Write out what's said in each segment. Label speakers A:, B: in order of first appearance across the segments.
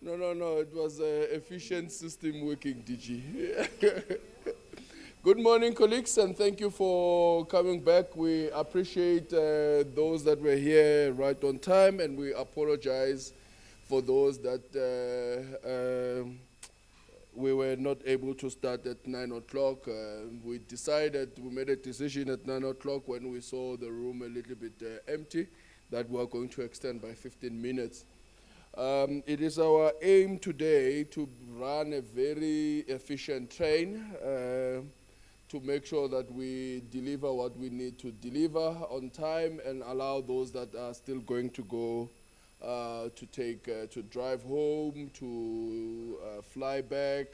A: No, no, no. It was efficient system working, DG. Good morning, colleagues, and thank you for coming back. We appreciate those that were here right on time, and we apologize for those that we were not able to start at 9 o'clock. We made a decision at 9 o'clock when we saw the room a little bit empty that we are going to extend by 15 minutes. It is our aim today to run a very efficient train to make sure that we deliver what we need to deliver on time and allow those that are still going to go to drive home, to fly back,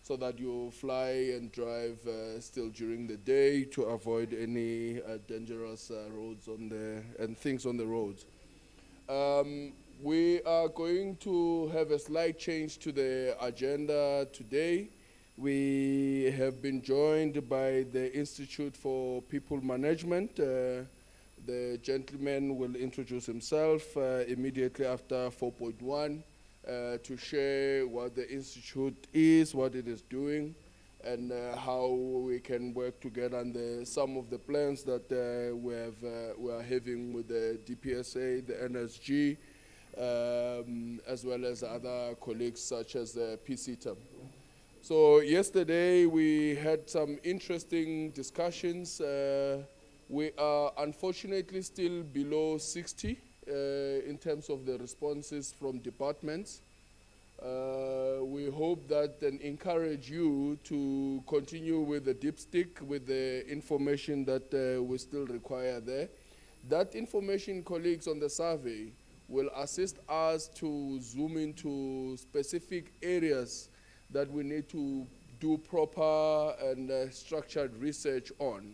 A: so that you fly and drive still during the day to avoid any dangerous roads and things on the roads. We are going to have a slight change to the agenda today. We have been joined by the Institute for People Management. The gentleman will introduce himself immediately after 4.1 to share what the Institute is, what it is doing, and how we can work together on some of the plans that we are having with the DPSA, the NSG, as well as other colleagues such as PCTA. So yesterday we had some interesting discussions. We are unfortunately still below 60 in terms of the responses from departments. We hope that and encourage you to continue with the dipstick with the information that we still require there. That information, colleagues, on the survey will assist us to zoom into specific areas that we need to do proper and structured research on.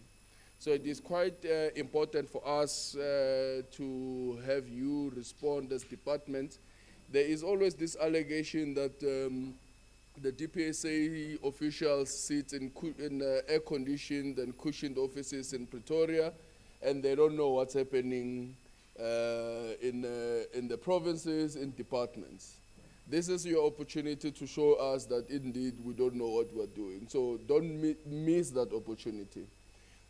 A: So it is quite important for us to have you respond as departments. There is always this allegation that the DPSA officials sit in air-conditioned and cushioned offices in Pretoria, and they don't know what's happening in the provinces, in departments. This is your opportunity to show us that indeed we don't know what we're doing. So don't miss that opportunity.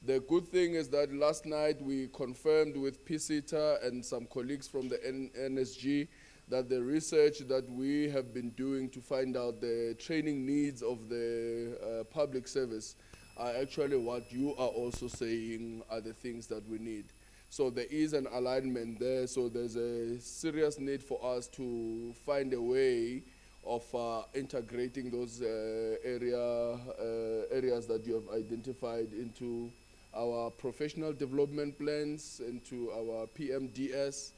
A: The good thing is that last night we confirmed with PCTA and some colleagues from the NSG that the research that we have been doing to find out the training needs of the public service are actually what you are also saying are the things that we need. So there is an alignment there. So there's a serious need for us to find a way of integrating those areas that you have identified into our professional development plans, into our PMDS.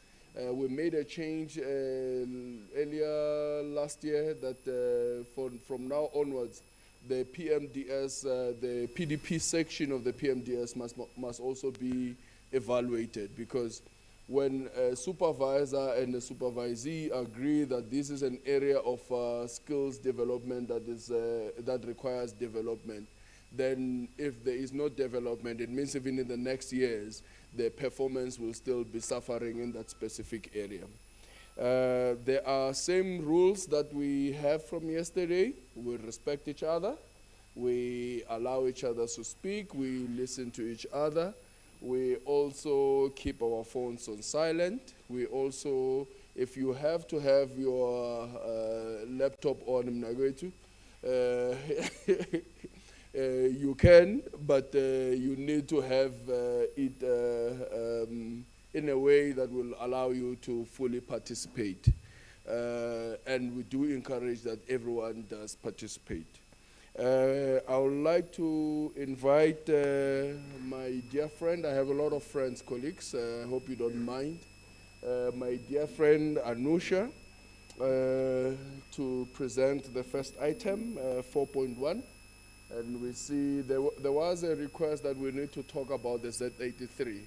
A: We made a change earlier last year that from now onwards, the PMDS, the PDP section of the PMDS must also be evaluated, because when a supervisor and a supervisee agree that this is an area of skills development that requires development, then if there is no development, it means even in the next years, the performance will still be suffering in that specific area. There are same rules that we have from yesterday. We respect each other. We allow each other to speak. We listen to each other. We also keep our phones on silent. We also, if you have to have your laptop on, you can, but you need to have it in a way that will allow you to fully participate. And we do encourage that everyone does participate. I would like to invite my dear friend. I have a lot of friends, colleagues. I hope you don't mind. My dear friend Anusha to present the first item, 4.1. And we see there was a request that we need to talk about the Z83.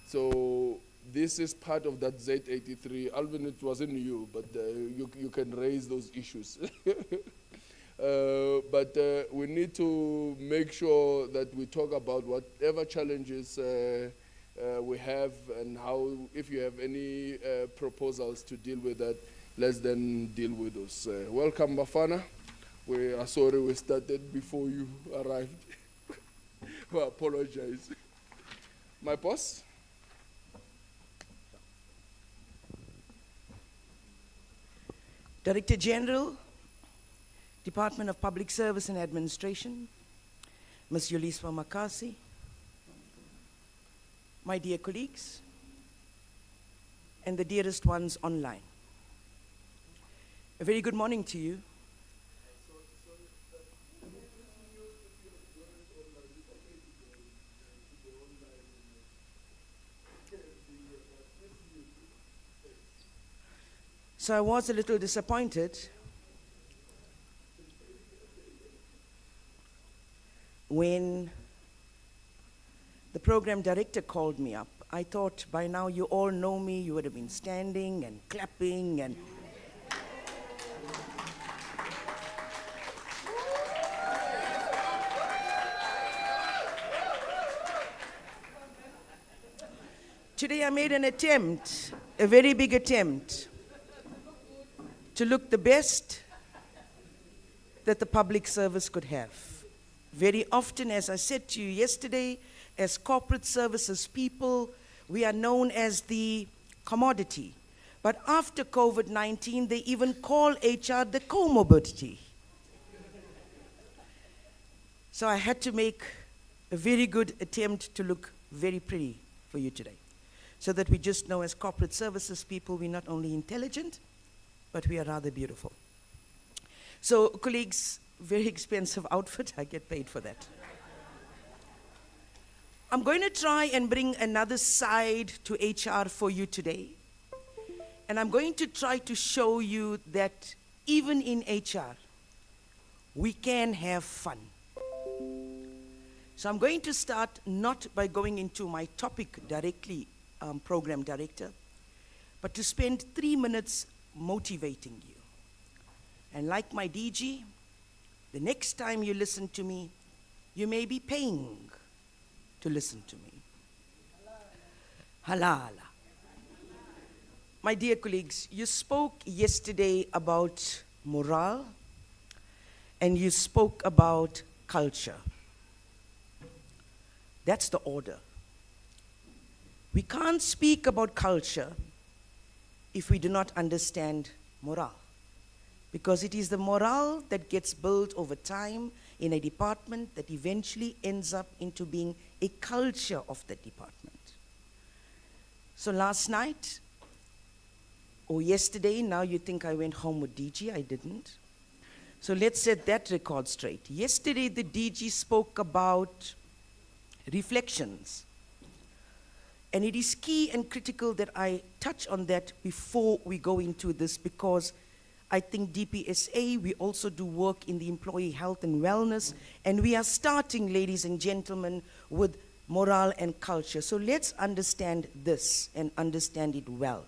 A: So this is part of that Z83. Alvin, it wasn't you, but you can raise those issues. But we need to make sure that we talk about whatever challenges we have, and how, if you have any proposals to deal with that, let's then deal with those. Welcome, Bafana. We are sorry we started before you arrived. We apologize. My boss?
B: Director General, Department of Public Service and Administration, Ms. Yuliswa Makasi, my dear colleagues, and the dearest ones online. A very good morning to you. So I was a little disappointed when the program director called me up. I thought by now you all know me, you would have been standing and clapping and today I made an attempt, a very big attempt, to look the best that the public service could have. Very often, as I said to you yesterday, as corporate services people, we are known as the commodity. But after COVID-19, they even call HR the comorbidity. So I had to make a very good attempt to look very pretty for you today, so that we just know as corporate services people, we're not only intelligent, but we are rather beautiful. So, colleagues, very expensive outfit, I get paid for that. I'm going to try and bring another side to HR for you today. And I'm going to try to show you that even in HR, we can have fun. So I'm going to start not by going into my topic directly, program director, but to spend 3 minutes motivating you. And like my DG, the next time you listen to me, you may be paying to listen to me. Halala. My dear colleagues, you spoke yesterday about morale and you spoke about culture. That's the order. We can't speak about culture if we do not understand morale, because it is the morale that gets built over time in a department that eventually ends up into being a culture of the department. So last night, or yesterday, now you think I went home with DG, I didn't. So let's set that record straight. Yesterday the DG spoke about reflections. And it is key and critical that I touch on that before we go into this, because I think DPSA, we also do work in the employee health and wellness, and we are starting, ladies and gentlemen, with morale and culture. So let's understand this and understand it well.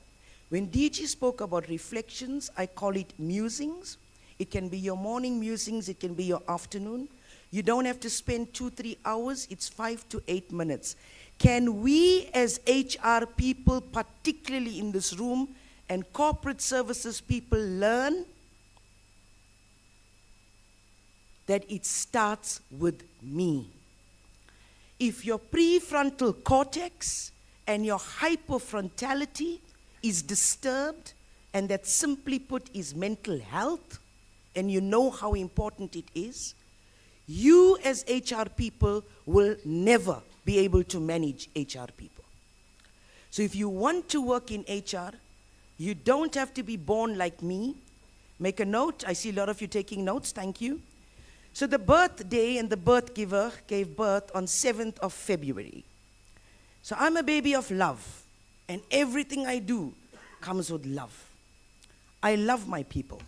B: When DG spoke about reflections, I call it musings. It can be your morning musings, it can be your afternoon. You don't have to spend 2-3 hours, it's 5 to 8 minutes. Can we as HR people, particularly in this room, and corporate services people learn that it starts with me? If your prefrontal cortex and your hypofrontality is disturbed, and that simply put is mental health, and you know how important it is, you as HR people will never be able to manage HR people. So if you want to work in HR, you don't have to be born like me. Make a note. I see a lot of you taking notes. Thank you. So the birthday and the birth giver gave birth on 7th of February. So I'm a baby of love, and everything I do comes with love. I love my people,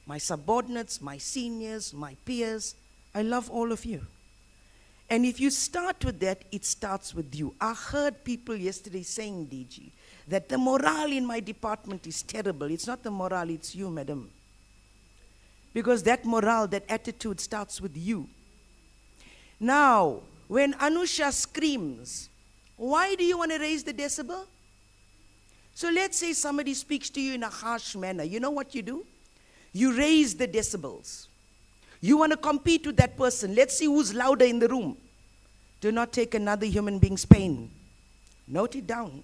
B: my subordinates, my seniors, my peers. I love all of you. And if you start with that, it starts with you. I heard people yesterday saying, DG, that the morale in my department is terrible. It's not the morale, it's you, madam. Because that morale, that attitude starts with you. Now, when Anusha screams, Why do you want to raise the decibel? So let's say somebody speaks to you in a harsh manner. You know what you do? You raise the decibels. You want to compete with that person. Let's see who's louder in the room. Do not take another human being's pain. Note it down.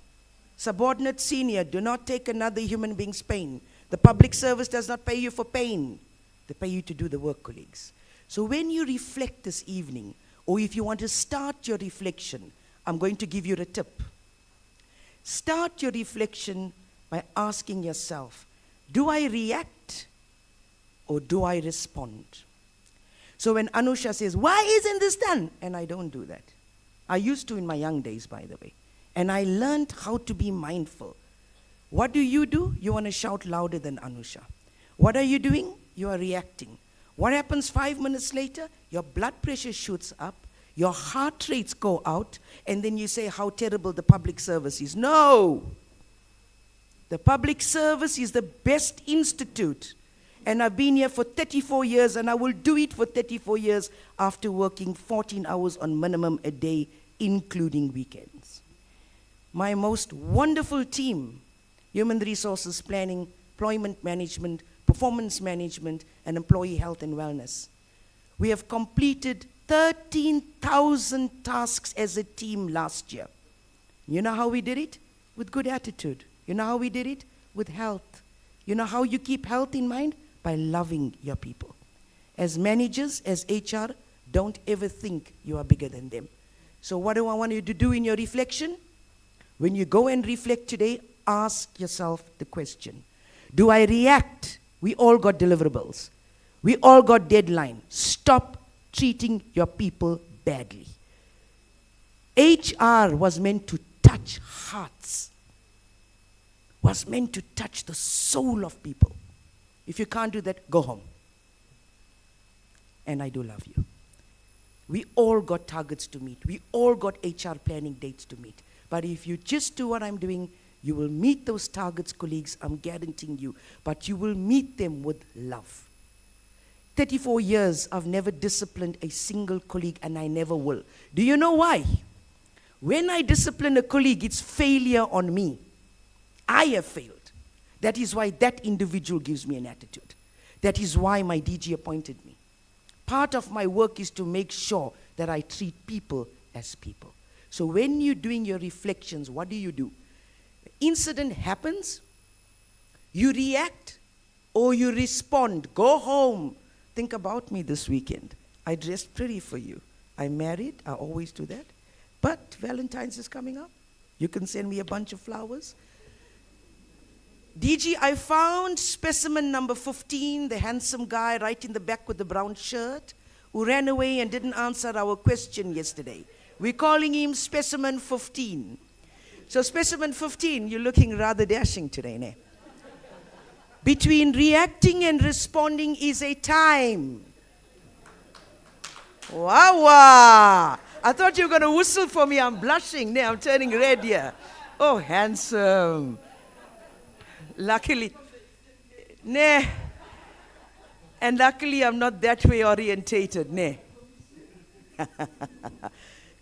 B: Subordinate senior, do not take another human being's pain. The public service does not pay you for pain. They pay you to do the work, colleagues. So when you reflect this evening, or if you want to start your reflection, I'm going to give you a tip. Start your reflection by asking yourself, do I react or do I respond? So when Anusha says, why isn't this done? And I don't do that. I used to in my young days, by the way. And I learned how to be mindful. What do? You want to shout louder than Anusha. What are you doing? You are reacting. What happens 5 minutes later? Your blood pressure shoots up, your heart rates go out, and then you say how terrible the public service is. No! The public service is the best institute. And I've been here for 34 years, and I will do it for 34 years after working 14 hours on minimum a day, including weekends. My most wonderful team, human resources planning, employment management, performance management, and employee health and wellness. We have completed 13,000 tasks as a team last year. You know how we did it? With good attitude. You know how we did it? With health. You know how you keep health in mind? By loving your people. As managers, as HR, don't ever think you are bigger than them. So what do I want you to do in your reflection? When you go and reflect today, ask yourself the question. Do I react? We all got deliverables. We all got deadline. Stop treating your people badly. HR was meant to touch hearts. Was meant to touch the soul of people. If you can't do that, go home. And I do love you. We all got targets to meet. We all got HR planning dates to meet. But if you just do what I'm doing, you will meet those targets, colleagues, I'm guaranteeing you. But you will meet them with love. 34 years, I've never disciplined a single colleague, and I never will. Do you know why? When I discipline a colleague, it's failure on me. I have failed. That is why that individual gives me an attitude. That is why my DG appointed me. Part of my work is to make sure that I treat people as people. So when you're doing your reflections, what do? The incident happens, you react, or you respond. Go home. Think about me this weekend. I dressed pretty for you. I'm married. I always do that. But Valentine's is coming up. You can send me a bunch of flowers. DG, I found specimen number 15, the handsome guy right in the back with the brown shirt, who ran away and didn't answer our question yesterday. We're calling him specimen 15. So specimen 15, you're looking rather dashing today, ne? Between reacting and responding is a time. Wow, wow. I thought you were going to whistle for me. I'm blushing. Ne, I'm turning red here. Oh, handsome. Luckily. Ne. And luckily, I'm not that way orientated. Ne.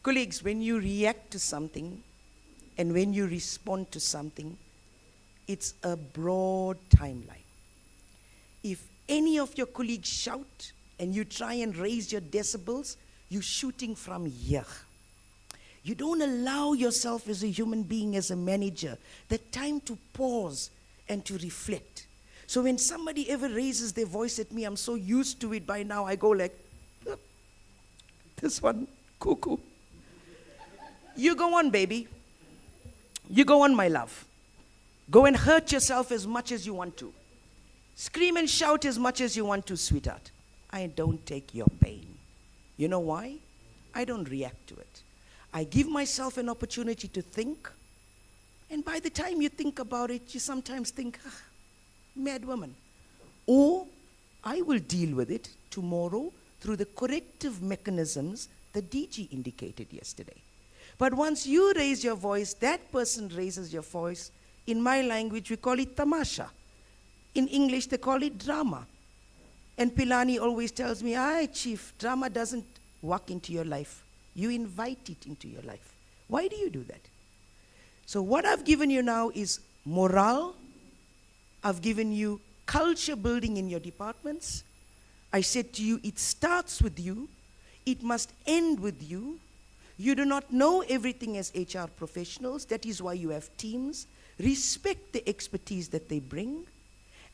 B: Colleagues, when you react to something and when you respond to something, it's a broad timeline. If any of your colleagues shout and you try and raise your decibels, you're shooting from here. You don't allow yourself as a human being, as a manager, the time to pause and to reflect. So when somebody ever raises their voice at me, I'm so used to it by now, I go like, oh, this one, cuckoo. You go on, baby. You go on, my love. Go and hurt yourself as much as you want to. Scream and shout as much as you want to, sweetheart. I don't take your pain. You know why? I don't react to it. I give myself an opportunity to think. And by the time you think about it, you sometimes think, mad woman. Or I will deal with it tomorrow through the corrective mechanisms the DG indicated yesterday. But once you raise your voice, that person raises your voice. In my language, we call it tamasha. In English, they call it drama. And Pilani always tells me, aye, chief, drama doesn't walk into your life. You invite it into your life. Why do you do that? So what I've given you now is morale. I've given you culture building in your departments. I said to you, it starts with you. It must end with you. You do not know everything as HR professionals. That is why you have teams. Respect the expertise that they bring.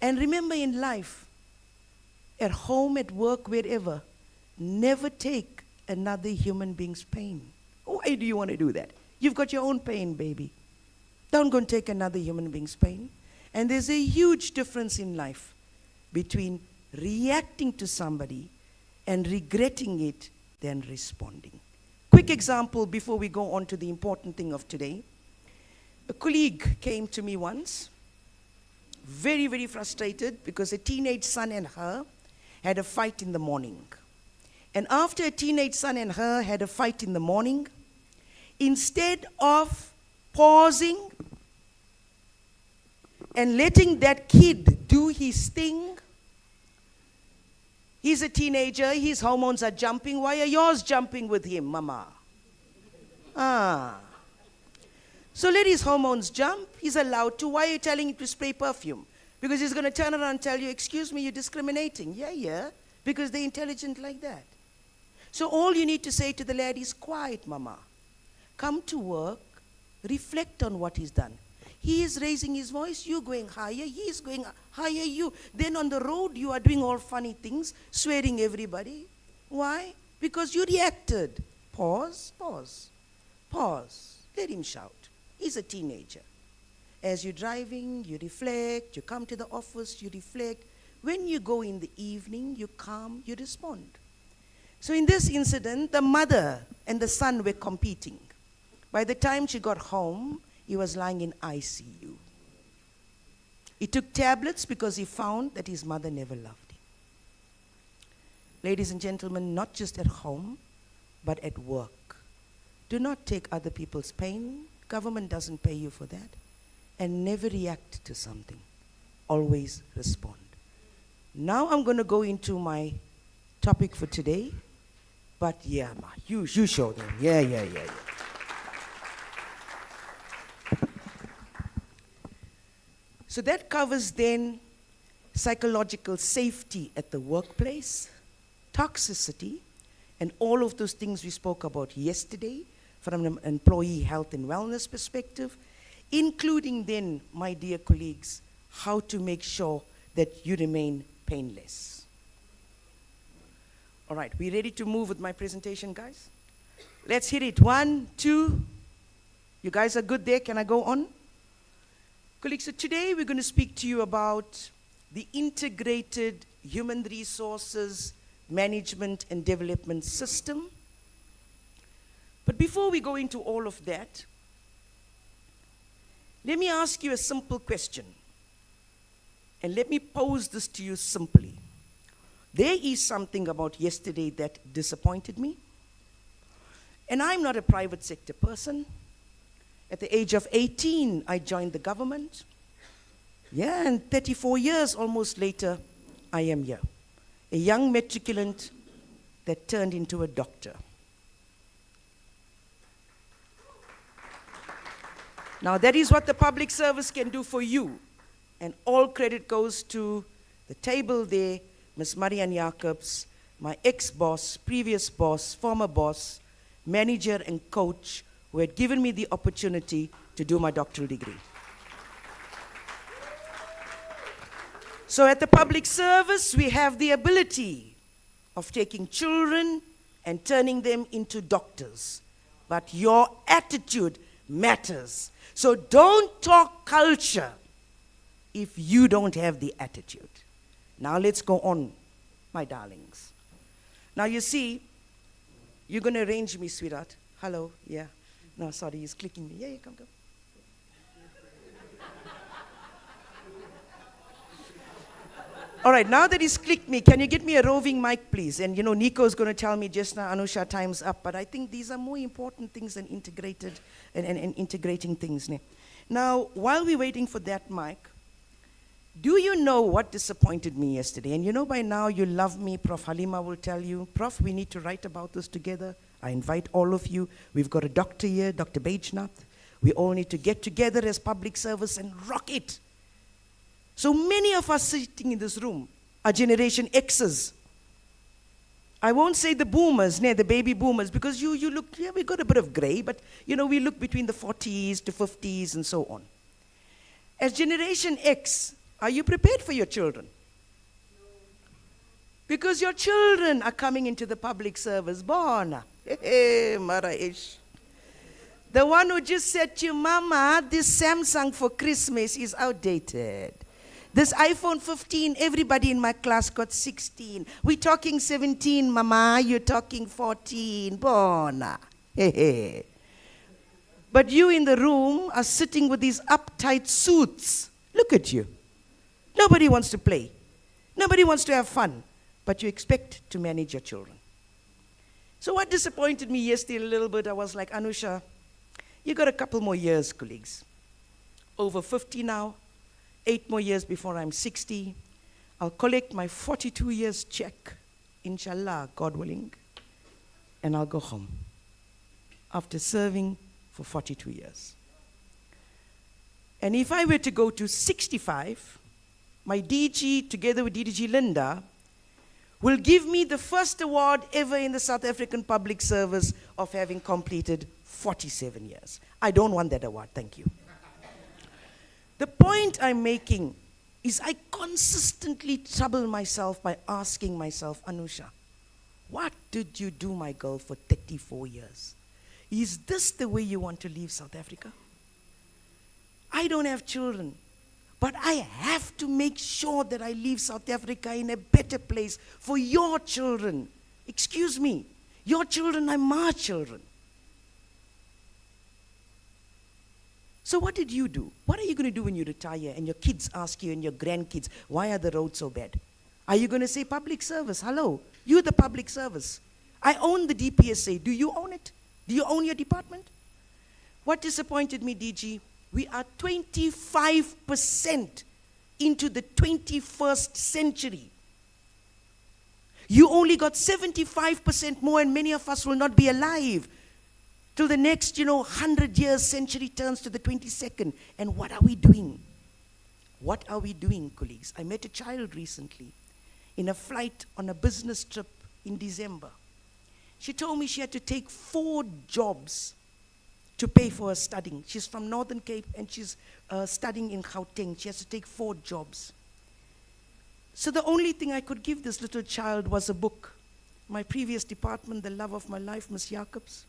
B: And remember in life, at home, at work, wherever, never take another human being's pain. Why do you want to do that? You've got your own pain, baby. Don't go and take another human being's pain. And there's a huge difference in life between reacting to somebody and regretting it than responding. Quick example before we go on to the important thing of today. A colleague came to me once, very, very frustrated because a teenage son and her had a fight in the morning. And after a teenage son and her had a fight in the morning, instead of pausing and letting that kid do his thing, he's a teenager, his hormones are jumping. Why are yours jumping with him, mama? So let his hormones jump. He's allowed to. Why are you telling him to spray perfume? Because he's going to turn around and tell you, excuse me, you're discriminating. Yeah, because they're intelligent like that. So all you need to say to the lad is, quiet, mama. Come to work, reflect on what he's done. He is raising his voice, you going higher, he is going higher, you. Then on the road, you are doing all funny things, swearing everybody. Why? Because you reacted. Pause. Let him shout. He's a teenager. As you're driving, you reflect, you come to the office, you reflect. When you go in the evening, you calm, you respond. So in this incident, the mother and the son were competing. By the time she got home, he was lying in ICU. He took tablets because he found that his mother never loved him. Ladies and gentlemen, not just at home, but at work. Do not take other people's pain. Government doesn't pay you for that. And never react to something. Always respond. Now I'm going to go into my topic for today. But yeah, ma, you show them. Yeah. So that covers then psychological safety at the workplace, toxicity, and all of those things we spoke about yesterday from an employee health and wellness perspective, including then, my dear colleagues, how to make sure that you remain painless. All right, we ready to move with my presentation, guys? Let's hit it. 1, 2. You guys are good there? Can I go on? Colleagues, so today we're going to speak to you about the integrated human resources management and development system. But before we go into all of that, let me ask you a simple question. And let me pose this to you simply. There is something about yesterday that disappointed me. And I'm not a private sector person. At the age of 18, I joined the government. Yeah, and 34 years almost later, I am here. A young matriculant that turned into a doctor. Now that is what the public service can do for you. And all credit goes to the table there, Ms. Marianne Jacobs, my ex-boss, previous boss, former boss, manager and coach who had given me the opportunity to do my doctoral degree. So at the public service, we have the ability of taking children and turning them into doctors. But your attitude matters. So don't talk culture if you don't have the attitude. Now let's go on, my darlings. Now you see, you're going to arrange me, sweetheart. Hello, yeah. No, sorry, he's clicking me. Yeah, come. All right, now that he's clicked me, can you get me a roving mic, please? And Nico's going to tell me just now, Anusha, time's up. But I think these are more important things than integrated and integrating things. Now, while we're waiting for that mic, do you know what disappointed me yesterday? And by now you love me. Prof. Halima will tell you, Prof, we need to write about this together. I invite all of you. We've got a doctor here, Dr. Bajnath. We all need to get together as public service and rock it. So many of us sitting in this room are Generation X's. I won't say the boomers, the baby boomers, because you look, yeah, we got a bit of gray, but we look between the 40s to 50s and so on. As Generation X, are you prepared for your children? Because your children are coming into the public service. Bona. Maraish. The one who just said to you, Mama, this Samsung for Christmas is outdated. This iPhone 15, everybody in my class got 16. We're talking 17, Mama, you're talking 14. Bona. But you in the room are sitting with these uptight suits. Look at you. Nobody wants to play. Nobody wants to have fun. But you expect to manage your children. So what disappointed me yesterday a little bit, I was like, Anusha, you got a couple more years, colleagues. Over 50 now. 8 more years before I'm 60. I'll collect my 42 years check, inshallah, God willing, and I'll go home after serving for 42 years. And if I were to go to 65, my DG, together with DDG Linda, will give me the first award ever in the South African public service of having completed 47 years. I don't want that award, thank you. The point I'm making is I consistently trouble myself by asking myself, Anusha, what did you do, my girl, for 34 years? Is this the way you want to leave South Africa? I don't have children, but I have to make sure that I leave South Africa in a better place for your children. Excuse me, your children are my children. So what did you do? What are you going to do when you retire and your kids ask you and your grandkids, why are the roads so bad? Are you going to say public service? Hello, you're the public service. I own the DPSA. Do you own it? Do you own your department? What disappointed me, DG? We are 25% into the 21st century. You only got 75% more, and many of us will not be alive till the next, 100 years, century turns to the 22nd. And what are we doing? What are we doing, colleagues? I met a child recently in a flight on a business trip in December. She told me she had to take 4 jobs to pay for her studying. She's from Northern Cape and she's studying in Gauteng. She has to take 4 jobs. So the only thing I could give this little child was a book. My previous department, the love of my life, Ms. Jacobs,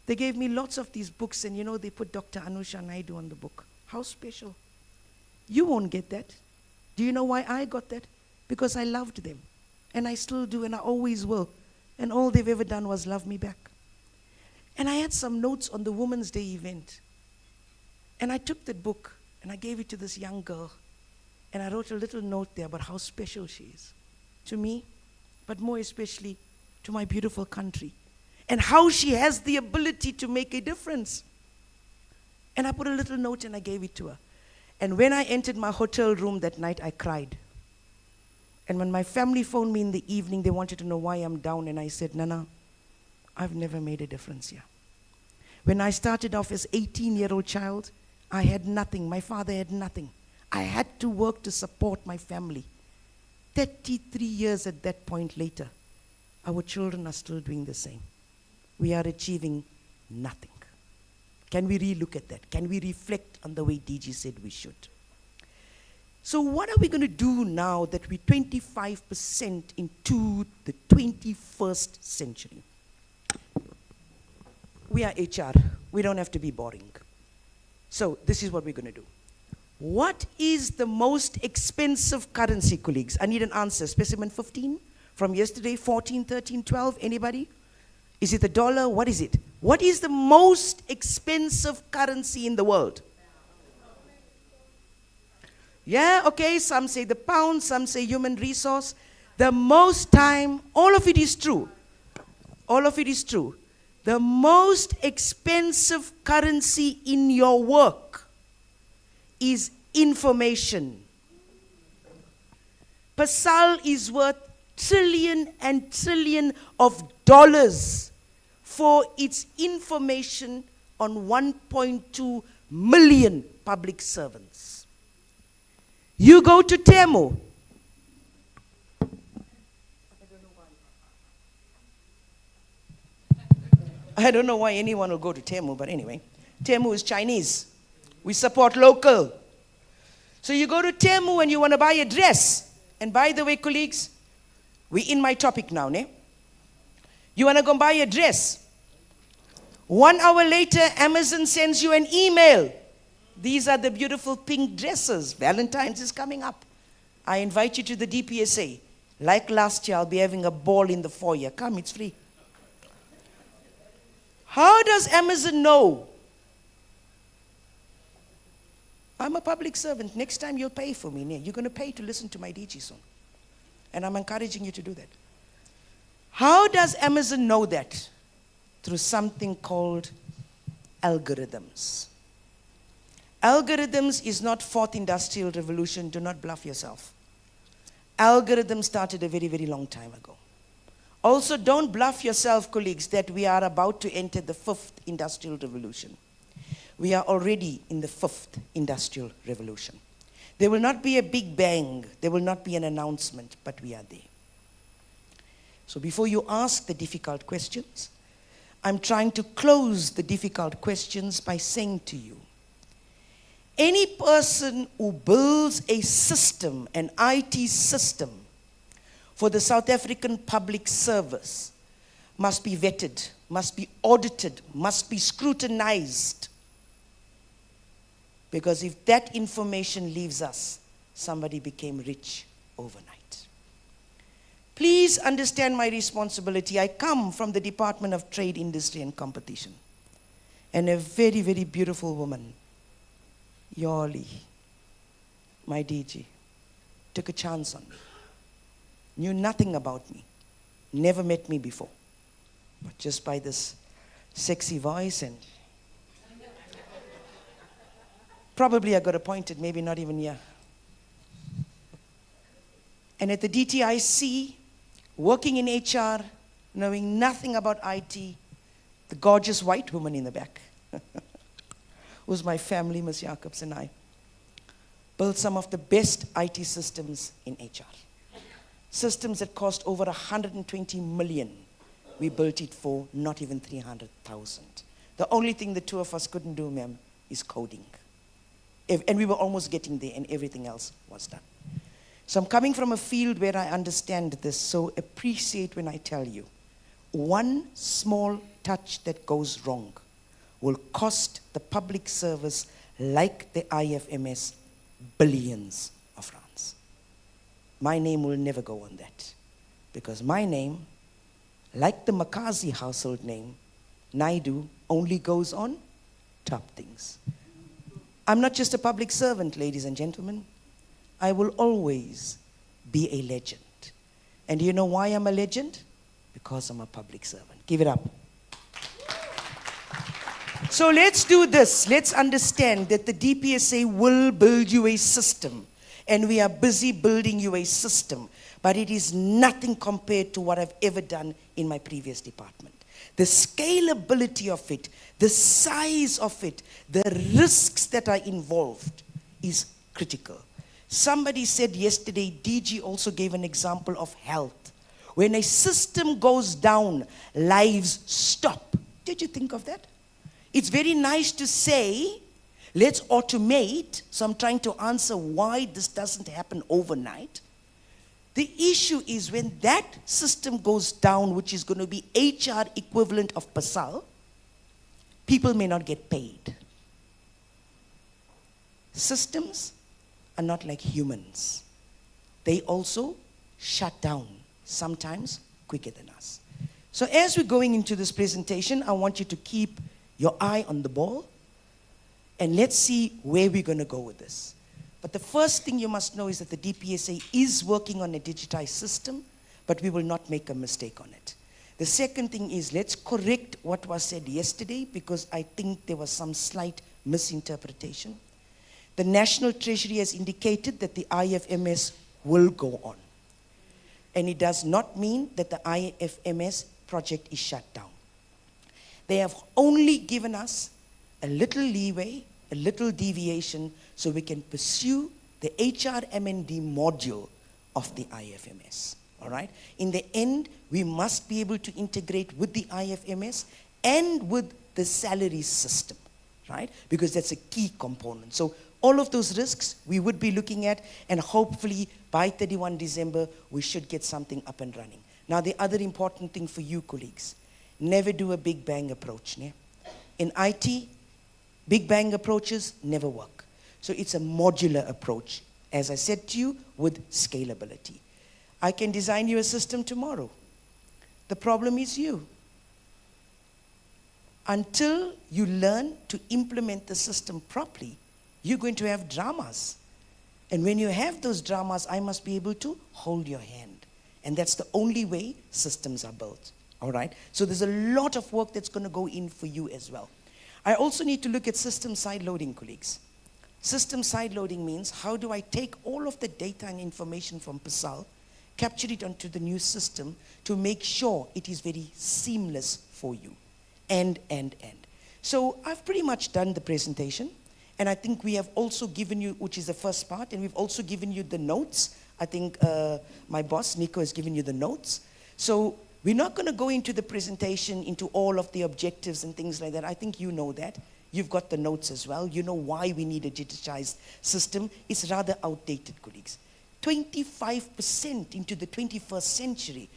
B: they gave me lots of these books, and they put Dr. Anusha Naidu on the book. How special. You won't get that. Do you know why I got that? Because I loved them. And I still do, and I always will. And all they've ever done was love me back. And I had some notes on the Women's Day event. And I took that book, and I gave it to this young girl. And I wrote a little note there about how special she is to me, but more especially to my beautiful country. And how she has the ability to make a difference. And I put a little note and I gave it to her. And when I entered my hotel room that night, I cried. And when my family phoned me in the evening, they wanted to know why I'm down. And I said, Nana, I've never made a difference here. When I started off as 18-year-old child, I had nothing. My father had nothing. I had to work to support my family. 33 years at that point later, our children are still doing the same. We are achieving nothing. Can we re-look at that? Can we reflect on the way DG said we should? So what are we going to do now that we're 25% into the 21st century? We are HR. We don't have to be boring. So this is what we're going to do. What is the most expensive currency, colleagues? I need an answer. Specimen 15 from yesterday, 14, 13, 12. Anybody? Is it the dollar? What is it? What is the most expensive currency in the world? Yeah, okay, some say the pound, some say human resource. The most time, all of it is true. All of it is true. The most expensive currency in your work is information. PASAL is worth trillion and trillion of dollars for its information on 1.2 million public servants. You go to Temu. I don't know why anyone will go to Temu, but anyway. Temu is Chinese. We support local. So you go to Temu and you want to buy a dress. And by the way, colleagues, we're in my topic now, ne? You want to go buy a dress. 1 hour later, Amazon sends you an email. These are the beautiful pink dresses. Valentine's is coming up. I invite you to the DPSA. Like last year, I'll be having a ball in the foyer. Come, it's free. How does Amazon know? I'm a public servant. Next time you'll pay for me. You're going to pay to listen to my DG song. And I'm encouraging you to do that. How does Amazon know that? Through something called algorithms. Algorithms is not fourth industrial revolution. Do not bluff yourself. Algorithms started a very, very long time ago. Also, don't bluff yourself, colleagues, that we are about to enter the fifth industrial revolution. We are already in the fifth industrial revolution. There will not be a big bang. There will not be an announcement, but we are there. So before you ask the difficult questions, I'm trying to close the difficult questions by saying to you, any person who builds a system, an IT system, for the South African public service must be vetted, must be audited, must be scrutinized. Because if that information leaves us, somebody became rich overnight. Please understand my responsibility. I come from the Department of Trade, Industry and Competition. And a very, very beautiful woman, Yoli, my DG, took a chance on me. Knew nothing about me, never met me before. But just by this sexy voice and probably I got appointed, maybe not even here. And at the DTIC, working in HR, knowing nothing about IT, the gorgeous white woman in the back was my family, Ms. Jacobs and I, built some of the best IT systems in HR. Systems that cost over 120 million. We built it for not even 300,000. The only thing the two of us couldn't do, ma'am, is coding. And we were almost getting there, and everything else was done. So I'm coming from a field where I understand this, so appreciate when I tell you, one small touch that goes wrong will cost the public service, like the IFMS, billions of rands. My name will never go on that, because my name, like the Makazi household name, Naidu, only goes on top things. I'm not just a public servant, ladies and gentlemen. I will always be a legend. And do you know why I'm a legend? Because I'm a public servant. Give it up. So let's do this. Let's understand that the DPSA will build you a system. And we are busy building you a system. But it is nothing compared to what I've ever done in my previous department. The scalability of it, the size of it, the risks that are involved is critical. Somebody said yesterday, DG also gave an example of health. When a system goes down, lives stop. Did you think of that? It's very nice to say, let's automate. So I'm trying to answer why this doesn't happen overnight. The issue is when that system goes down, which is going to be HR equivalent of PASAL, people may not get paid. Systems are not like humans. They also shut down, sometimes quicker than us. So as we're going into this presentation, I want you to keep your eye on the ball, and let's see where we're going to go with this. But the first thing you must know is that the DPSA is working on a digitized system, but we will not make a mistake on it. The second thing is, let's correct what was said yesterday, because I think there was some slight misinterpretation. The National Treasury has indicated that the IFMS will go on. And it does not mean that the IFMS project is shut down. They have only given us a little leeway, a little deviation, so we can pursue the HRMND module of the IFMS. All right? In the end, we must be able to integrate with the IFMS and with the salary system, right? Because that's a key component. So all of those risks we would be looking at, and hopefully by 31 December, we should get something up and running. Now, the other important thing for you colleagues, never do a big bang approach. Ne? In IT, big bang approaches never work. So it's a modular approach, as I said to you, with scalability. I can design you a system tomorrow. The problem is you. Until you learn to implement the system properly, you're going to have dramas. And when you have those dramas, I must be able to hold your hand. And that's the only way systems are built. All right? So there's a lot of work that's going to go in for you as well. I also need to look at system side loading, colleagues. System side loading means, how do I take all of the data and information from PASAL, capture it onto the new system to make sure it is very seamless for you. And. So I've pretty much done the presentation, and I think we have also given you, which is the first part, and we've also given you the notes. I think my boss, Nico, has given you the notes. So we're not going to go into the presentation, into all of the objectives and things like that. I think you know that. You've got the notes as well. You know why we need a digitized system. It's rather outdated, colleagues. 25% into the 21st century.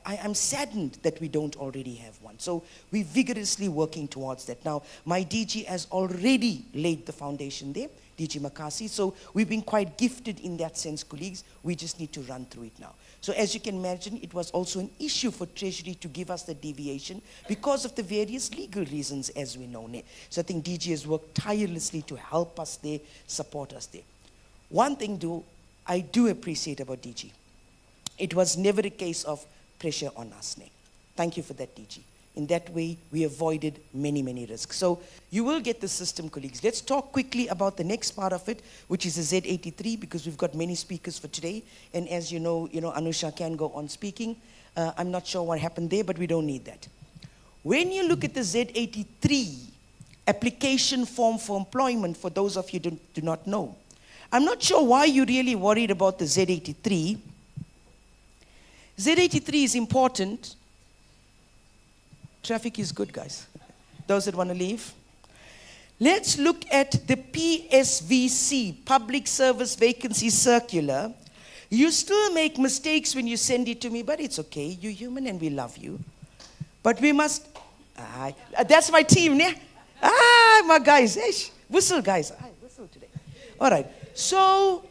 B: I'm saddened that we don't already have one. So we're vigorously working towards that. Now, my DG has already laid the foundation there, DG Makasi. So we've been quite gifted in that sense, colleagues. We just need to run through it now. So as you can imagine, it was also an issue for Treasury to give us the deviation because of the various legal reasons, as we know. So I think DG has worked tirelessly to help us there, support us there. One thing I do appreciate about DG. It was never a case of pressure on us. Thank you for that, DG. In that way, we avoided many, many risks. So you will get the system, colleagues. Let's talk quickly about the next part of it, which is the Z83, because we've got many speakers for today. And as you know, Anusha can go on speaking. I'm not sure what happened there, but we don't need that. When you look at the Z83 application form for employment, for those of you who do not know, I'm not sure why you're really worried about the Z83. Z83 is important. Traffic is good, guys. Those that want to leave. Let's look at the PSVC, Public Service Vacancy Circular. You still make mistakes when you send it to me, but it's okay. You're human and we love you. But we must... that's my team, yeah? My guys. Whistle, guys. Whistle today. All right. So,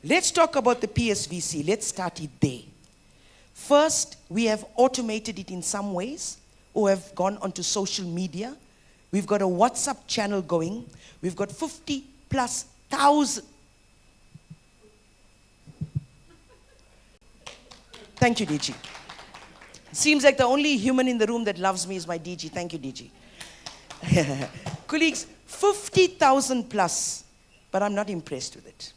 B: let's talk about the PSVC. Let's start it there. First, we have automated it in some ways, or have gone onto social media. We've got a WhatsApp channel going. We've got 50,000+. Thank you, DG. Seems like the only human in the room that loves me is my DG. Thank you, DG. Colleagues, 50,000+, but I'm not impressed with it.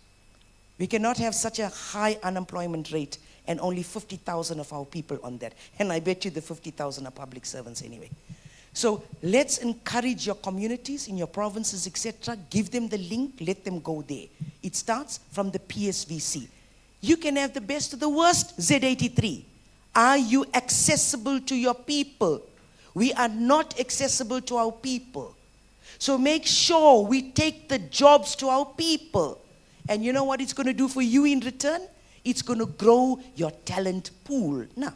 B: We cannot have such a high unemployment rate and only 50,000 of our people on that. And I bet you the 50,000 are public servants anyway. So let's encourage your communities in your provinces, etc. Give them the link, let them go there. It starts from the PSVC. You can have the best of the worst Z83. Are you accessible to your people? We are not accessible to our people. So make sure we take the jobs to our people. And you know what it's going to do for you in return? It's going to grow your talent pool. Now,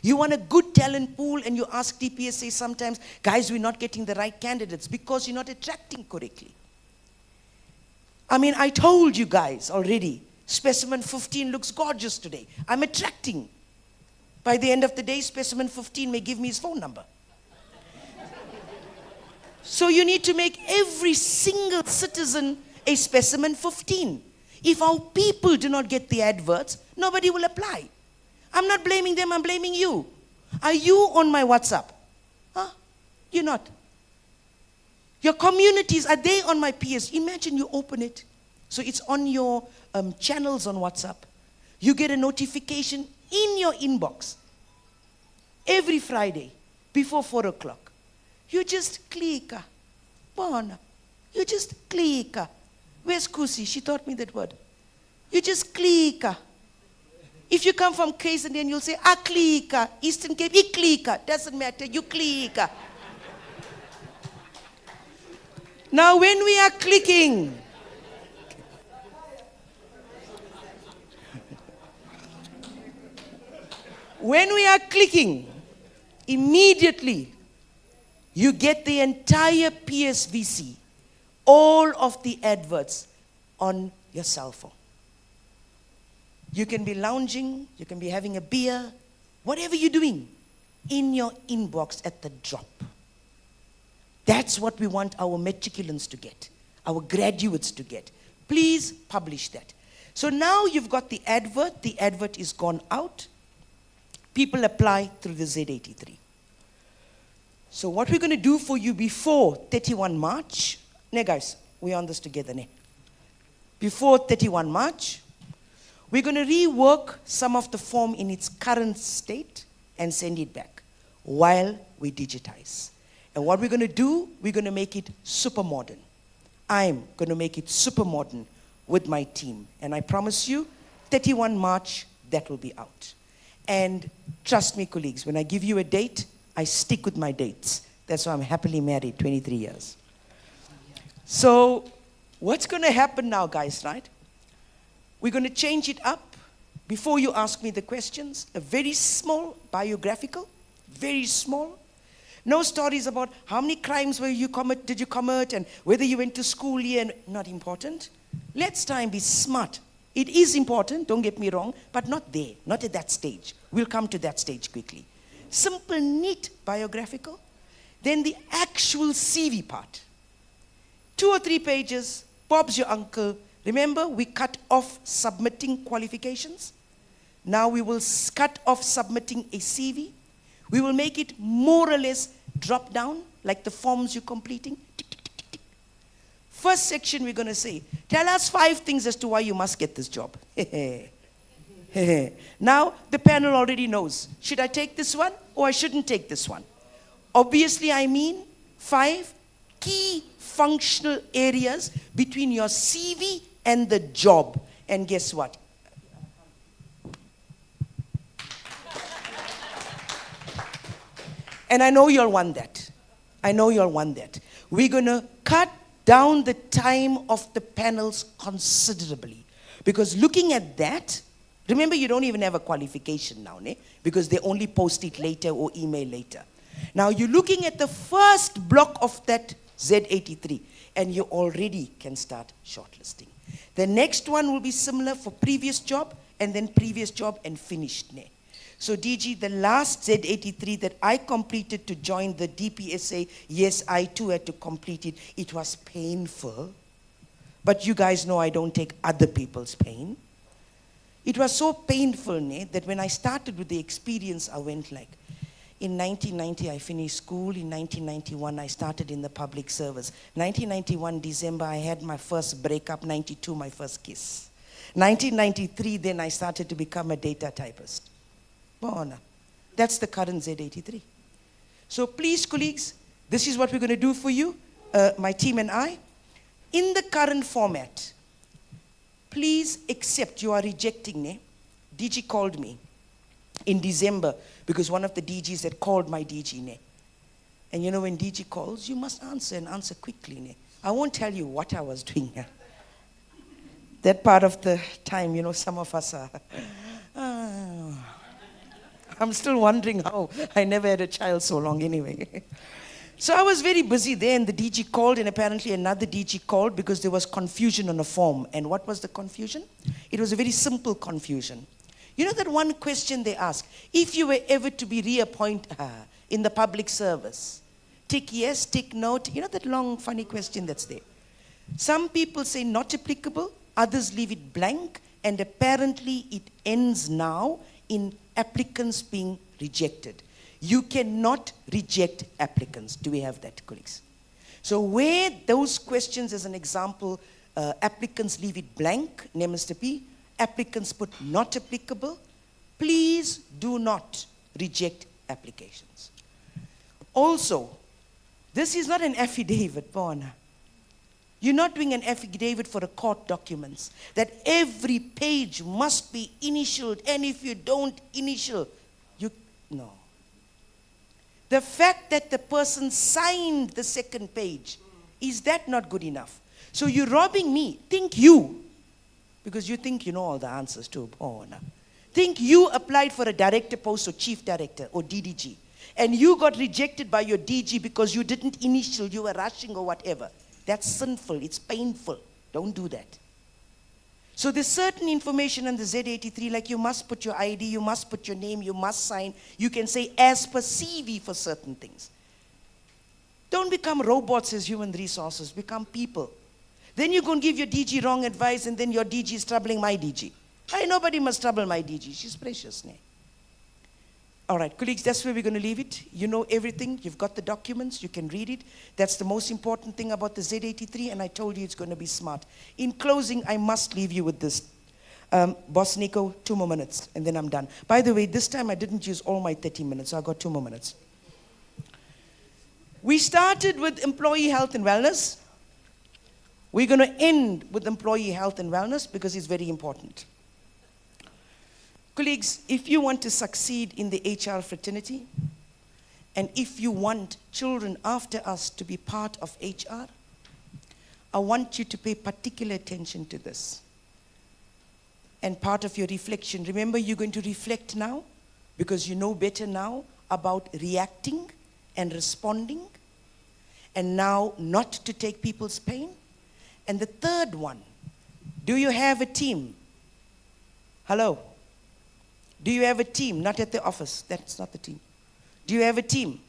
B: you want a good talent pool and you ask TPSA sometimes, guys, we're not getting the right candidates because you're not attracting correctly. I mean, I told you guys already, specimen 15 looks gorgeous today. I'm attracting. By the end of the day, specimen 15 may give me his phone number. So you need to make every single citizen a specimen 15. If our people do not get the adverts, nobody will apply. I'm not blaming them, I'm blaming you. Are you on my WhatsApp? Huh? You're not. Your communities, are they on my PS? Imagine you open it. So it's on your channels on WhatsApp. You get a notification in your inbox every Friday before 4 o'clock. You just click. Bona. You just click. Where's Kusi? She taught me that word. You just click. If you come from KZN, you'll say, click. Eastern Cape, click. Doesn't matter, you click. Now, when we are clicking, immediately you get the entire PSVC, all of the adverts on your cell phone. You can be lounging, you can be having a beer, whatever you're doing, in your inbox at the drop. That's what we want our matriculants to get, our graduates to get. Please publish that. So now you've got the advert is gone out. People apply through the Z83. So what we're going to do for you before 31 March, guys, we're on this together, before 31 March, we're going to rework some of the form in its current state and send it back while we digitize. And what we're going to do, we're going to make it super modern. I'm going to make it super modern with my team. And I promise you, 31 March, that will be out. And trust me, colleagues, when I give you a date, I stick with my dates. That's why I'm happily married, 23 years. So what's going to happen now, guys, right? We're going to change it up. Before you ask me the questions, a very small biographical, very small. No stories about how many crimes did you commit and whether you went to school here. Not important. Let's try and be smart. It is important, don't get me wrong, but not there, not at that stage. We'll come to that stage quickly. Simple, neat biographical. Then the actual CV part. 2 or 3 pages, Bob's your uncle. Remember, we cut off submitting qualifications. Now we will cut off submitting a CV. We will make it more or less drop down, like the forms you're completing. Tick, tick, tick, tick, tick. First section we're going to say, tell us 5 things as to why you must get this job. Now the panel already knows. Should I take this one or I shouldn't take this one? Obviously, I mean 5 key functional areas between your CV and the job. And guess what? And I know you'll want that. I know you'll want that. We're going to cut down the time of the panels considerably. Because looking at that, remember you don't even have a qualification now, because they only post it later or email later. Now you're looking at the first block of that Z83 and you already can start shortlisting. The next one will be similar for previous job and then previous job and finished. So DG, the last Z83 that I completed to join the DPSA, yes, I too had to complete it. It was painful. But you guys know I don't take other people's pain. It was so painful, that when I started with the experience, I went like, in 1990, I finished school. In 1991, I started in the public service. 1991, December, I had my first breakup. 92, my first kiss. 1993, then I started to become a data typist. Bona. That's the current Z83. So please, colleagues, this is what we're going to do for you, my team and I. In the current format, please accept you are rejecting. DG called me in December because one of the DGs had called my DG. And you know when DG calls, you must answer and answer quickly. I won't tell you what I was doing. That part of the time, some of us are... I'm still wondering how I never had a child so long anyway. So I was very busy there and the DG called and apparently another DG called because there was confusion on a form. And what was the confusion? It was a very simple confusion. You know that one question they ask, if you were ever to be reappointed in the public service, tick yes, tick no, you know that long funny question that's there. Some people say not applicable, others leave it blank, and apparently it ends now in applicants being rejected. You cannot reject applicants. Do we have that, colleagues? So where those questions, as an example, applicants leave it blank, Mr. P, applicants put not applicable, please do not reject applications. Also, This is not an affidavit, Bona. You're not doing an affidavit for a court documents that every page must be initialed, and if you don't initial, no. The fact that the person signed the second page, is that not good enough? So you're robbing me. Think you, because you think you know all the answers to Bona. Think you applied for a director post or chief director or DDG, and you got rejected by your DG because you didn't initial, you were rushing or whatever. That's sinful, it's painful. Don't do that. So there's certain information on the Z83, like you must put your ID, you must put your name, you must sign. You can say as per CV for certain things. Don't become robots as human resources, become people. Then you're going to give your DG wrong advice, and then your DG is troubling my DG. Nobody must trouble my DG. She's precious. Ne? All right, colleagues, that's where we're going to leave it. You know everything. You've got the documents. You can read it. That's the most important thing about the Z83, and I told you it's going to be smart. In closing, I must leave you with this. Boss Nico, 2 more minutes, and then I'm done. By the way, this time I didn't use all my 30 minutes, so I got 2 more minutes. We started with employee health and wellness. We're going to end with employee health and wellness because it's very important. Colleagues, if you want to succeed in the HR fraternity, and if you want children after us to be part of HR, I want you to pay particular attention to this. And part of your reflection, remember you're going to reflect now, because you know better now about reacting and responding, and now not to take people's pain. And the third one, do you have a team? Hello? Do you have a team? Not at the office. That's not the team. Do you have a team?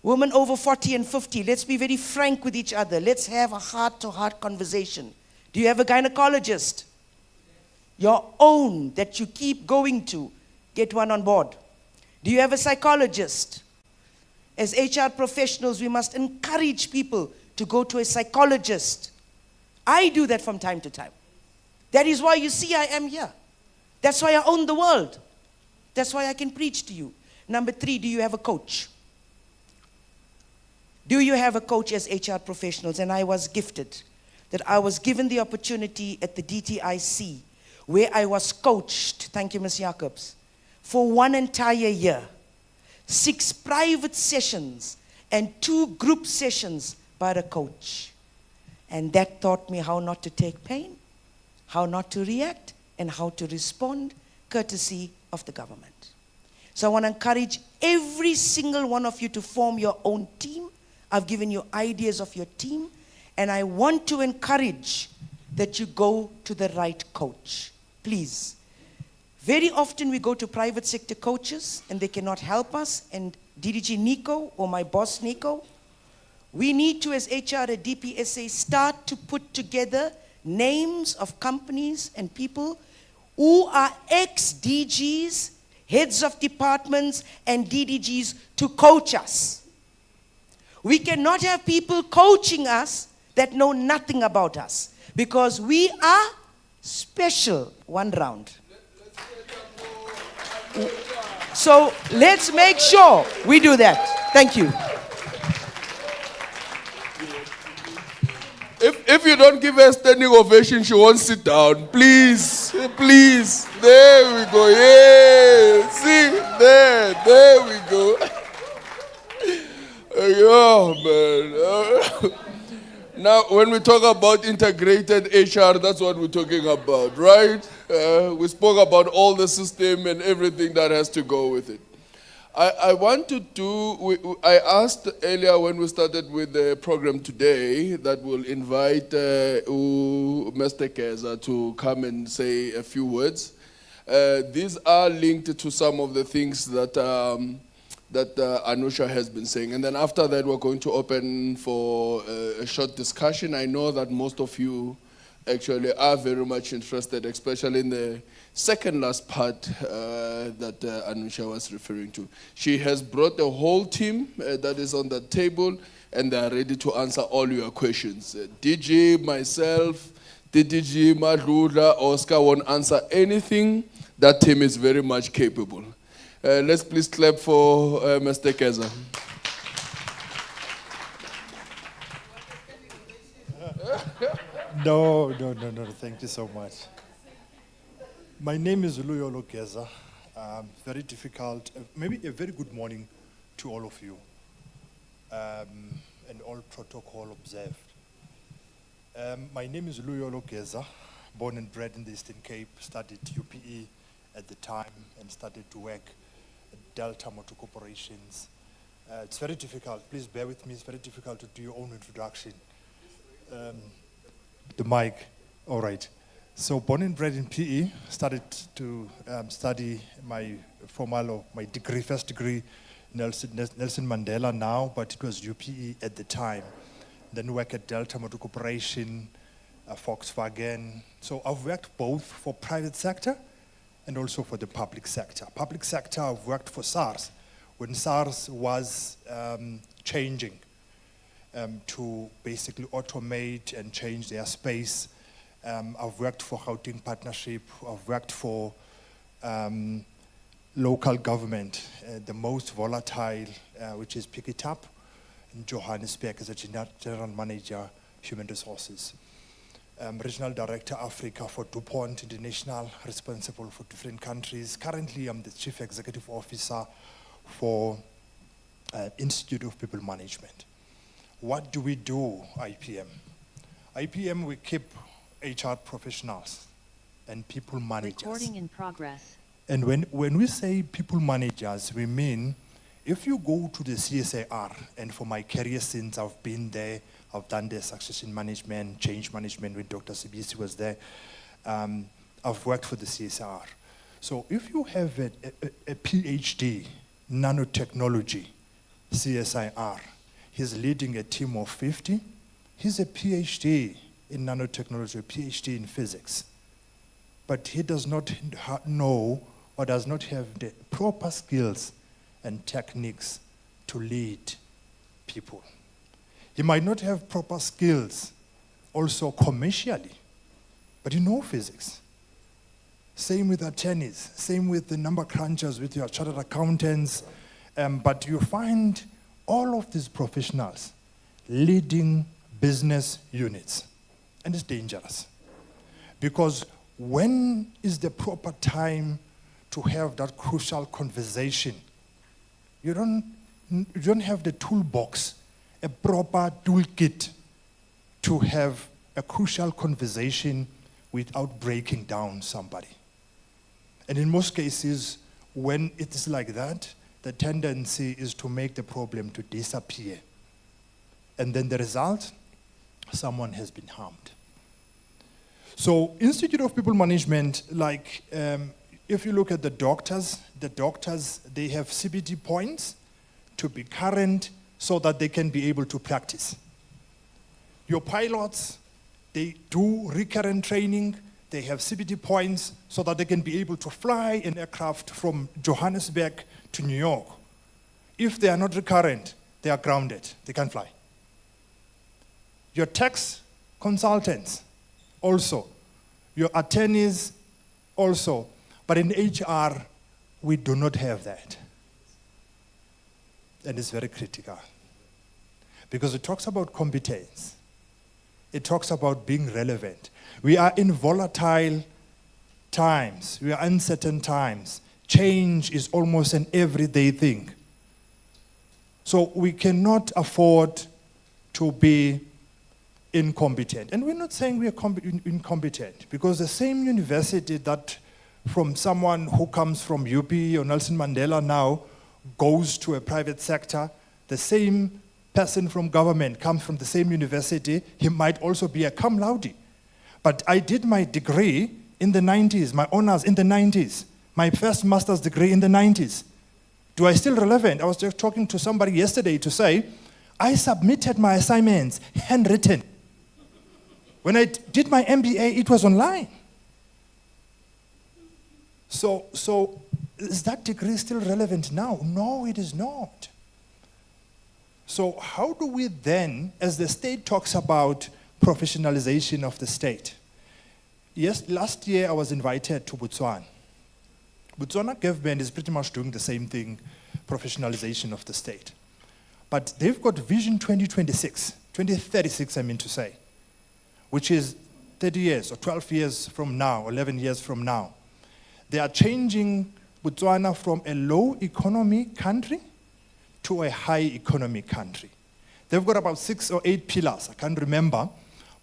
B: Women over 40 and 50, let's be very frank with each other. Let's have a heart-to-heart conversation. Do you have a gynecologist? Your own that you keep going to. Get one on board. Do you have a psychologist? As HR professionals, we must encourage people to go to a psychologist. I do that from time to time. That is why you see I am here. That's why I own the world. That's why I can preach to you. Number 3, do you have a coach? Do you have a coach as HR professionals? And I was gifted that I was given the opportunity at the DTIC where I was coached, thank you Ms. Jacobs, for 1 entire year. 6 private sessions and 2 group sessions by a coach. And that taught me how not to take pain, how not to react, and how to respond courtesy of the government. So I want to encourage every single one of you to form your own team. I've given you ideas of your team, and I want to encourage that you go to the right coach. Please. Very often we go to private sector coaches and they cannot help us, and DDG Nico or my boss Nico, we need to as HR at DPSA start to put together names of companies and people who are ex-DGs, heads of departments, and DDGs to coach us. We cannot have people coaching us that know nothing about us, because we are special. 1 round. So let's make sure we do that. Thank you.
A: If you don't give her a standing ovation, she won't sit down. Please, please. There we go. Yeah. See, there we go. Oh, man. Now, when we talk about integrated HR, that's what we're talking about, right? We spoke about all the system and everything that has to go with it. I want to do, I asked earlier when we started with the program today that we'll invite Mr. Keza to come and say a few words. These are linked to some of the things that Anusha has been saying. And then after that, we're going to open for a short discussion. I know that most of you actually are very much interested, especially in the second last part that Anusha was referring to. She has brought a whole team that is on the table, and they are ready to answer all your questions. DG, myself, DDG, Madlula, Oscar won't answer anything. That team is very much capable. Let's please clap for Mr. Keza.
C: No, thank you so much. My name is Luyolo Geza. Very difficult, maybe a very good morning to all of you, and all protocol observed. My name is Luyolo Geza, born and bred in the Eastern Cape, studied UPE at the time and started to work at Delta Motor Corporations. It's very difficult, please bear with me, it's very difficult to do your own introduction. The mic, all right. So born and bred in PE, started to study my degree, first degree, Nelson Mandela now, but it was UPE at the time. Then work at Delta Motor Corporation, Volkswagen. So I've worked both for private sector and also for the public sector. Public sector, I've worked for SARS, when SARS was changing to basically automate and change their space. I've worked for Gauteng Partnership, I've worked for local government, the most volatile, which is Pick It Up, in Johannesburg as a general manager, human resources. Regional Director Africa for DuPont International, responsible for different countries. Currently, I'm the Chief Executive Officer for Institute of People Management. What do we do, IPM? IPM, we keep HR professionals and people managers.
D: Recording in progress.
C: And when we say people managers, we mean if you go to the CSIR, and for my career since I've been there, I've done the succession management, change management when Dr. Sibisi was there. I've worked for the CSIR. So if you have a PhD, nanotechnology, CSIR, he's leading a team of 50. He's a PhD in nanotechnology, a PhD in physics. But he does not know or does not have the proper skills and techniques to lead people. He might not have proper skills also commercially, but you know physics. Same with attorneys, same with the number crunchers, with your chartered accountants, but you find all of these professionals leading business units. And it's dangerous. Because when is the proper time to have that crucial conversation? You don't have the toolbox, a proper toolkit to have a crucial conversation without breaking down somebody. And in most cases, when it is like that, the tendency is to make the problem to disappear. And then the result, someone has been harmed. So Institute of People Management, like if you look at the doctors, they have CBT points to be current so that they can be able to practice. Your pilots, they do recurrent training, they have CBT points so that they can be able to fly an aircraft from Johannesburg to New York. If they are not recurrent, they are grounded, they can't fly. Your tax consultants, also. Your attorneys, also. But in HR, we do not have that. And it's very critical. Because it talks about competence. It talks about being relevant. We are in volatile times. We are uncertain times. Change is almost an everyday thing. So we cannot afford to be incompetent. And we're not saying we are incompetent, because the same university that from someone who comes from UP or Nelson Mandela now goes to a private sector, the same person from government comes from the same university, he might also be a cum laude. But I did my degree in the 90s, my honors in the 90s, my first master's degree in the 90s. Do I still relevant? I was just talking to somebody yesterday to say, I submitted my assignments handwritten. When I did my MBA, it was online. So is that degree still relevant now? No, it is not. So how do we then, as the state talks about professionalization of the state? Yes, last year I was invited to Botswana. Botswana government is pretty much doing the same thing, professionalization of the state. But they've got Vision 2026, 2036 I mean to say. which is 30 years or 12 years from now, 11 years from now, they are changing Botswana from a low economy country to a high economy country. They've got about 6 or 8 pillars, I can't remember,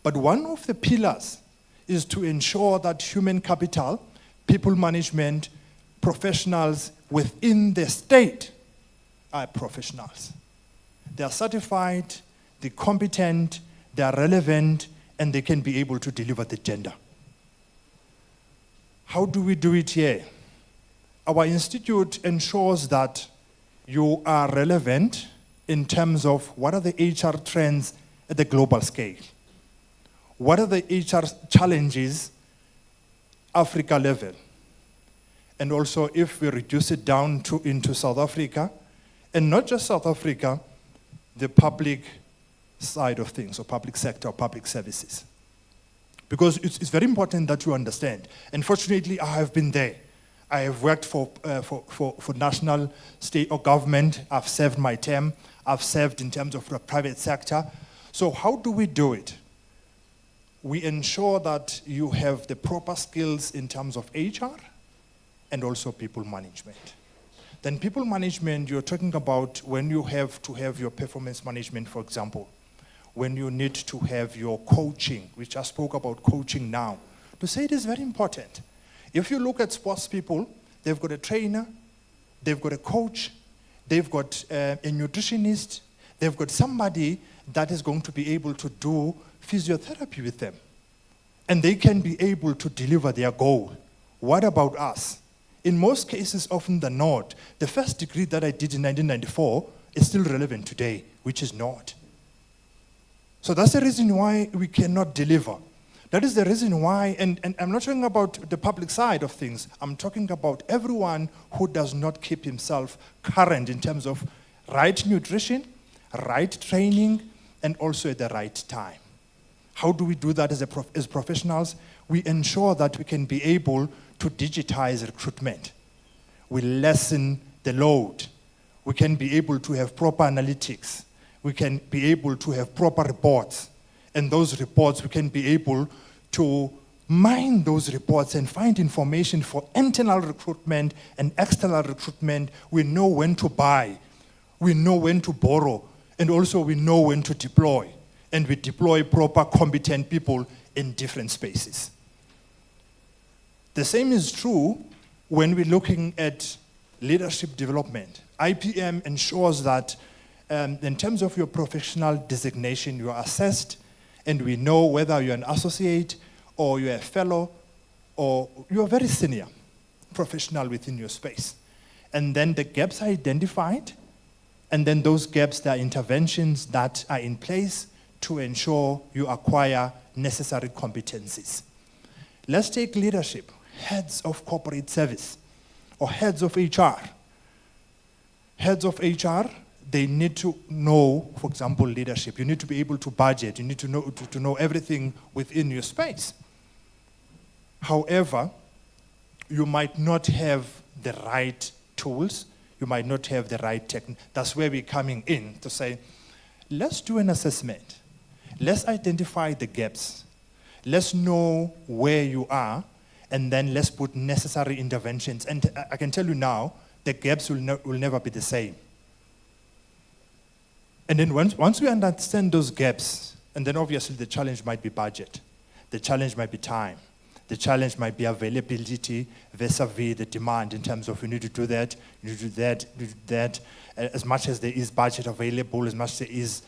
C: but one of the pillars is to ensure that human capital, people management, professionals within the state are professionals. They are certified, they're competent, they are relevant, and they can be able to deliver the agenda. How do we do it here? Our institute ensures that you are relevant in terms of what are the HR trends at the global scale. What are the HR challenges Africa level? And also if we reduce it down into South Africa, and not just South Africa, the public side of things, or public sector, or public services. Because it's very important that you understand. And fortunately, I have been there. I have worked for national, state, or government. I've served my term. I've served in terms of the private sector. So how do we do it? We ensure that you have the proper skills in terms of HR and also people management. Then people management, you're talking about when you have to have your performance management, for example, when you need to have your coaching, which I spoke about coaching now. To say it is very important. If you look at sports people, they've got a trainer, they've got a coach, they've got a nutritionist, they've got somebody that is going to be able to do physiotherapy with them. And they can be able to deliver their goal. What about us? In most cases, often than not, the first degree that I did in 1994 is still relevant today, which is not. So that's the reason why we cannot deliver. That is the reason why, and I'm not talking about the public side of things, I'm talking about everyone who does not keep himself current in terms of right nutrition, right training, and also at the right time. How do we do that as professionals? We ensure that we can be able to digitize recruitment. We lessen the load. We can be able to have proper analytics. We can be able to have proper reports. And those reports, we can be able to mine those reports and find information for internal recruitment and external recruitment. We know when to buy. We know when to borrow. And also we know when to deploy. And we deploy proper, competent people in different spaces. The same is true when we're looking at leadership development. IPM ensures that in terms of your professional designation, you are assessed, and we know whether you're an associate, or you're a fellow, or you're a very senior professional within your space. And then the gaps are identified, and then those gaps, there are interventions that are in place to ensure you acquire necessary competencies. Let's take leadership, heads of corporate service, or heads of HR. Heads of HR, they need to know, for example, leadership. You need to be able to budget. You need to know everything within your space. However, you might not have the right tools. You might not have the right technique. That's where we're coming in to say, let's do an assessment. Let's identify the gaps. Let's know where you are, and then let's put necessary interventions. And I can tell you now, the gaps will never be the same. And then once we understand those gaps, and then obviously the challenge might be budget. The challenge might be time. The challenge might be availability vis-a-vis the demand in terms of you need to do that, you need to do that, you need to do that. As much as there is budget available, as much as there is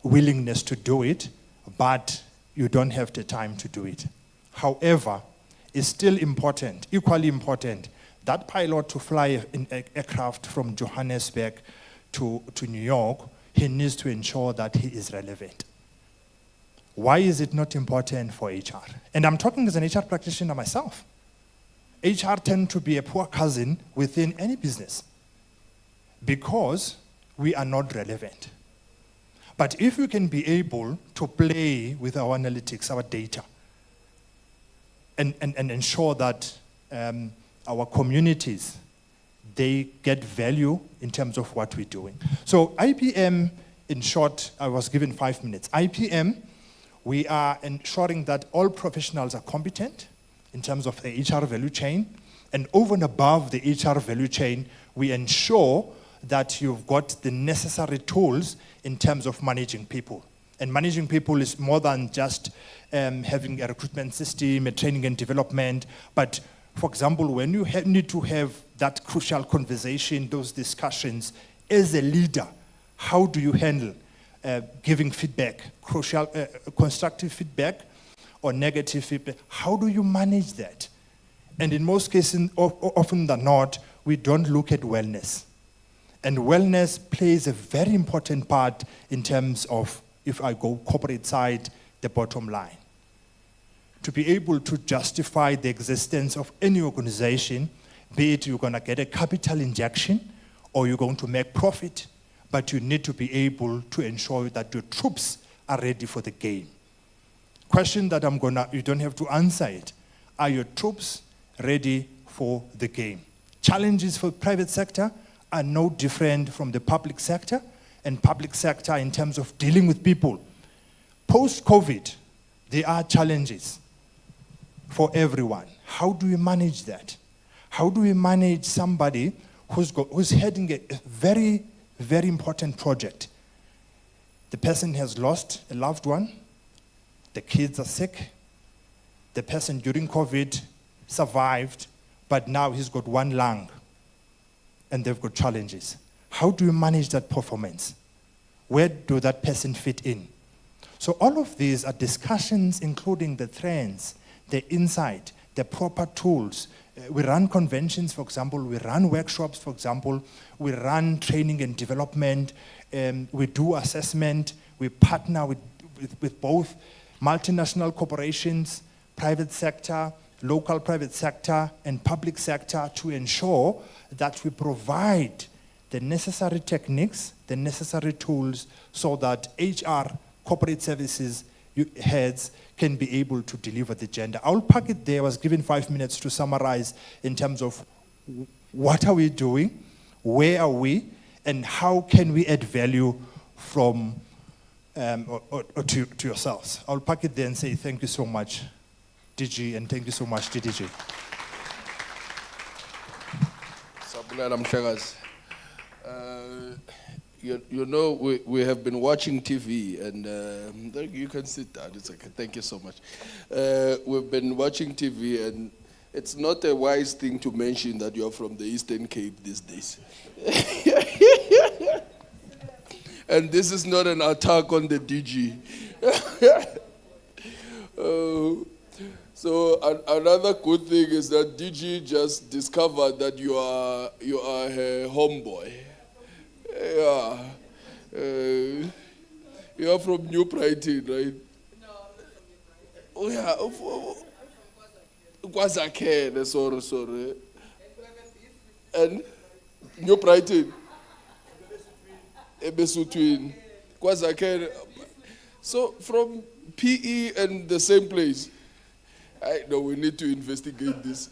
C: willingness to do it, but you don't have the time to do it. However, it's still important, equally important, that pilot to fly an aircraft from Johannesburg to New York, he needs to ensure that he is relevant. Why is it not important for HR? And I'm talking as an HR practitioner myself. HR tend to be a poor cousin within any business because we are not relevant. But if we can be able to play with our analytics, our data, and ensure that our communities, they get value in terms of what we're doing. So IPM, in short, I was given 5 minutes. IPM, We are ensuring that all professionals are competent in terms of the HR value chain. And over and above the HR value chain, we ensure that you've got the necessary tools in terms of managing people. And managing people is more than just having a recruitment system, a training and development. But for example, when you need to have that crucial conversation, those discussions, as a leader, how do you handle giving feedback, crucial, constructive feedback or negative feedback? How do you manage that? And in most cases, often than not, we don't look at wellness. And wellness plays a very important part in terms of, if I go corporate side, the bottom line. To be able to justify the existence of any organization, be it you're going to get a capital injection or you're going to make profit, but you need to be able to ensure that your troops are ready for the game. Question that you don't have to answer it. Are your troops ready for the game? Challenges for private sector are no different from the public sector, and public sector in terms of dealing with people. Post-COVID, there are challenges for everyone. How do we manage that? How do we manage somebody who's heading a very, very important project? The person has lost a loved one, the kids are sick, the person during COVID survived, but now he's got one lung, and they've got challenges. How do you manage that performance? Where do that person fit in? So all of these are discussions including the trends, the insight, the proper tools. We run conventions, for example. We run workshops, for example. We run training and development. We do assessment. We partner with both multinational corporations, private sector, local private sector, and public sector to ensure that we provide the necessary techniques, the necessary tools, so that HR, corporate services heads can be able to deliver the agenda. I'll pack it there. I was given 5 minutes to summarize in terms of what are we doing, where are we, and how can we add value from to yourselves. I'll pack it there and say thank you so much, DG, and thank you so much, DDG.
A: Sabulela Mhlekazi. You know, we have been watching TV, and you can sit down. It's okay. Thank you so much. We've been watching TV, and it's not a wise thing to mention that you're from the Eastern Cape these days. And this is not an attack on the DG. So another good thing is that DG just discovered that you are her homeboy. Yeah. You are from New Brighton, right? No, I'm not from New Brighton. Oh, yeah. KwaZakhele, sorry. And New Brighton? Ebesutwini. KwaZakhele. So from PE and the same place? I know we need to investigate this.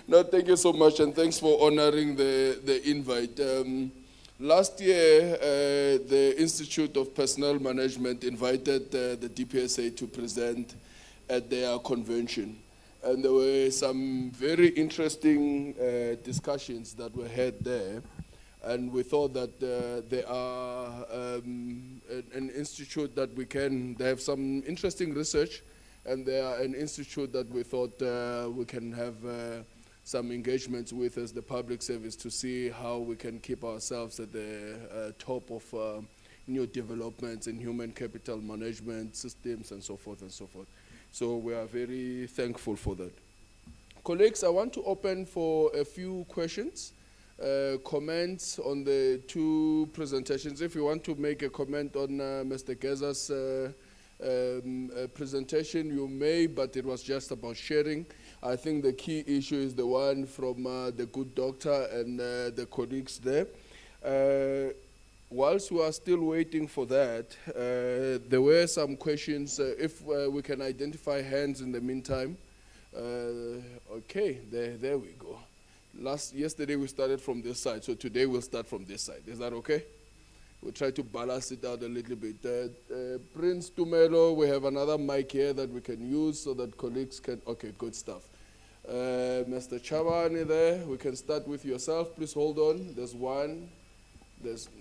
A: No, thank you so much, and thanks for honoring the invite. Last year, the Institute of Personnel Management invited the DPSA to present at their convention. And there were some very interesting discussions that were had there. And we thought that they are an institute that they have some interesting research, and they are an institute that we thought we can have some engagements with as the public service to see how we can keep ourselves at the top of new developments in human capital management systems and so forth and so forth. So we are very thankful for that. Colleagues, I want to open for a few questions, comments on the two presentations. If you want to make a comment on Mr. Geza's presentation, you may, but it was just about sharing. I think the key issue is the one from the good doctor and the colleagues there. Whilst we are still waiting for that, there were some questions. If we can identify hands in the meantime. Okay, there we go. Yesterday we started from this side, so today we'll start from this side. Is that okay? We'll try to balance it out a little bit. Prince Tumelo, we have another mic here that we can use so that colleagues can, okay, good stuff. Mr. Chabani there, we can start with yourself. Please hold on. There's one.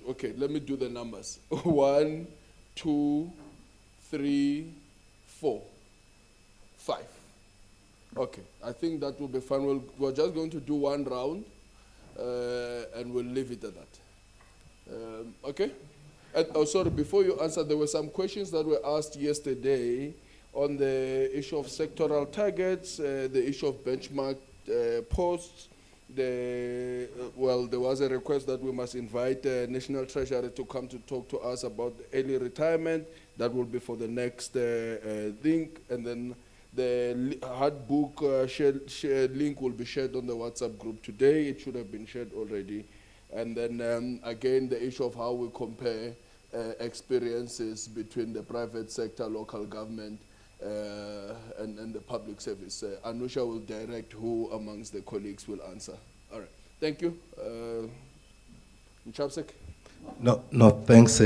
A: Okay, let me do the numbers. 1, 2, 3, 4, 5. Okay, I think that will be fun. We're just going to do one round, and we'll leave it at that. Okay? And, oh, sorry, before you answer, there were some questions that were asked yesterday on the issue of sectoral targets, the issue of benchmark posts. Well, there was a request that we must invite the National Treasury to come to talk to us about early retirement. That will be for the next thing. And then the hard book link will be shared on the WhatsApp group today. It should have been shared already. And then again, the issue of how we compare experiences between the private sector, local government, and the public service. Anusha will direct who amongst the colleagues will answer. All right. Thank you. Mchapsek?
D: No, thanks,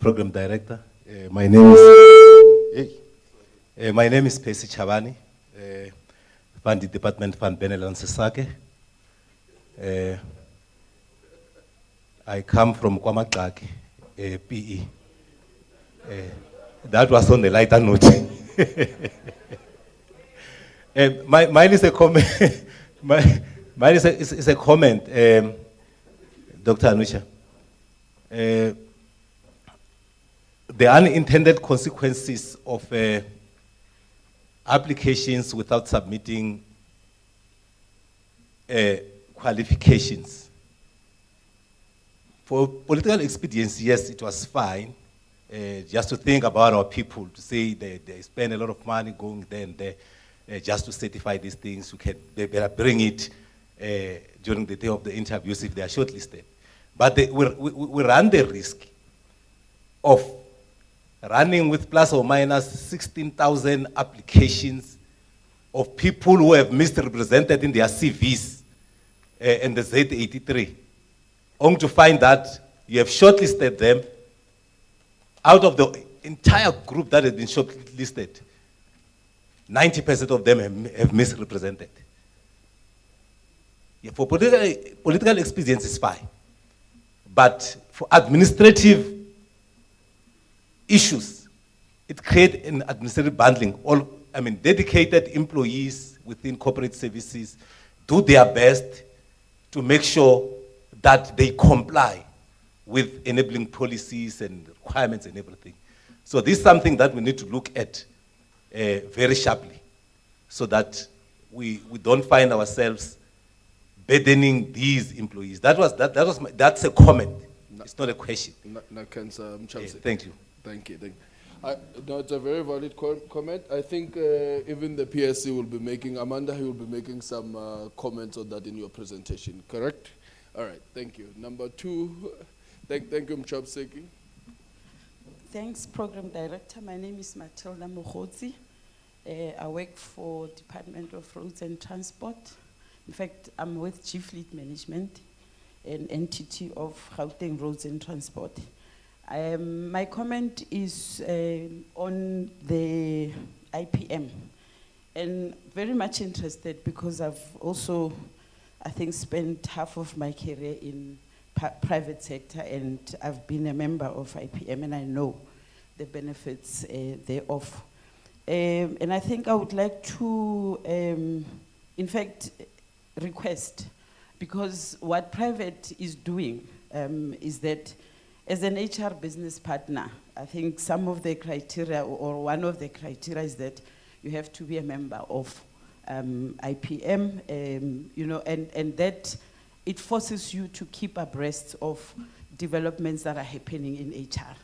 D: Program Director. My name is Percy Chabani, Fund Department Fund Benel and Sesake. I come from Kwamakaki, PE. That was on the lighter note. Mine is a comment. Mine is a comment, Dr. Anusha. The unintended consequences of applications without submitting qualifications. For political expediency, yes, it was fine. Just to think about our people, to say they spend a lot of money going there and there, just to certify these things. They better bring it during the day of the interviews if they are shortlisted. But we run the risk of running with plus or minus 16,000 applications of people who have misrepresented in their CVs and the Z83, only to find that you have shortlisted them. Out of the entire group that has been shortlisted, 90% of them have misrepresented. Yeah, for political expedience is fine. But for administrative issues, it creates an administrative bundling. Dedicated employees within corporate services do their best to make sure that they comply with enabling policies and requirements and everything. So this is something that we need to look at very sharply so that we don't find ourselves burdening these employees. That's a comment. It's not a question. Thank you.
A: Thank you. No, it's a very valid comment. I think even the PSC will be making, Amanda, he will be making some comments on that in your presentation, correct? All right, thank you. Number 2, thank you, Mchapseki.
E: Thanks, Program Director. My name is Matilda Mokhodzi. I work for Department of Roads and Transport. In fact, I'm with G Fleet Management, an entity of Gauteng Roads and Transport. My comment is on the IPM, and very much interested because I've also, I think, spent half of my career in private sector, and I've been a member of IPM, and I know the benefits thereof. And I think I would like to, in fact, request, because what private is doing is that as an HR business partner, I think some of the criteria, or one of the criteria, is that you have to be a member of IPM, and that it forces you to keep abreast of developments that are happening in HR.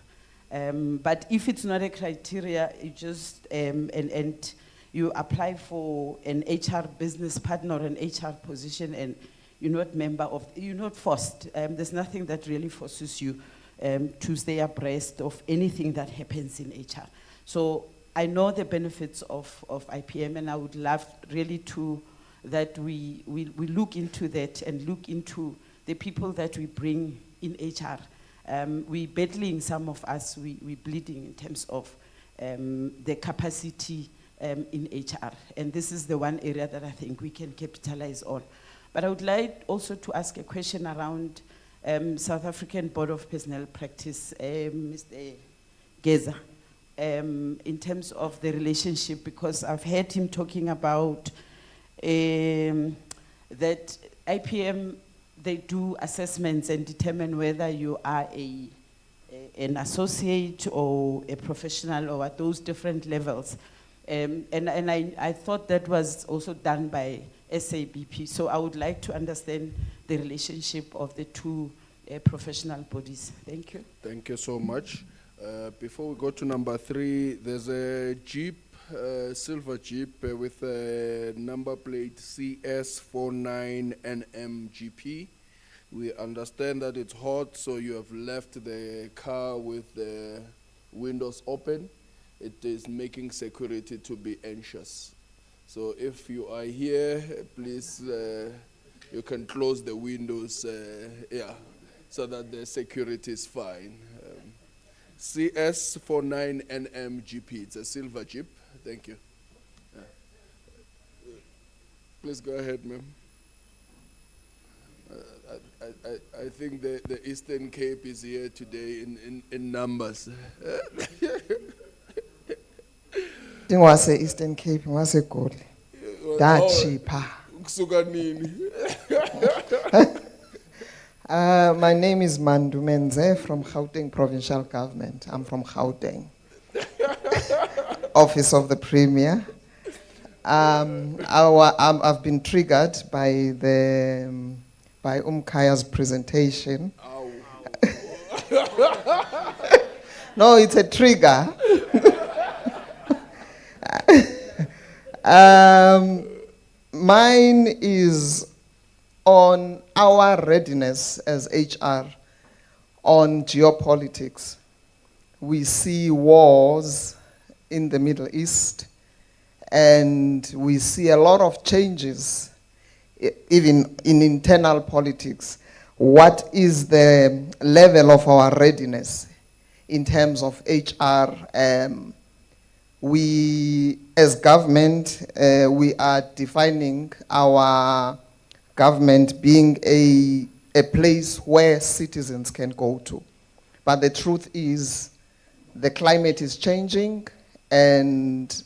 E: But if it's not a criteria, you just, and you apply for an HR business partner or an HR position, and you're not member of, you're not forced. There's nothing that really forces you to stay abreast of anything that happens in HR. So I know the benefits of IPM, and I would love really to, that we look into that and look into the people that we bring in HR. We battling, some of us, we bleeding in terms of the capacity in HR. And this is the one area that I think we can capitalize on. But I would like also to ask a question around South African Board of Personnel Practice, Mr. Geza, in terms of the relationship, because I've heard him talking about that IPM, they do assessments and determine whether you are an associate or a professional or at those different levels. And I thought that was also done by SABP. So I would like to understand the relationship of the two professional bodies. Thank you.
A: Thank you so much. Before we go to number 3, there's a Jeep, silver Jeep with a number plate CS49NMGP. We understand that it's hot, so you have left the car with the windows open. It is making security to be anxious. So if you are here, please, you can close the windows, so that the security is fine. CS49NMGP, it's a silver Jeep. Thank you. Please go ahead, ma'am. I think the Eastern Cape is here today in numbers.
F: Ngwase Eastern Cape, ngwase Goli. That cheaper.
A: Kusuka nini?
F: My name is Mandu Menze from Gauteng Provincial Government. I'm from Gauteng. Office of the Premier. I've been triggered by Umkaya's presentation. No, it's a trigger. Mine is on our readiness as HR on geopolitics. We see wars in the Middle East, and we see a lot of changes, even in internal politics. What is the level of our readiness in terms of HR? We, as government, we are defining our government being a place where citizens can go to. But the truth is, the climate is changing, and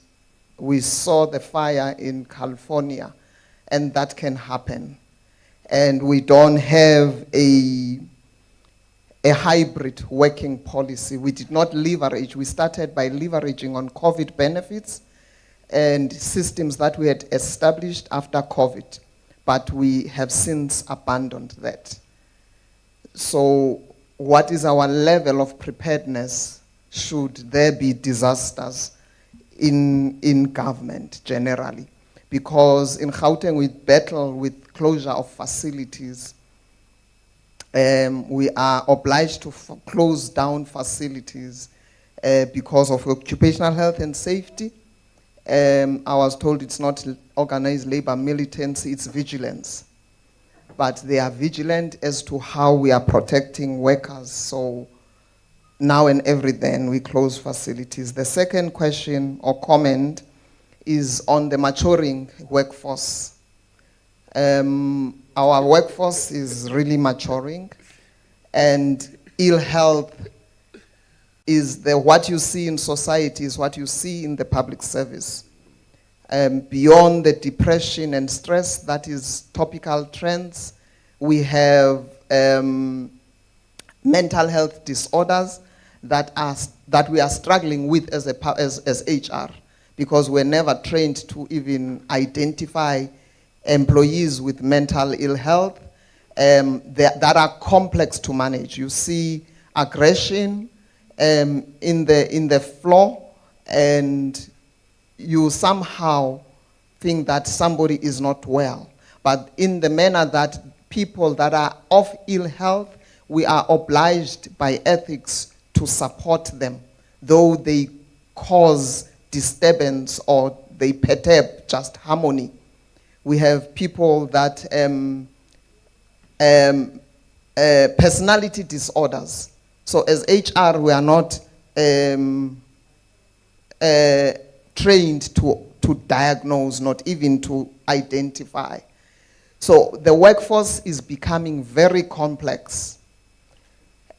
F: we saw the fire in California, and that can happen. And we don't have a hybrid working policy. We did not leverage. We started by leveraging on COVID benefits and systems that we had established after COVID, but we have since abandoned that. So what is our level of preparedness should there be disasters in government generally? Because in Gauteng we battle with closure of facilities. We are obliged to close down facilities because of occupational health and safety. I was told it's not organized labor militancy, it's vigilance. But they are vigilant as to how we are protecting workers. So now and every then we close facilities. The second question or comment is on the maturing workforce. Our workforce is really maturing, and ill health is what you see in society is what you see in the public service. Beyond the depression and stress that is topical trends, we have mental health disorders that we are struggling with as HR, because we're never trained to even identify employees with mental ill health that are complex to manage. You see aggression in the floor, and you somehow think that somebody is not well. But in the manner that people that are of ill health, we are obliged by ethics to support them, though they cause disturbance or they perturb just harmony. We have people that personality disorders So as HR, we are not trained to diagnose, not even to identify. So the workforce is becoming very complex.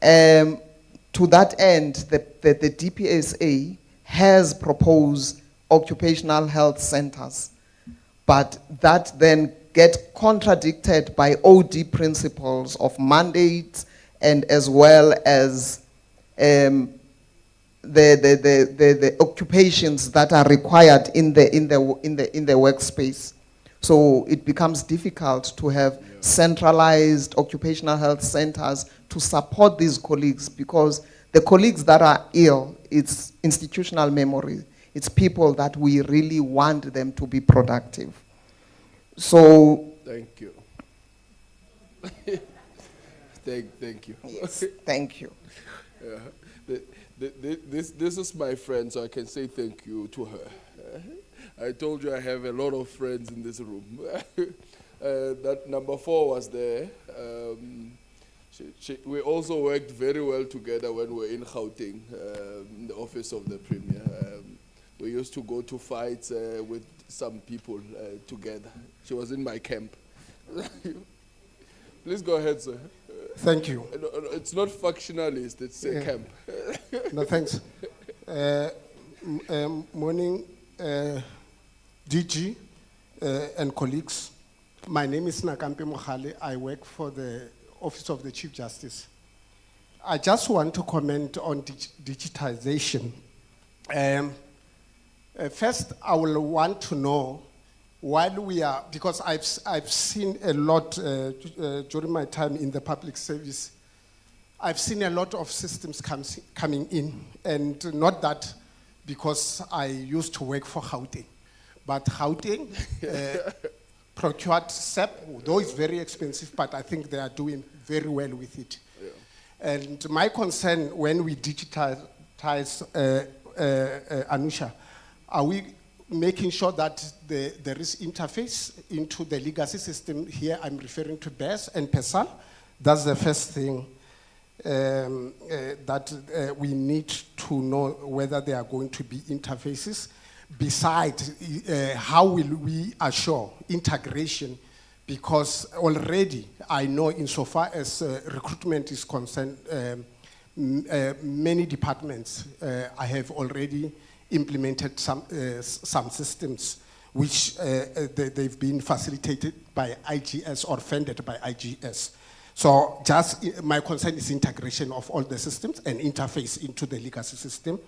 F: To that end, the DPSA has proposed occupational health centers, but that then get contradicted by OD principles of mandates and as well as the occupations that are required in the workspace. So it becomes difficult to have centralized occupational health centers to support these colleagues, because the colleagues that are ill, it's institutional memory. It's people that we really want them to be productive. So,
A: Thank you. Thank you.
F: yes, thank you.
A: This is my friend, so I can say thank you to her. I told you I have a lot of friends in this room. That number 4 was there. We also worked very well together when we were in Gauteng, in the office of the Premier. We used to go to fights with some people together. She was in my camp. Please go ahead, sir.
G: Thank you.
A: No, it's not factionalist, it's a camp.
G: No, thanks. Morning, DG and colleagues. My name is Nakampi Mohale. I work for the Office of the Chief Justice. I just want to comment on digitization. First, I will want to know, while we are, because I've seen a lot during my time in the public service, I've seen a lot of systems coming in, and not that because I used to work for Gauteng, but Gauteng procured SAP, though it's very expensive, but I think they are doing very well with it. Yeah. And my concern when we digitize Anusha, are we making sure that there is interface into the legacy system? Here I'm referring to BES and PESAL. That's the first thing that we need to know, whether there are going to be interfaces. Besides, how will we assure integration? Because already I know insofar as recruitment is concerned, many departments I have already implemented some systems which they've been facilitated by IGS or funded by IGS. So just my concern is integration of all the systems and interface into the legacy system.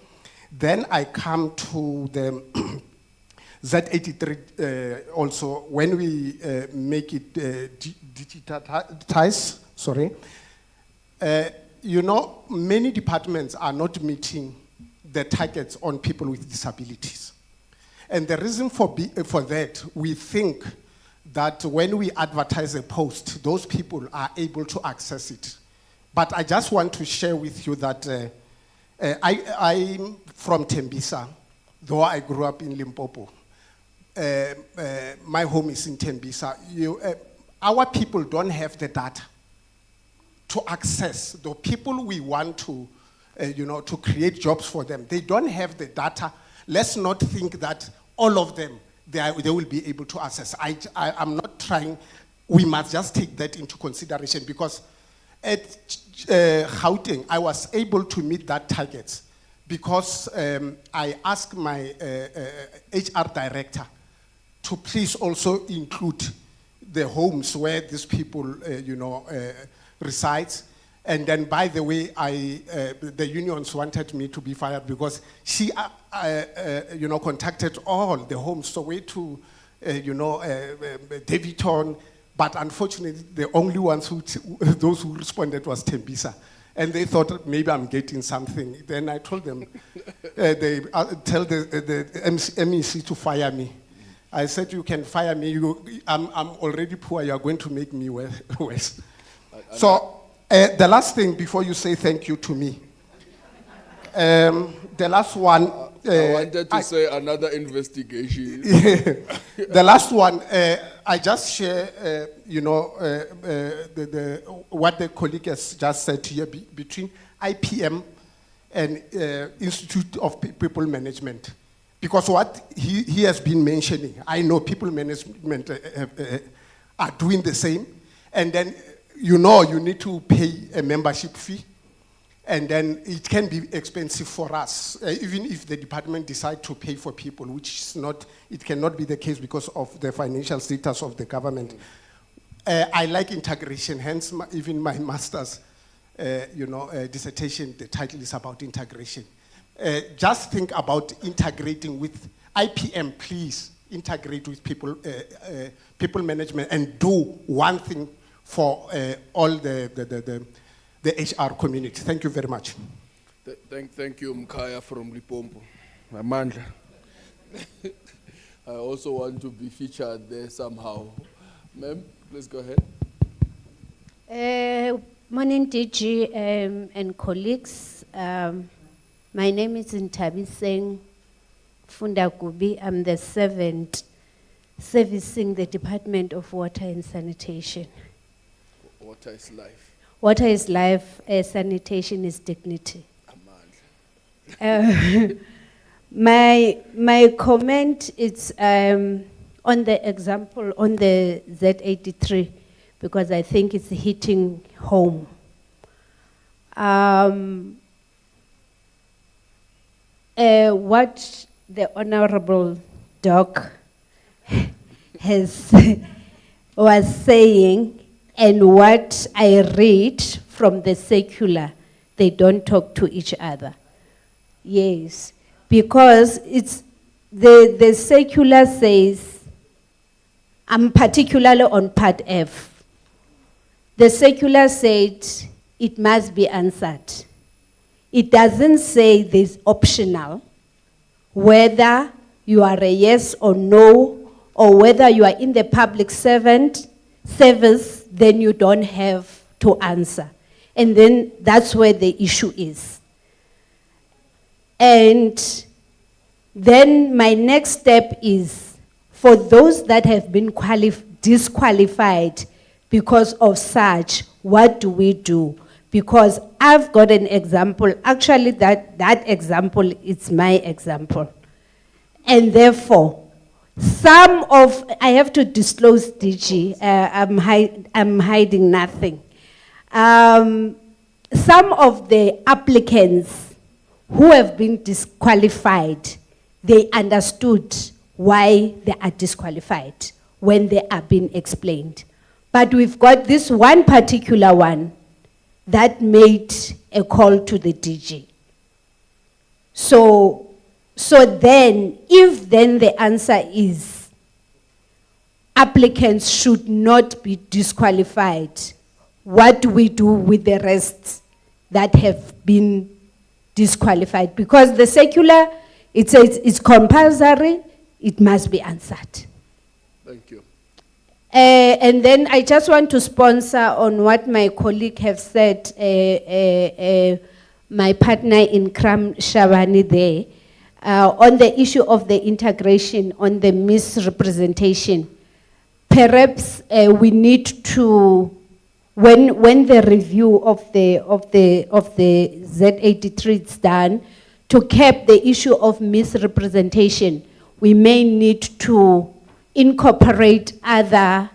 G: Then I come to the Z83 also. When we make it digitize, you know, many departments are not meeting the targets on people with disabilities. And the reason for that, we think that when we advertise a post, those people are able to access it. But I just want to share with you that I'm from Tembisa, though I grew up in Limpopo. My home is in Tembisa. Our people don't have the data to access the people we want to, to create jobs for them. They don't have the data. Let's not think that all of them, they will be able to access. I'm not trying. We must just take that into consideration, because at Gauteng, I was able to meet that target because I asked my HR director to please also include the homes where these people, reside. And then, by the way, the unions wanted me to be fired because she, contacted all the homes, so way to, Davidton. But unfortunately, the only ones those who responded was Tembisa. And they thought maybe I'm getting something. Then I told them, they tell the MEC to fire me. I said, you can fire me. I'm already poor. You are going to make me worse. So the last thing before you say thank you to me, the last one.
A: I wanted to say another investigation.
G: The last one, I just share, what the colleague has just said here between IPM and Institute of People Management. Because what he has been mentioning, I know people management are doing the same. And then, you need to pay a membership fee. And then it can be expensive for us, even if the department decide to pay for people, which is not, it cannot be the case because of the financial status of the government. I like integration, hence even my master's, dissertation, the title is about integration. Just think about integrating with IPM, please integrate with people management and do one thing for all the HR community. Thank you very much.
A: Thank you, Mkaya from Limpopo. Amandla. I also want to be featured there somehow. Ma'am, please go ahead.
H: Morning, DG and colleagues. My name is Ntabi Singh Fundakubi. I'm the servant servicing the Department of Water and Sanitation.
A: Water is life.
H: Water is life, sanitation is dignity. My comment is on the example, on the Z83, because I think it's hitting home. What the Honorable Doc was saying, and what I read from the secular, they don't talk to each other. Yes, because it's the secular says, I'm particularly on part F. The secular said it must be answered. It doesn't say there's optional, whether you are a yes or no, or whether you are in the public service, then you don't have to answer. And then that's where the issue is. And then my next step is, for those that have been disqualified because of such, what do we do? Because I've got an example, actually that example is my example. And therefore, I have to disclose, DG, I'm hiding nothing. Some of the applicants who have been disqualified, they understood why they are disqualified when they are being explained. But we've got this one particular one that made a call to the DG. So then, if then the answer is applicants should not be disqualified, what do we do with the rest that have been disqualified? Because the secular, it says it's compulsory, it must be answered.
A: Thank you.
H: And then I just want to sponsor on what my colleague have said, my partner in Kram Shabani there, on the issue of the integration, on the misrepresentation. Perhaps we need to, when the review of the Z83 is done, to cap the issue of misrepresentation, we may need to incorporate other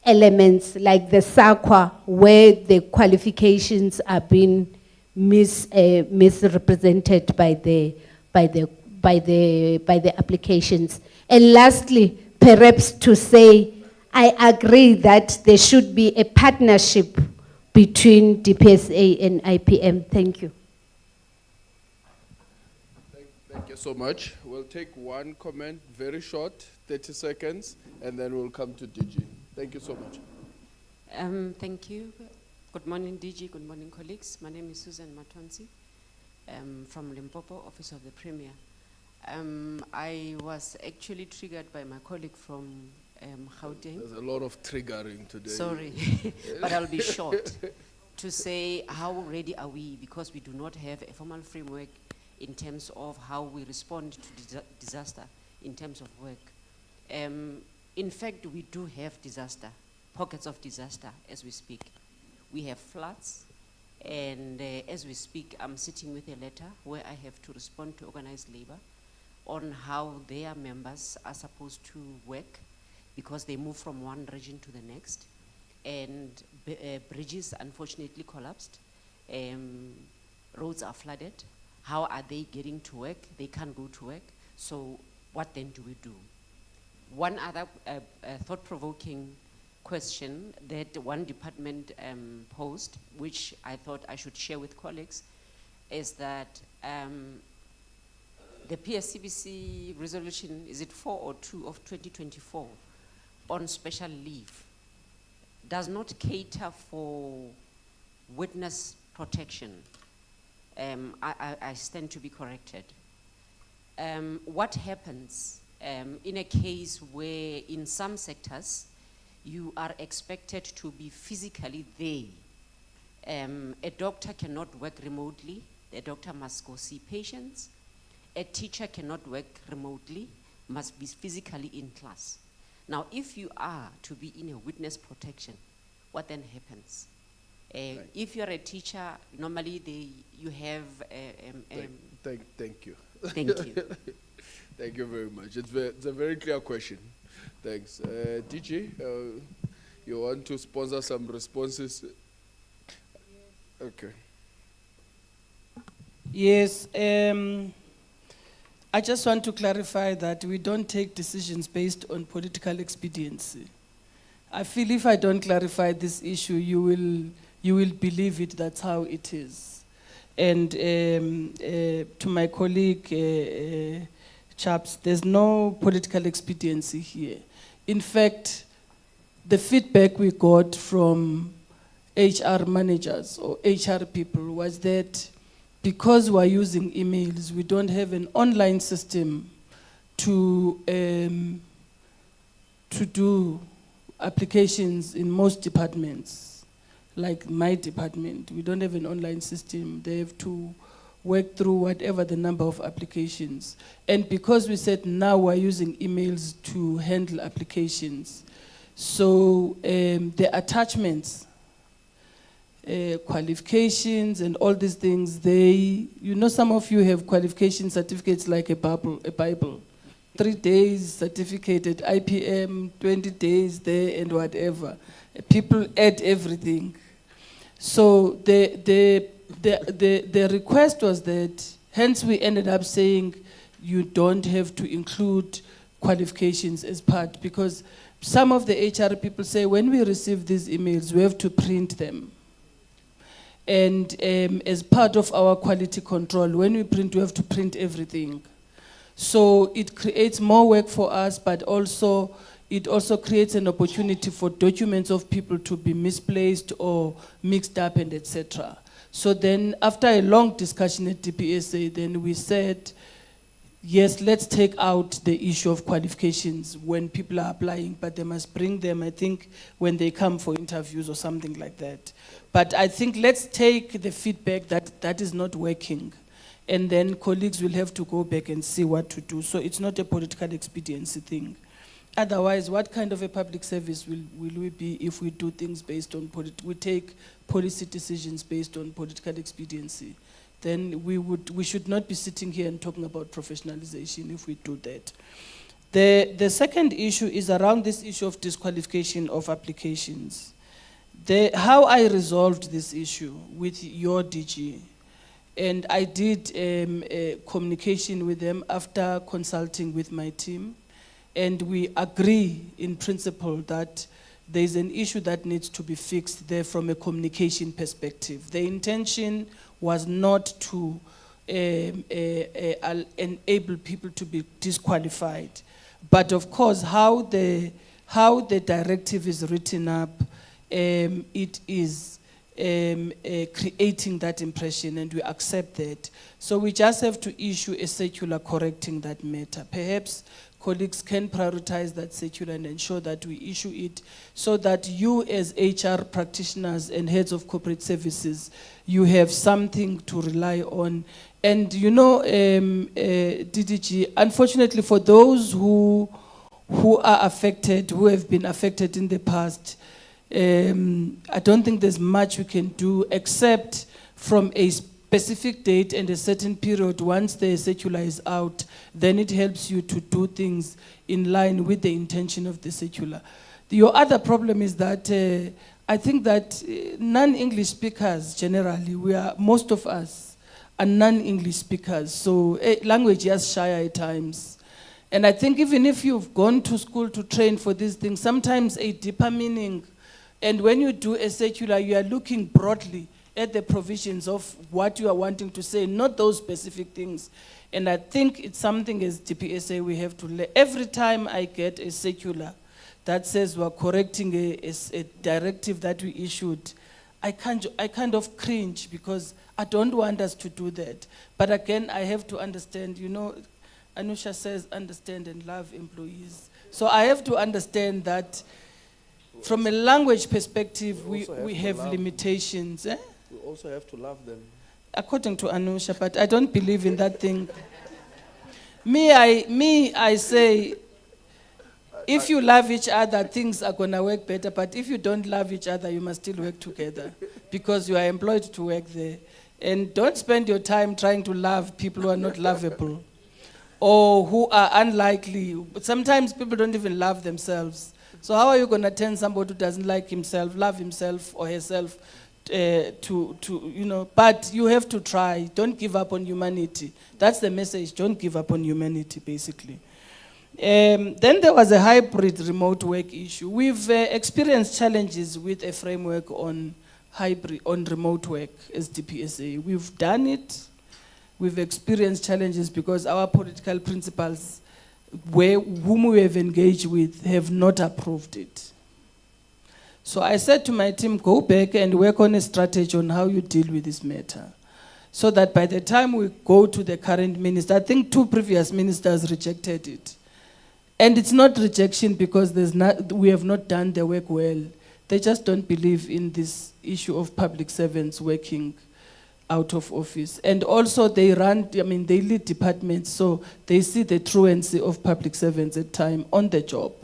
H: elements like the SAQA, where the qualifications are being misrepresented by the applications. And lastly, perhaps to say, I agree that there should be a partnership between DPSA and IPM. Thank you.
A: Thank you so much. We'll take one comment, very short, 30 seconds, and then we'll come to DG. Thank you so much.
I: Thank you. Good morning, DG. Good morning, colleagues. My name is Susan Matonsi from Limpopo, Office of the Premier. I was actually triggered by my colleague from Gauteng.
A: There's a lot of triggering today.
I: Sorry, but I'll be short to say how ready are we, because we do not have a formal framework in terms of how we respond to disaster in terms of work. In fact, we do have disaster, pockets of disaster as we speak. We have floods, and as we speak, I'm sitting with a letter where I have to respond to organized labor on how their members are supposed to work because they move from one region to the next. And bridges unfortunately collapsed. Roads are flooded. How are they getting to work? They can't go to work. So what then do we do? One other thought-provoking question that one department posed, which I thought I should share with colleagues, is that the PSCBC resolution, is it 4 or 2 of 2024, on special leave, does not cater for witness protection. I stand to be corrected. What happens in a case where in some sectors you are expected to be physically there? A doctor cannot work remotely. The doctor must go see patients. A teacher cannot work remotely, must be physically in class. Now, if you are to be in a witness protection, what then happens? If you're a teacher, normally you have...
A: Thank you.
I: Thank you.
A: Thank you very much. It's a very clear question. Thanks. DG, you want to sponsor some responses? Okay.
J: Yes, I just want to clarify that we don't take decisions based on political expediency. I feel if I don't clarify this issue, you will believe it, that's how it is. And to my colleague, Chaps, there's no political expediency here. In fact, the feedback we got from HR managers or HR people was that because we're using emails, we don't have an online system to do applications in most departments, like my department. We don't have an online system. They have to work through whatever the number of applications. And because we said now we're using emails to handle applications, so the attachments, qualifications and all these things, some of you have qualification certificates like a Bible. 3 days certificated, IPM, 20 days there and whatever. People add everything. So the request was that, hence we ended up saying you don't have to include qualifications as part, because some of the HR people say when we receive these emails, we have to print them. And as part of our quality control, when we print, we have to print everything. So it creates more work for us, but also it also creates an opportunity for documents of people to be misplaced or mixed up and etc. So then after a long discussion at DPSA, then we said, yes, let's take out the issue of qualifications when people are applying, but they must bring them, I think, when they come for interviews or something like that. But I think let's take the feedback that that is not working, and then colleagues will have to go back and see what to do. So it's not a political expediency thing. Otherwise, what kind of a public service will we be if we do things based on, we take policy decisions based on political expediency? Then we should not be sitting here and talking about professionalization if we do that. The second issue is around this issue of disqualification of applications. How I resolved this issue with your DG, and I did a communication with them after consulting with my team, and we agree in principle that there's an issue that needs to be fixed there from a communication perspective. The intention was not to enable people to be disqualified. But of course, how the directive is written up, it is creating that impression, and we accept that. So we just have to issue a circular correcting that matter. Perhaps colleagues can prioritize that circular and ensure that we issue it so that you as HR practitioners and heads of corporate services, you have something to rely on. And you know, DDG, unfortunately for those who are affected, who have been affected in the past, I don't think there's much we can do except from a specific date and a certain period. Once the circular is out, then it helps you to do things in line with the intention of the circular. Your other problem is that I think that non-English speakers generally, most of us are non-English speakers, so language is shy at times. And I think even if you've gone to school to train for these things, sometimes a deeper meaning. And when you do a circular, you are looking broadly at the provisions of what you are wanting to say, not those specific things. And I think it's something as DPSA we have to every time I get a circular that says we're correcting a directive that we issued, I kind of cringe because I don't want us to do that. But again, I have to understand, you know, Anusha says understand and love employees. So I have to understand that from a language perspective, we have limitations. Eh?
A: We also have to love them.
J: According to Anusha, but I don't believe in that thing. I say, if you love each other, things are going to work better. But if you don't love each other, you must still work together because you are employed to work there. And don't spend your time trying to love people who are not lovable or who are unlikely. Sometimes people don't even love themselves. So how are you going to turn somebody who doesn't like himself, love himself or herself you know, but you have to try. Don't give up on humanity. That's the message. Don't give up on humanity, basically. Then there was a hybrid remote work issue. We've experienced challenges with a framework on remote work as DPSA. We've done it. We've experienced challenges because our political principals whom we have engaged with have not approved it. So I said to my team, go back and work on a strategy on how you deal with this matter. So that by the time we go to the current minister, I think 2 previous ministers rejected it. And it's not rejection because we have not done the work well. They just don't believe in this issue of public servants working out of office. And also they lead departments, so they see the truancy of public servants at time on the job.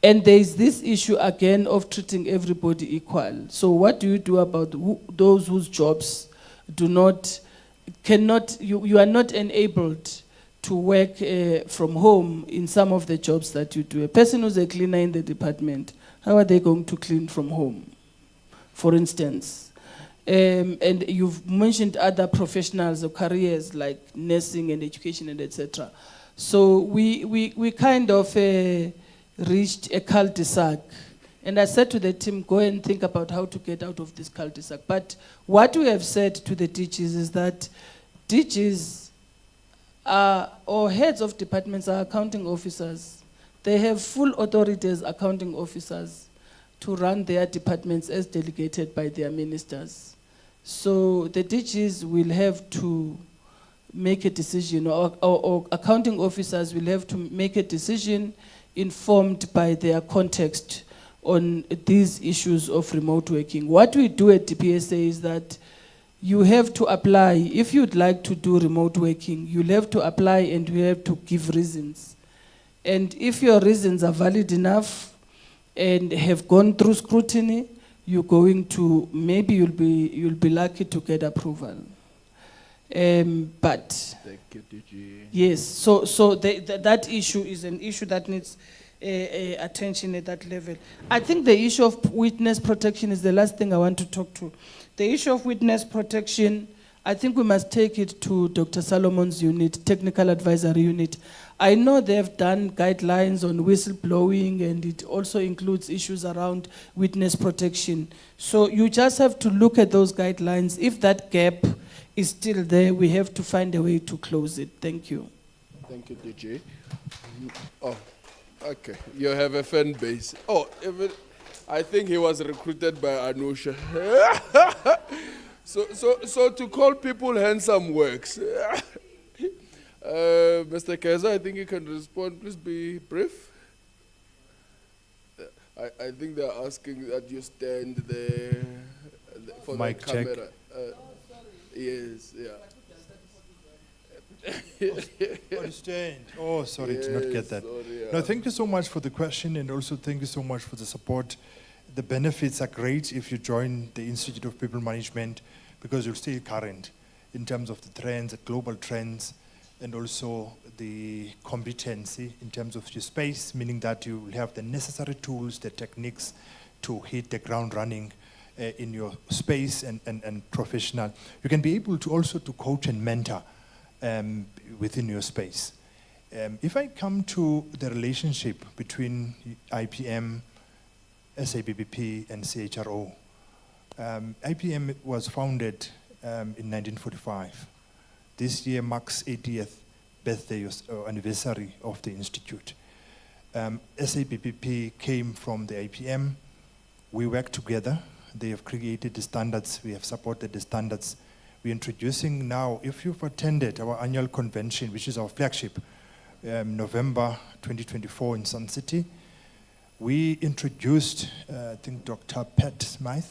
J: And there is this issue again of treating everybody equal. So what do you do about those whose jobs you are not enabled to work from home in some of the jobs that you do? A person who's a cleaner in the department, how are they going to clean from home, for instance? And you've mentioned other professionals or careers like nursing and education and etc. So we kind of reached a cul-de-sac. And I said to the team, go and think about how to get out of this cul-de-sac. But what we have said to the DGs is that DGs or heads of departments are accounting officers. They have full authority as accounting officers to run their departments as delegated by their ministers. So the DGs will have to make a decision, or accounting officers will have to make a decision informed by their context on these issues of remote working. What we do at DPSA is that you have to apply. If you'd like to do remote working, you'll have to apply and you have to give reasons. And if your reasons are valid enough and have gone through scrutiny, you're going to, maybe you'll be lucky to get approval. But
A: Thank you, DG.
J: yes, so that issue is an issue that needs attention at that level. I think the issue of witness protection is the last thing I want to talk to. The issue of witness protection, I think we must take it to Dr. Salomon's unit, technical advisory unit. I know they've done guidelines on whistleblowing, and it also includes issues around witness protection. So you just have to look at those guidelines. If that gap is still there, we have to find a way to close it. Thank you.
A: Thank you, DG. Oh, okay. You have a fan base. Oh, I think he was recruited by Anusha. So to call people handsome works. Mr. Keza, I think you can respond. Please be brief. I think they're asking that you stand there for
C: Mic
A: the
C: check.
A: camera. Yes, yeah.
C: Understand. Oh, sorry, did not get that.
A: Sorry, yeah.
C: No, thank you so much for the question, and also thank you so much for the support. The benefits are great if you join the Institute of People Management, because you'll stay current in terms of the trends, the global trends, and also the competency in terms of your space, meaning that you will have the necessary tools, the techniques to hit the ground running in your space and professional. You can be able to also to coach and mentor within your space. If I come to the relationship between IPM, SABBP, and CHRO, IPM was founded in 1945. This year marks 80th birthday or anniversary of the institute. SABBP came from the IPM. We work together. They have created the standards. We have supported the standards. We're introducing now, if you've attended our annual convention, which is our flagship, November 2024 in Sun City, we introduced, I think, Dr. Pat Smythe,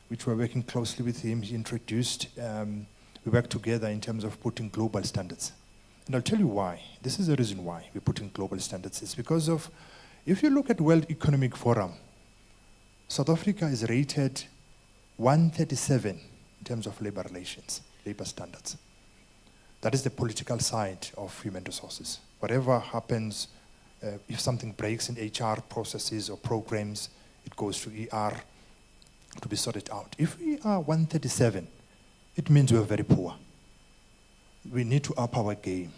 C: which we're working closely with him. He introduced, we work together in terms of putting global standards. And I'll tell you why. This is the reason why we're putting global standards. It's because of, if you look at World Economic Forum, South Africa is rated 137 in terms of labor relations, labor standards. That is the political side of human resources. Whatever happens, if something breaks in HR processes or programs, it goes to ER to be sorted out. If we are 137, it means we're very poor. We need to up our game.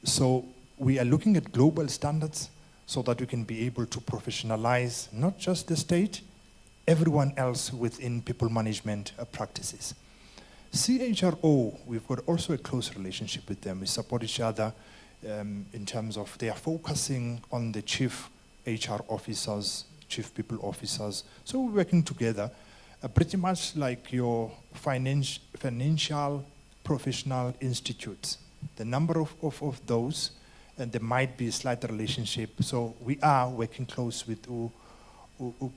C: So we are looking at global standards so that we can be able to professionalize not just the state, everyone else within people management practices. CHRO, we've got also a close relationship with them. We support each other in terms of they are focusing on the chief HR officers, chief people officers. So we're working together pretty much like your financial professional institutes. The number of those, and there might be a slight relationship. So we are working close with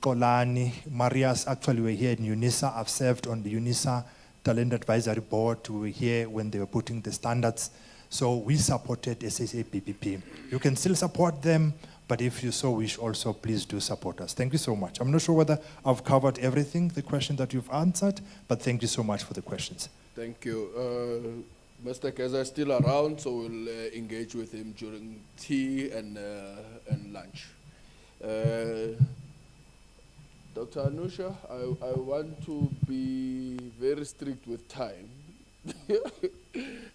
C: Kolani. Maria's actually were here in UNISA. I've served on the UNISA Talent Advisory Board. We were here when they were putting the standards. So we supported SABBP. You can still support them, but if you so wish also, please do support us. Thank you so much. I'm not sure whether I've covered everything, the question that you've answered, but thank you so much for the questions.
A: Thank you. Mr. Keza is still around, so we'll engage with him during tea and lunch. Dr. Anusha, I want to be very strict with time.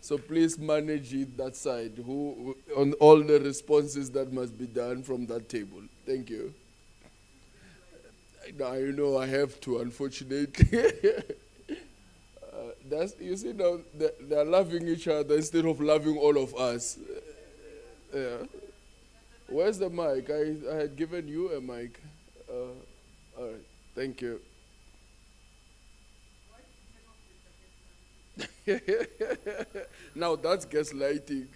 A: So please manage it that side, on all the responses that must be done from that table. Thank you. Now, you know I have to, unfortunately. You see now, they're loving each other instead of loving all of us. Yeah. Where's the mic? I had given you a mic. All right, thank you. Now that's gaslighting.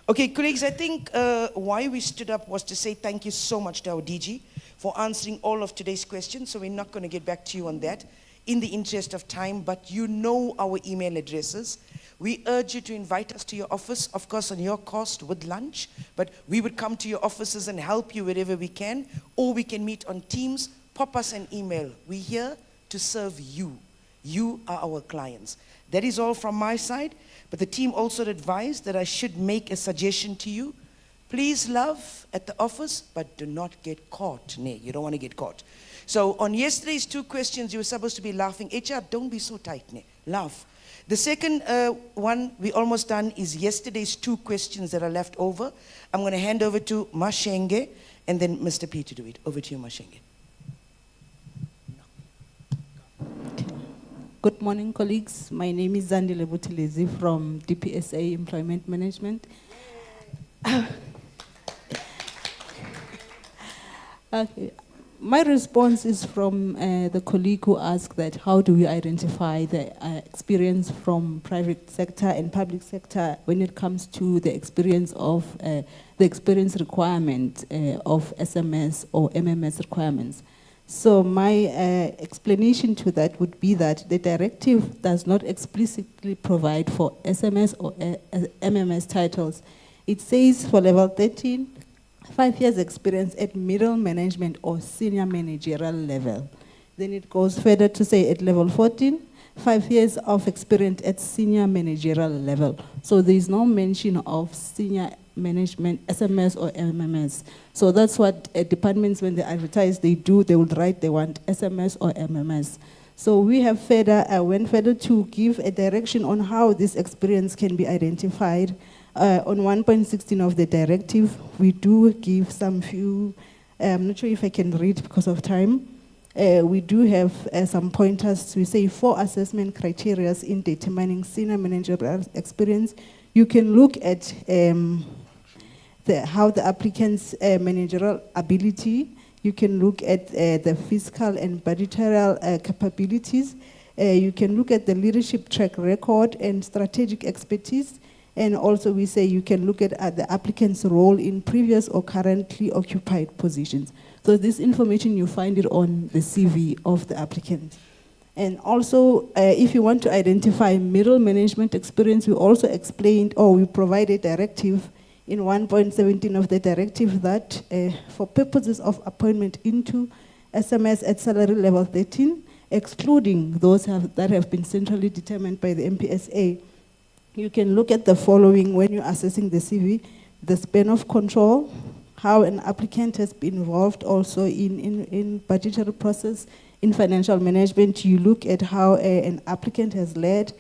B: Okay, colleagues, I think why we stood up was to say thank you so much to our DG for answering all of today's questions. So we're not going to get back to you on that in the interest of time, but you know our email addresses. We urge you to invite us to your office, of course on your cost with lunch, but we would come to your offices and help you wherever we can, or we can meet on Teams. Pop us an email. We're here to serve you. You are our clients. That is all from my side, but the team also advised that I should make a suggestion to you. Please love at the office, but do not get caught. Nay, you don't want to get caught. So on yesterday's 2 questions, you were supposed to be laughing. HR, don't be so tight, nay. Laugh. The second one, we almost done, is yesterday's 2 questions that are left over. I'm going to hand over to Mashenge and then Mr. P to do it. Over to you, Mashenge.
K: Good morning, colleagues. My name is Zandile Butilezi from DPSA Employment Management. Okay. My response is from the colleague who asked that how do we identify the experience from private sector and public sector when it comes to the experience of the experience requirement of SMS or MMS requirements. So my explanation to that would be that the directive does not explicitly provide for SMS or MMS titles. It says for level 13, 5 years experience at middle management or senior managerial level. Then it goes further to say at level 14, 5 years of experience at senior managerial level. So there is no mention of senior management, SMS or MMS. So that's what departments, when they advertise, they would write they want SMS or MMS. So we have went further to give a direction on how this experience can be identified. On 1.16 of the directive, we do give some few, I'm not sure if I can read because of time. We do have some pointers. We say 4 assessment criteria in determining senior managerial experience. You can look at how the applicant's managerial ability. You can look at the fiscal and budgetary capabilities. You can look at the leadership track record and strategic expertise. And also we say you can look at the applicant's role in previous or currently occupied positions. So this information, you find it on the CV of the applicant. And also, if you want to identify middle management experience, we also explained, or we provide a directive in 1.17 of the directive that for purposes of appointment into SMS at salary level 13, excluding those that have been centrally determined by the MPSA, you can look at the following when you're assessing the CV: the span of control, how an applicant has been involved also in budgetary process, in financial management. You look at how an applicant has led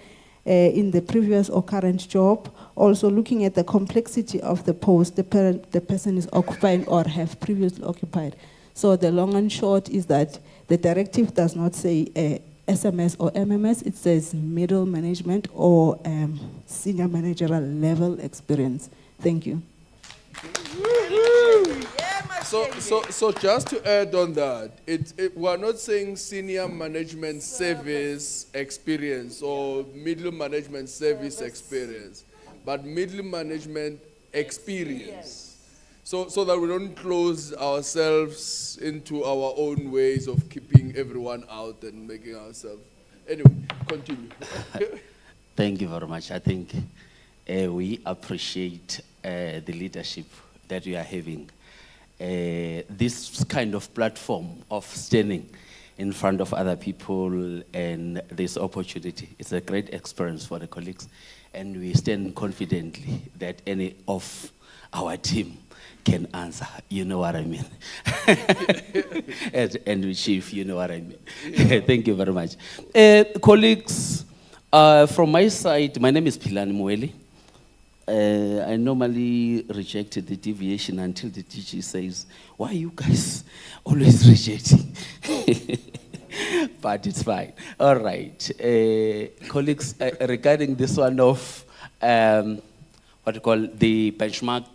K: in the previous or current job, also looking at the complexity of the post the person is occupying or have previously occupied. So the long and short is that the directive does not say SMS or MMS, it says middle management or senior managerial level experience. Thank you.
A: So just to add on that, we're not saying senior management service experience or middle management service experience, but middle management experience. So that we don't close ourselves into our own ways of keeping everyone out and making ourselves. Anyway, continue.
L: Thank you very much. I think we appreciate the leadership that we are having. This kind of platform of standing in front of other people and this opportunity, it's a great experience for the colleagues, and we stand confidently that any of our team can answer, you know what I mean. And the chief, you know what I mean. Yeah. Thank you very much. Colleagues, from my side, my name is Pilani Mweli. I normally reject the deviation until the DG says, why are you guys always rejecting? But it's fine. All right. Colleagues, regarding this one of what you call the benchmark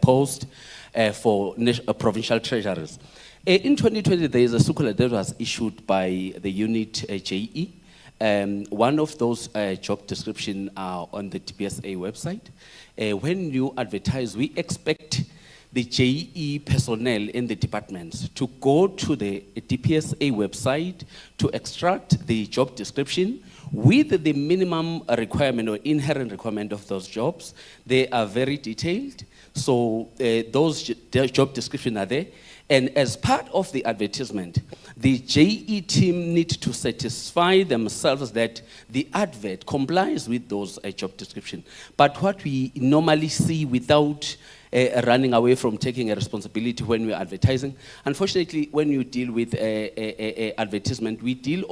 L: post for provincial treasurers. In 2020, there is a circular that was issued by the unit JE. One of those job descriptions are on the TPSA website. When you advertise, we expect the JE personnel in the departments to go to the TPSA website to extract the job description with the minimum requirement or inherent requirement of those jobs. They are very detailed, so those job descriptions are there. And as part of the advertisement, the JE team need to satisfy themselves that the advert complies with those job descriptions. But what we normally see without running away from taking a responsibility when we're advertising, unfortunately, when you deal with advertisement, we deal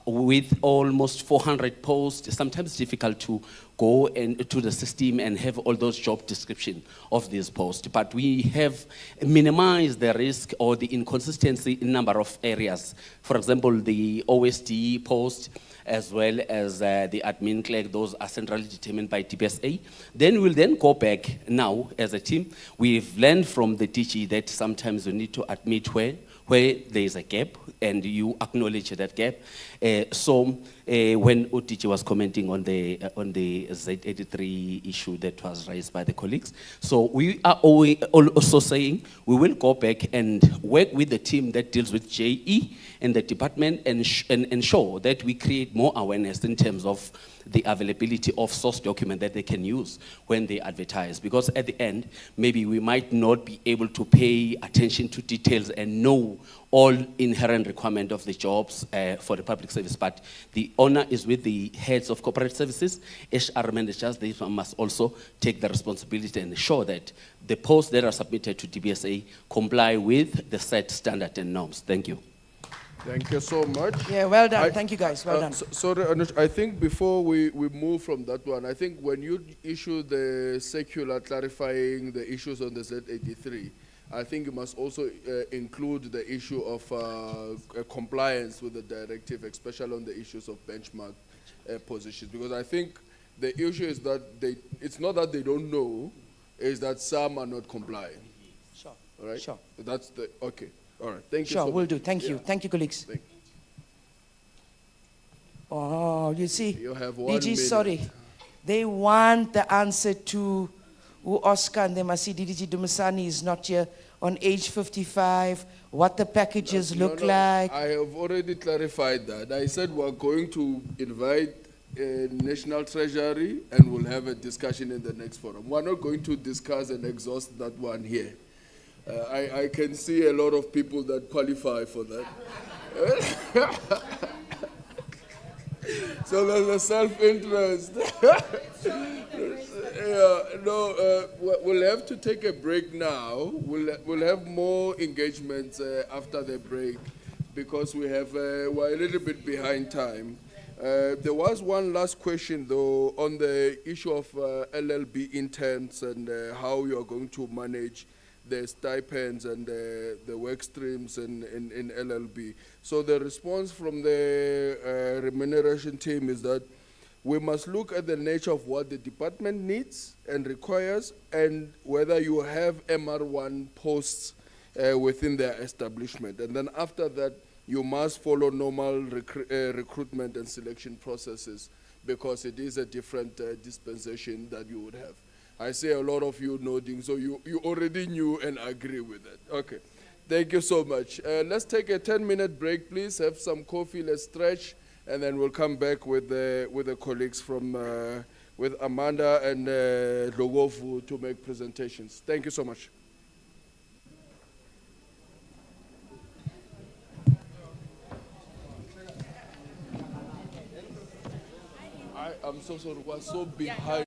L: with almost 400 posts. Sometimes it's difficult to go into the system and have all those job descriptions of these posts. But we have minimized the risk or the inconsistency in number of areas. For example, the OSD post, as well as the admin clerk. Those are centrally determined by TPSA. Then we'll then go back now as a team. We've learned from the DG that sometimes we need to admit where there is a gap and you acknowledge that gap. So when OTG was commenting on the Z83 issue that was raised by the colleagues, so we are also saying we will go back and work with the team that deals with JE and the department and ensure that we create more awareness in terms of the availability of source document that they can use when they advertise. Because at the end, maybe we might not be able to pay attention to details and know all inherent requirement of the jobs for the public service, but the honor is with the heads of corporate services. HR managers, they must also take the responsibility and ensure that the posts that are submitted to DBSA comply with the set standard and norms. Thank you.
A: Thank you so much.
B: Yeah, well done. Thank you, guys. Well done.
A: Sorry, Anush, I think before we move from that one, I think when you issue the circular clarifying the issues on the Z83, I think you must also include the issue of compliance with the directive, especially on the issues of benchmark positions. Because I think the issue is that it's not that they don't know, it's that some are not complying.
B: Sure.
A: All right?
B: Sure.
A: That's the, okay. All right. Thank you
B: Sure,
A: so
B: will
A: much.
B: do. Thank you.
A: Yeah.
B: Thank you, colleagues.
A: Thank
B: Oh, you see,
A: You have 1
B: DG,
A: minute.
B: sorry. They want the answer to who Oscar and them. I see DDG Dumasani is not here on age 55, what the packages look like.
A: I have already clarified that. I said we're going to invite National Treasury and we'll have a discussion in the next forum. We're not going to discuss and exhaust that one here. I can see a lot of people that qualify for that. So there's a self-interest. We'll have to take a break now. We'll have more engagements after the break because we're a little bit behind time. There was one last question though on the issue of LLB interns and how you are going to manage the stipends and the work streams in LLB. So the response from the remuneration team is that we must look at the nature of what the department needs and requires and whether you have MR1 posts within their establishment. And then after that, you must follow normal recruitment and selection processes because it is a different dispensation that you would have. I see a lot of you nodding, so you already knew and agree with it. Okay, thank you so much. Let's take a 10-minute break, please. Have some coffee, let's stretch, and then we'll come back with the colleagues from, with Amanda and Logovu to make presentations. Thank you so much. I'm so sorry, we're so behind.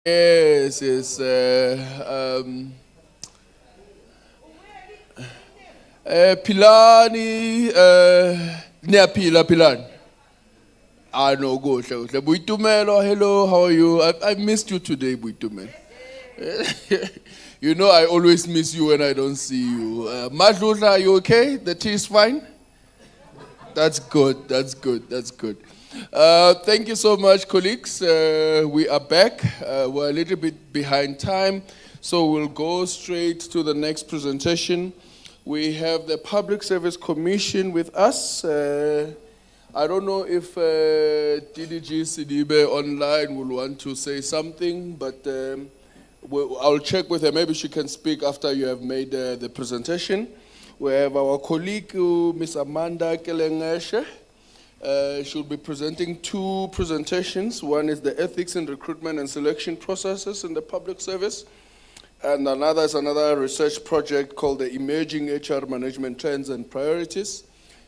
A: Yes, yes. Pilani, Neapila Pilani. I know, go. Buitumelo, hello, how are you? I missed you today, Buitumelo. You know, I always miss you when I don't see you. Madlula, are you okay? The tea is fine? That's good, that's good, that's good. Thank you so much, colleagues. We are back. We're a little bit behind time, so we'll go straight to the next presentation. We have the Public Service Commission with us. I don't know if DDG Sidibe online will want to say something, but I'll check with her. Maybe she can speak after you have made the presentation. We have our colleague, Ms. Amanda Kelengeshe. She'll be presenting two presentations. One is the ethics in recruitment and selection processes in the public service. And another is another research project called the Emerging HR Management Trends and Priorities.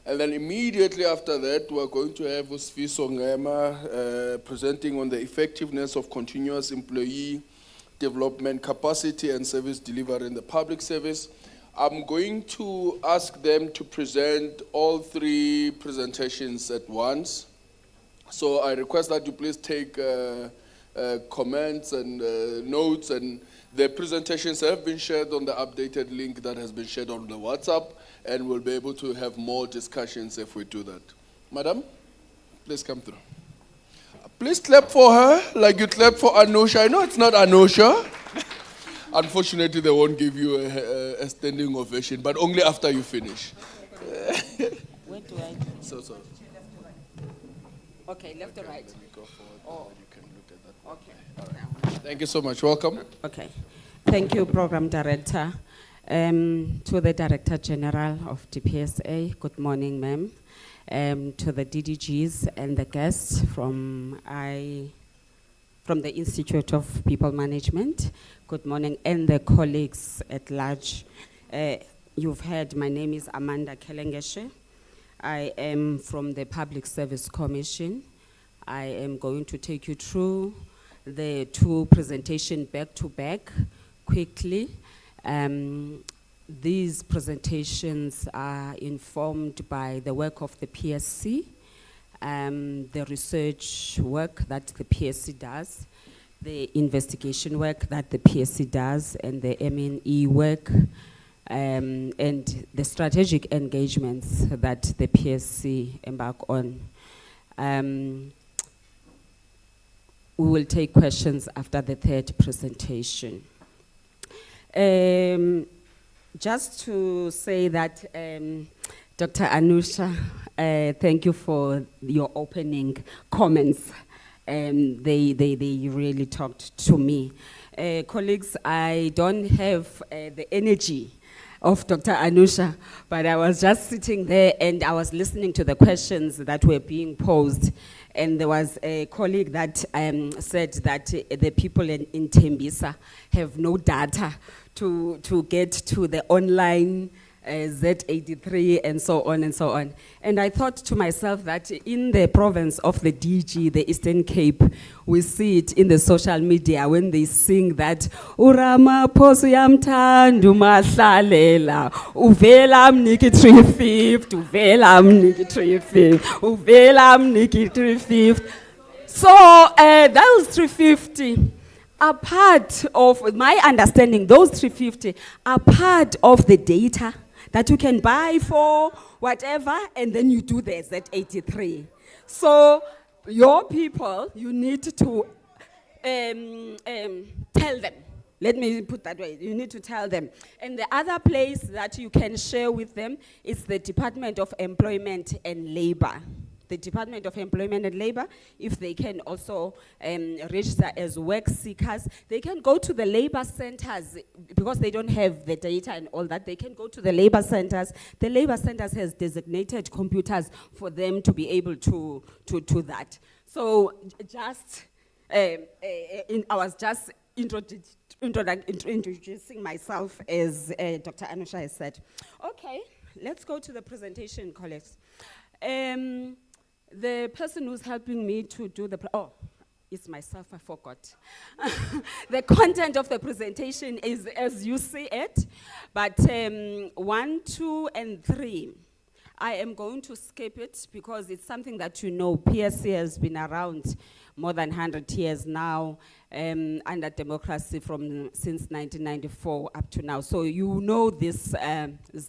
A: And then immediately after that, we're going to have Usfiso Ngema presenting on the effectiveness of continuous employee development capacity and service delivery in the public service. I'm going to ask them to present all three presentations at once. So I request that you please take comments and notes, and the presentations have been shared on the updated link that has been shared on the WhatsApp, and we'll be able to have more discussions if we do that. Madam, please come through. Please clap for her like you clap for Anusha. I know it's not Anusha. Unfortunately, they won't give you a standing ovation, but only after you finish.
I: Where do I?
A: So sorry.
I: Okay, left or right?
A: Go forward.
I: Oh.
A: You can look at that.
I: Okay.
A: All right. Thank you so much. Welcome.
I: Okay. Thank you, Program Director. To the Director General of DPSA, good morning, ma'am. To the DDGs and the guests from the Institute of People Management, good morning, and the colleagues at large. You've heard my name is Amanda Kelengeshe. I am from the Public Service Commission. I am going to take you through the two presentations back to back quickly. These presentations are informed by the work of the PSC, the research work that the PSC does, the investigation work that the PSC does, and the M&E work, and the strategic engagements that the PSC embark on. We will take questions after the third presentation. Just to say that, Dr. Anusha, thank you for your opening comments. They really talked to me. Colleagues, I don't have the energy of Dr. Anusha, but I was just sitting there and I was listening to the questions that were being posed. And there was a colleague that said that the people in Tembisa have no data to get to the online Z83 and so on and so on. And I thought to myself that in the province of the DG, the Eastern Cape, we see it in the social media when they sing that Uramaphosa uyamthanda uMahlalela, uvela mniki 350, uvela mniki 350, uvela mniki 350. So those 350 are part of, my understanding, those 350 are part of the data that you can buy for whatever, and then you do the Z83. So your people, you need to tell them. Let me put that way. You need to tell them. And the other place that you can share with them is the Department of Employment and Labor. The Department of Employment and Labor, if they can also register as work seekers, they can go to the labor centers because they don't have the data and all that. They can go to the labor centers. The labor centers has designated computers for them to be able to that. So just, I was just introducing myself as Dr. Anusha has said. Okay, let's go to the presentation, colleagues. The person who's helping me to do the, it's myself, I forgot. The content of the presentation is as you see it, but 1, 2, and 3, I am going to skip it because it's something that you know. PSC has been around more than 100 years now, under democracy since 1994 up to now. So you know this,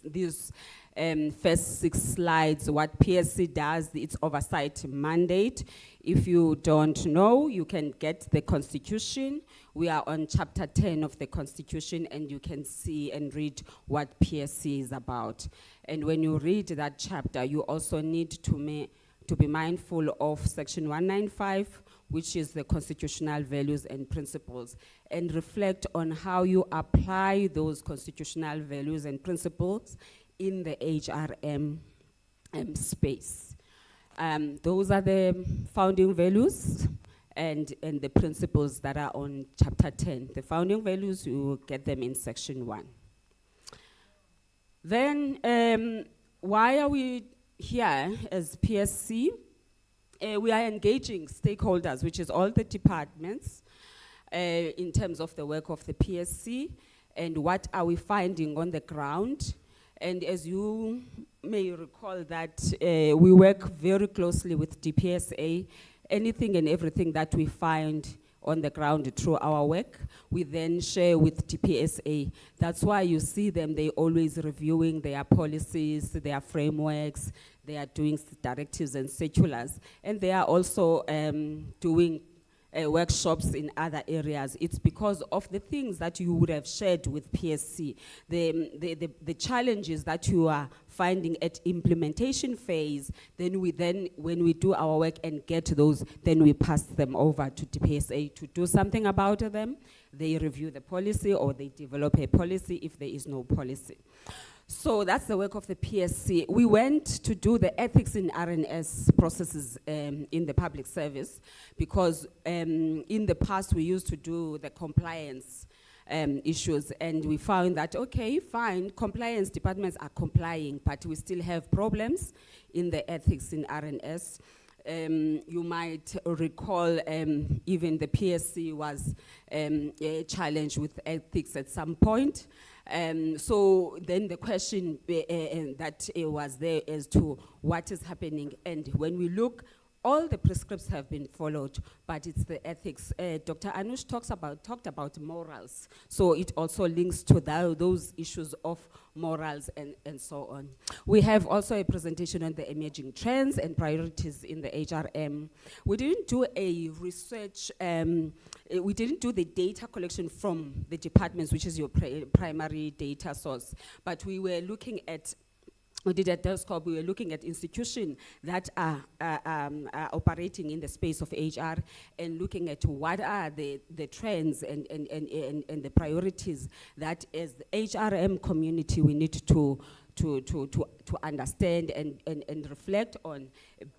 I: these first 6 slides, what PSC does, its oversight mandate. If you don't know, you can get the Constitution. We are on chapter 10 of the Constitution, and you can see and read what PSC is about. And when you read that chapter, you also need to be mindful of section 195, which is the constitutional values and principles, and reflect on how you apply those constitutional values and principles in the HRM space. Those are the founding values and the principles that are on chapter 10. The founding values, you will get them in section 1. Then, why are we here as PSC? We are engaging stakeholders, which is all the departments, in terms of the work of the PSC, and what are we finding on the ground. And as you may recall that we work very closely with DPSA. Anything and everything that we find on the ground through our work, we then share with DPSA. That's why you see them, they always reviewing their policies, their frameworks, they are doing directives and circulars, and they are also doing workshops in other areas. It's because of the things that you would have shared with PSC, the challenges that you are finding at implementation phase. Then when we do our work and get those, then we pass them over to DPSA to do something about them. They review the policy, or they develop a policy if there is no policy. So that's the work of the PSC. We went to do the ethics in RNS processes in the public service, because in the past we used to do the compliance issues, and we found that, okay, fine, compliance departments are complying, but we still have problems in the ethics in RNS. You might recall even the PSC was challenged with ethics at some point. So then the question that was there as to what is happening. And when we look, all the prescripts have been followed, but it's the ethics. Dr. Anush talked about morals. So it also links to those issues of morals and so on. We have also a presentation on the emerging trends and priorities in the HRM. We didn't do a research, we didn't do the data collection from the departments, which is your primary data source, but we were looking at, we did a telescope, we were looking at institutions that are operating in the space of HR, and looking at what are the trends and the priorities that as the HRM community we need to understand and reflect on,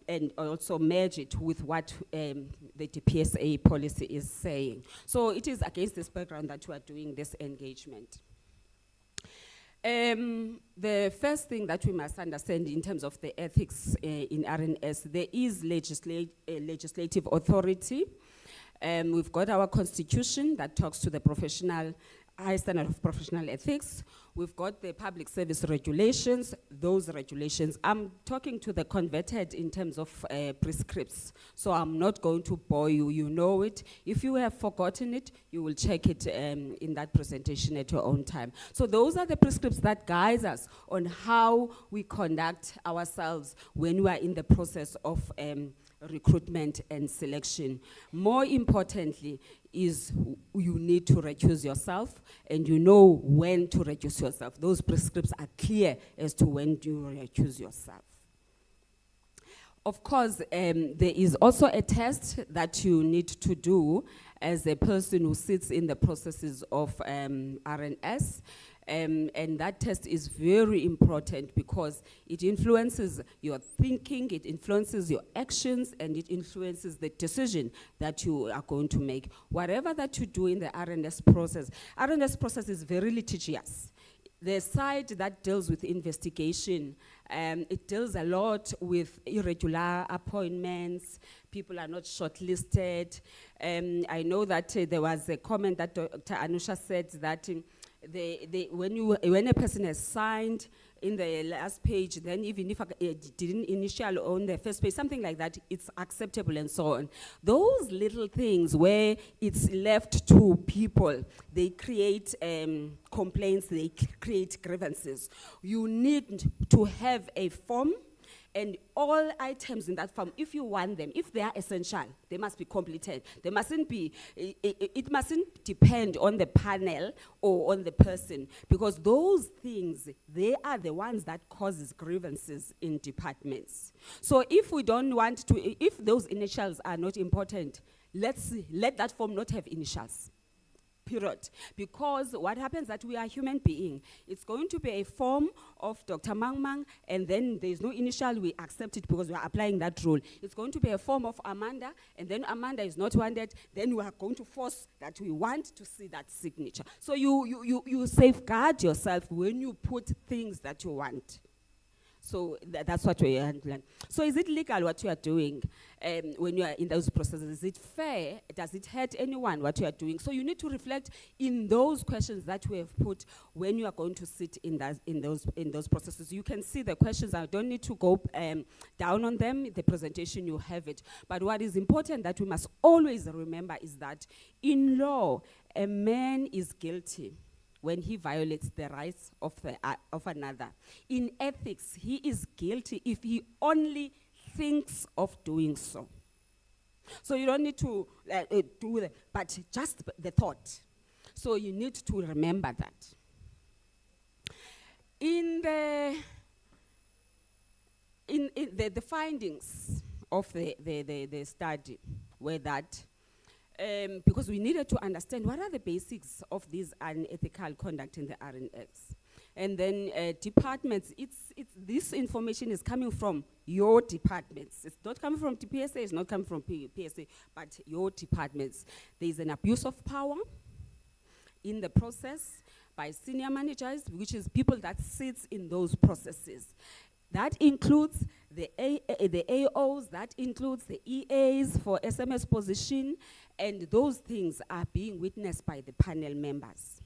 I: and also merge it with what the DPSA policy is saying. So it is against this background that we are doing this engagement. The first thing that we must understand in terms of the ethics in RNS, there is legislative authority. We've got our constitution that talks to the high standard of professional ethics. We've got the public service regulations, those regulations. I'm talking to the converted in terms of prescripts, so I'm not going to bore you, you know it. If you have forgotten it, you will check it in that presentation at your own time. So those are the prescripts that guide us on how we conduct ourselves when we are in the process of recruitment and selection. More importantly is you need to recuse yourself, and you know when to recuse yourself. Those prescripts are clear as to when you recuse yourself. Of course, there is also a test that you need to do as a person who sits in the processes of RNS. And that test is very important because it influences your thinking, it influences your actions, and it influences the decision that you are going to make. Whatever that you do in the RNS process is very litigious. the side that deals with investigation, it deals a lot with irregular appointments. People are not shortlisted. I know that there was a comment that Dr. Anusha said that when a person has signed in the last page, then even if it didn't initial on the first page, something like that, it's acceptable and so on. Those little things where it's left to people, they create complaints, they create grievances. You need to have a form, and all items in that form, if you want them, if they are essential, they must be completed. They mustn't be, it mustn't depend on the panel or on the person, because those things, they are the ones that causes grievances in departments. So if we don't want to, if those initials are not important, let that form not have initials. Period. Because what happens that we are human beings. It's going to be a form of Dr. Mangmang, and then there's no initial, we accept it because we are applying that rule. It's going to be a form of Amanda, and then Amanda is not wanted, then we are going to force that we want to see that signature. So you safeguard yourself when you put things that you want. So that's what we are handling. So is it legal what you are doing when you are in those processes? Is it fair? Does it hurt anyone what you are doing? So you need to reflect in those questions that we have put when you are going to sit in those processes. You can see the questions. I don't need to go down on them. The presentation, you have it. But what is important that we must always remember is that in law, a man is guilty when he violates the rights of another. In ethics, he is guilty if he only thinks of doing so. So you don't need to do that, but just the thought. So you need to remember that. In the findings of the study were that because we needed to understand what are the basics of this unethical conduct in the RNX. And then departments, this information is coming from your departments. It's not coming from TPSA, it's not coming from PSA, but your departments. There's an abuse of power in the process by senior managers, which is people that sits in those processes. That includes the AOs, that includes the EAs for SMS position, and those things are being witnessed by the panel members.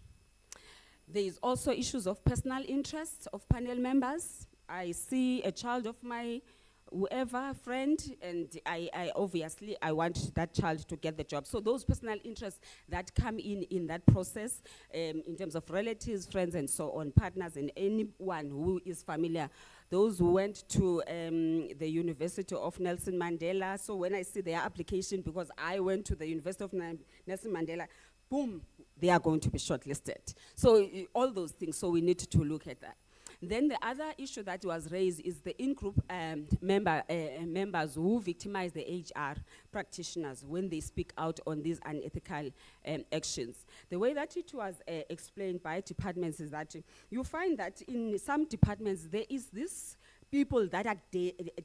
I: There is also issues of personal interests of panel members. I see a child of my whoever friend, and I obviously I want that child to get the job. So those personal interests that come in that process, in terms of relatives, friends, and so on, partners, and anyone who is familiar. Those who went to the University of Nelson Mandela. So when I see their application, because I went to the University of Nelson Mandela, boom, they are going to be shortlisted. So all those things. So we need to look at that. Then the other issue that was raised is the in-group members who victimize the HR practitioners when they speak out on these unethical actions. The way that it was explained by departments is that you find that in some departments there is this people that are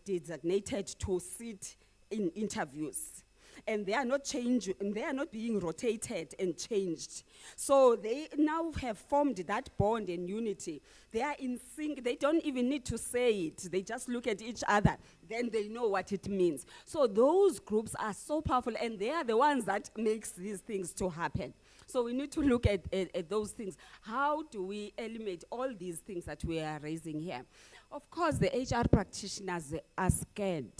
I: designated to sit in interviews. And they are not changed, and they are not being rotated and changed. So they now have formed that bond and unity. They are in sync. They don't even need to say it. They just look at each other. Then they know what it means. So those groups are so powerful, and they are the ones that makes these things to happen. So we need to look at those things. How do we eliminate all these things that we are raising here? Of course, the HR practitioners are scared.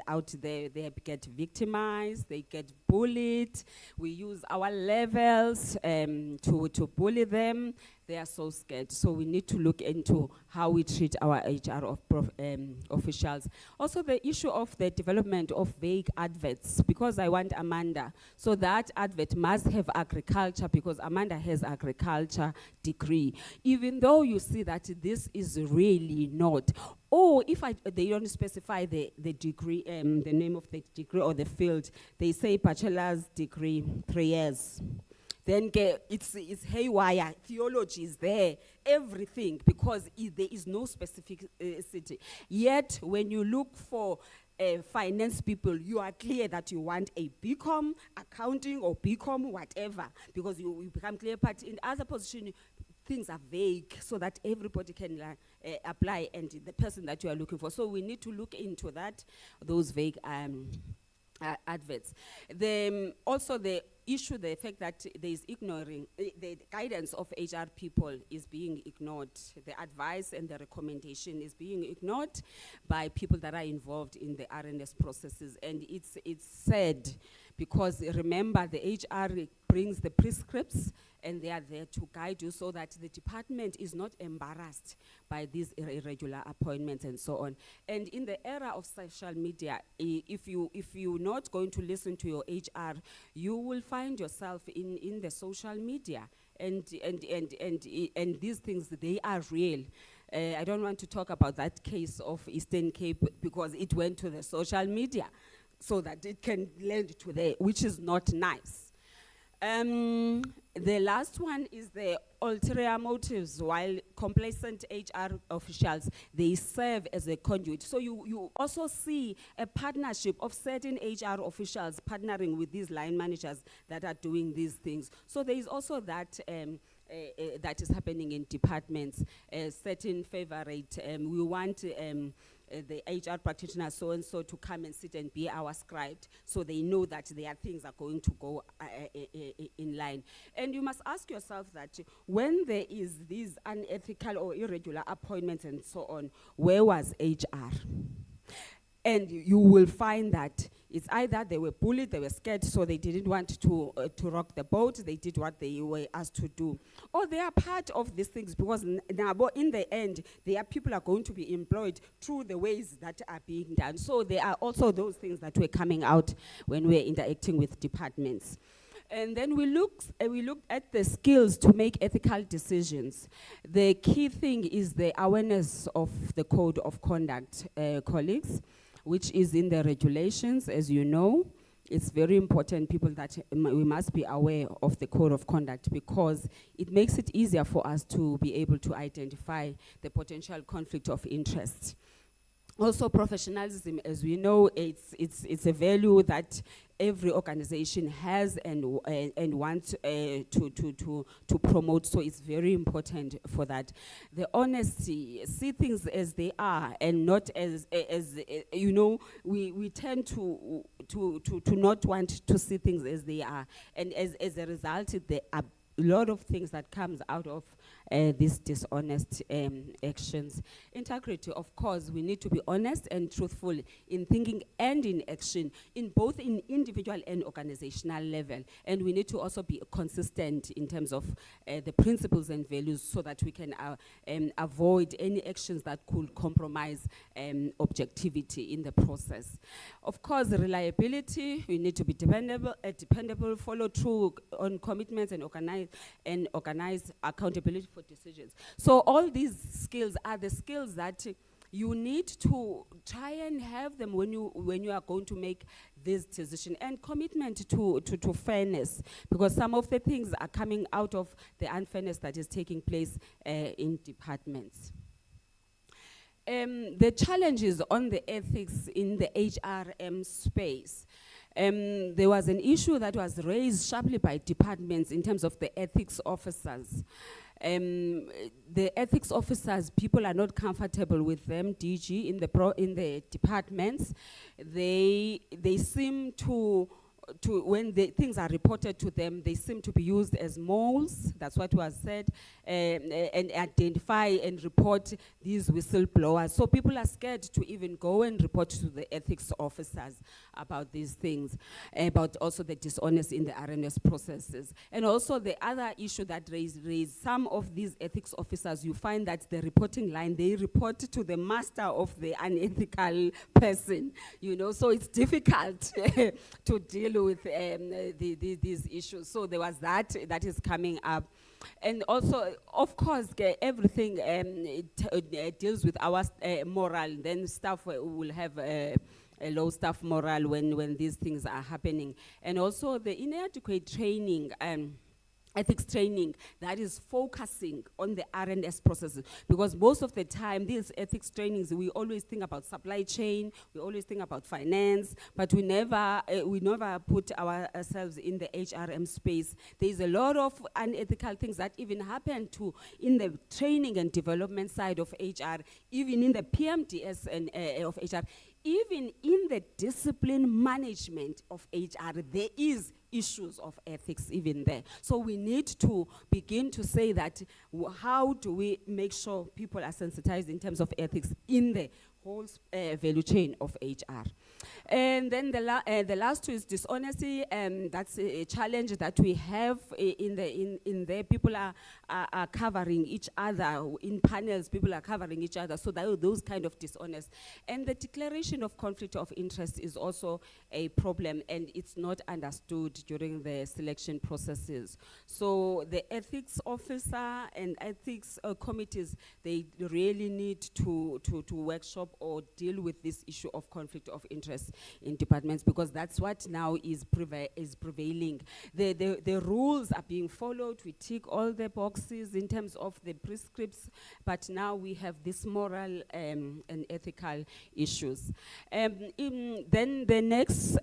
I: Out there, they get victimized, they get bullied. We use our levels to bully them. They are so scared. So we need to look into how we treat our HR officials. Also the issue of the development of vague adverts, because I want Amanda. So that advert must have agriculture, because Amanda has agriculture degree. Even though you see that this is really not. Or if they don't specify the degree, the name of the degree or the field, they say bachelor's degree, 3 years. Then it's haywire, theology is there, everything, because there is no specificity. Yet, when you look for finance people, you are clear that you want a BCom, accounting, or BCom, whatever, because you become clear. But in other positions,
M: things are vague so that everybody can apply and the person that you are looking for. So we need to look into that, those vague adverts. Also the issue, the fact that there is ignoring, the guidance of HR people is being ignored. The advice and the recommendation is being ignored by people that are involved in the RNS processes. And it's sad because remember the HR brings the prescripts and they are there to guide you so that the department is not embarrassed by these irregular appointments and so on. And in the era of social media, if you're not going to listen to your HR, you will find yourself in the social media. And these things, they are real. I don't want to talk about that case of Eastern Cape because it went to the social media so that it can land to there, which is not nice. The last one is the ulterior motives. While complacent HR officials, they serve as a conduit. So you also see a partnership of certain HR officials partnering with these line managers that are doing these things. So there is also that that is happening in departments. Certain favorite, we want the HR practitioner so-and-so to come and sit and be our scribe, so they know that their things are going to go in line. And you must ask yourself that when there is these unethical or irregular appointments and so on, where was HR? And you will find that it's either they were bullied, they were scared, so they didn't want to rock the boat, they did what they were asked to do. Or they are part of these things because now in the end, their people are going to be employed through the ways that are being done. So there are also those things that were coming out when we're interacting with departments. And then we looked at the skills to make ethical decisions. The key thing is the awareness of the code of conduct, colleagues, which is in the regulations, as you know. It's very important, people, that we must be aware of the code of conduct because it makes it easier for us to be able to identify the potential conflict of interest. Also, professionalism, as we know, it's a value that every organization has and wants to promote. So it's very important for that. The honesty, see things as they are and not as you know. We tend to not want to see things as they are, and as a result, there are a lot of things that comes out of these dishonest actions. Integrity, of course, we need to be honest and truthful in thinking and in action, in both in individual and organizational level. And we need to also be consistent in terms of the principles and values so that we can avoid any actions that could compromise objectivity in the process. Of course, reliability, we need to be dependable, follow through on commitments and organize accountability for decisions. So all these skills are the skills that you need to try and have them when you are going to make this decision, and commitment to fairness, because some of the things are coming out of the unfairness that is taking place in departments. The challenges on the ethics in the HRM space. There was an issue that was raised sharply by departments in terms of the ethics officers. The ethics officers, people are not comfortable with them, DG, in the departments. They seem to when the things are reported to them, they seem to be used as moles, that's what was said, and identify and report these whistleblowers. So people are scared to even go and report to the ethics officers about these things, about also the dishonest in the RNS processes. And also the other issue that raised some of these ethics officers, you find that the reporting line, they report to the master of the unethical person, you know, so it's difficult to deal with these issues. So there was that is coming up. And also, of course, everything deals with our moral. Then staff will have a low staff morale when these things are happening. And also the inadequate training ethics training that is focusing on the R&S processes, because most of the time these ethics trainings, we always think about supply chain, we always think about finance, but we never put ourselves in the HRM space. There's a lot of unethical things that even happen in the training and development side of HR, even in the PMDS and of HR, even in the discipline management of HR, there is issues of ethics even there. So we need to begin to say that how do we make sure people are sensitized in terms of ethics in the whole value chain of HR. And then the last two is dishonesty, and that's a challenge that we have in there. People are covering each other in panels. People are covering each other, so those kind of dishonest. And the declaration of conflict of interest is also a problem, and it's not understood during the selection processes. So the ethics officer and ethics committees, they really need to workshop or deal with this issue of conflict of interest in departments, because that's what now is prevailing. The rules are being followed. We tick all the boxes in terms of the prescripts, but now we have this moral and ethical issues. Then the next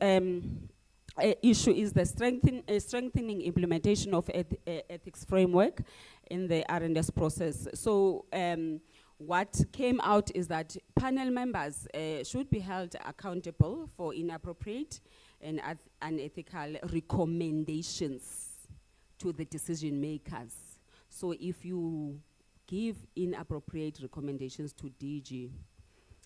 M: issue is the strengthening implementation of ethics framework in the R&S process. So what came out is that panel members should be held accountable for inappropriate and unethical recommendations to the decision makers. So if you give inappropriate recommendations to DG,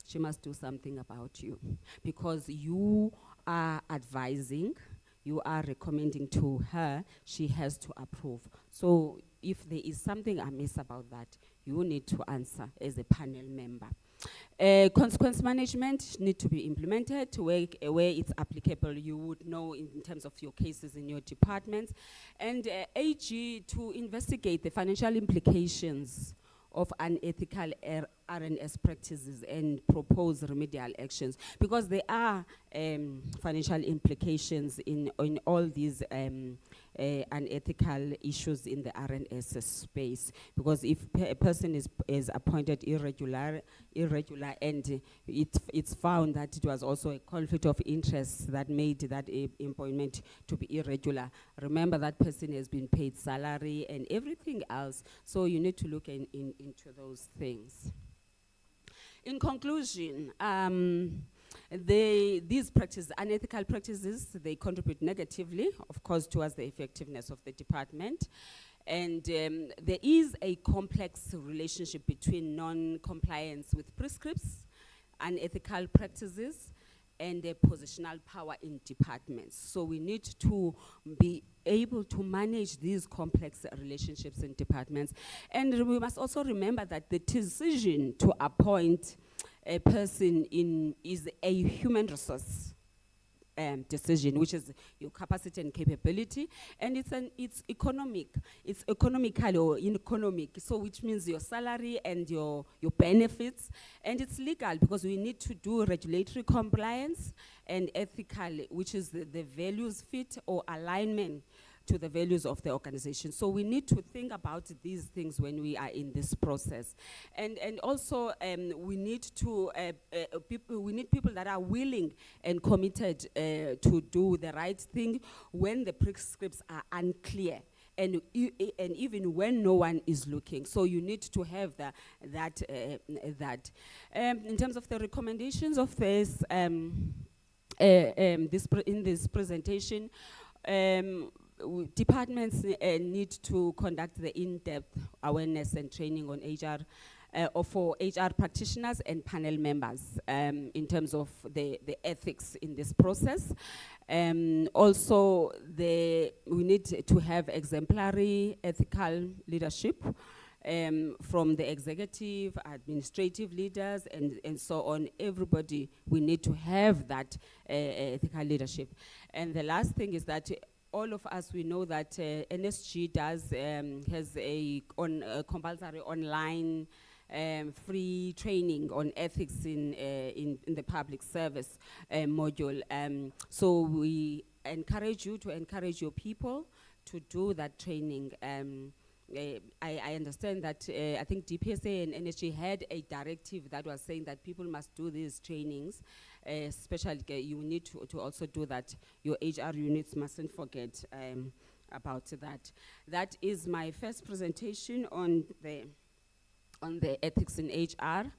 M: she must do something about you, because you are advising, you are recommending to her, she has to approve. So if there is something amiss about that, you need to answer as a panel member. Consequence management need to be implemented where it's applicable. You would know in terms of your cases in your department. And AG to investigate the financial implications of unethical R&S practices and propose remedial actions, because there are financial implications in all these unethical issues in the R&S space. Because if a person is appointed irregular, and it's found that it was also a conflict of interest that made that appointment to be irregular, remember that person has been paid salary and everything else. So you need to look into those things. In conclusion, these practices, unethical practices, they contribute negatively, of course, towards the effectiveness of the department. And there is a complex relationship between non-compliance with prescripts, unethical practices, and positional power in departments. So we need to be able to manage these complex relationships in departments. And we must also remember that the decision to appoint a person is a human resource decision, which is your capacity and capability, and it's economical or economic, so which means your salary and your benefits, and it's legal because we need to do regulatory compliance, and ethical, which is the values fit or alignment to the values of the organization. So we need to think about these things when we are in this process. And also we need to, we need people that are willing and committed to do the right thing when the prescripts are unclear. And even when no one is looking. So you need to have that. In terms of the recommendations of this, in this presentation, departments need to conduct the in-depth awareness and training on HR for HR practitioners and panel members in terms of the ethics in this process. Also, we need to have exemplary ethical leadership from the executive, administrative leaders, and so on. Everybody, we need to have that ethical leadership. And the last thing is that all of us, we know that NSG has a compulsory online free training on ethics in the public service module. So we encourage you to encourage your people to do that training. I understand that I think DPSA and NSG had a directive that was saying that people must do these trainings, especially you need to also do that. Your HR units mustn't forget about that. That is my first presentation on the ethics in HR.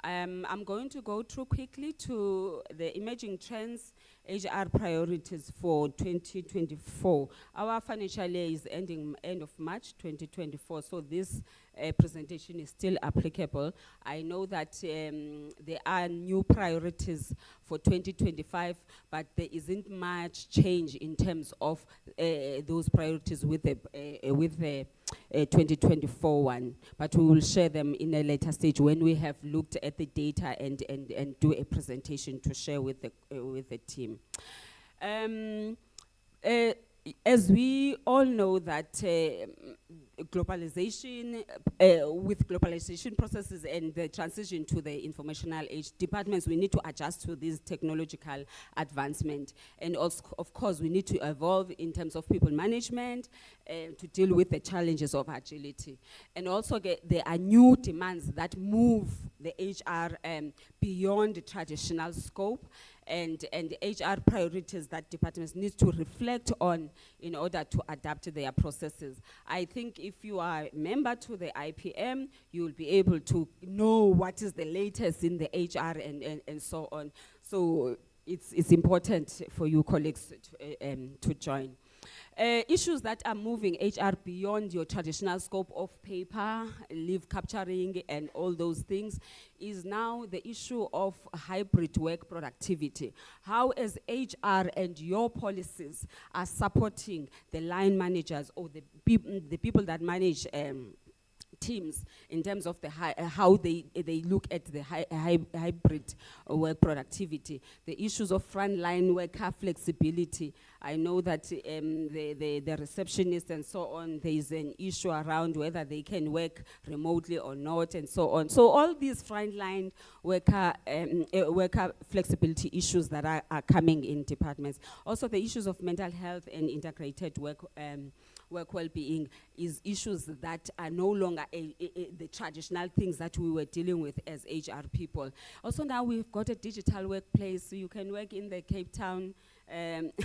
M: I'm going to go through quickly to the emerging trends, HR priorities for 2024. Our financial year is ending end of March 2024, so this presentation is still applicable. I know that there are new priorities for 2025, but there isn't much change in terms of those priorities with the 2024 one, but we will share them in a later stage when we have looked at the data and do a presentation to share with the team. As we all know that globalization, with globalization processes and the transition to the informational age, departments, we need to adjust to this technological advancement. And also, of course, we need to evolve in terms of people management to deal with the challenges of agility. And also, there are new demands that move the HR beyond the traditional scope, and HR priorities that departments need to reflect on in order to adapt their processes. I think if you are a member to the IPM, you will be able to know what is the latest in the HR and so on. So it's important for you colleagues to join. Issues that are moving HR beyond your traditional scope of paper, leave capturing, and all those things is now the issue of hybrid work productivity. How as HR and your policies are supporting the line managers or the people that manage teams in terms of the how they look at the hybrid work productivity, the issues of frontline worker flexibility. I know that the receptionists and so on, there is an issue around whether they can work remotely or not and so on. So all these frontline worker flexibility issues that are coming in departments. Also the issues of mental health and integrated work well-being is issues that are no longer the traditional things that we were dealing with as HR people. Also now we've got a digital workplace, so you can work in the Cape Town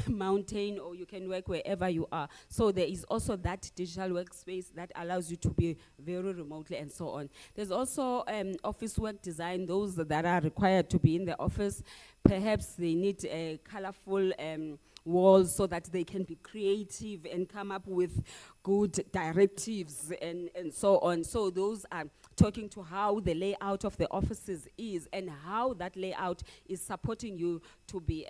M: mountain, or you can work wherever you are. So there is also that digital workspace that allows you to be very remotely and so on. There's also office work design, those that are required to be in the office. Perhaps they need a colorful walls so that they can be creative and come up with good directives and so on. So those are talking to how the layout of the offices is and how that layout is supporting you to be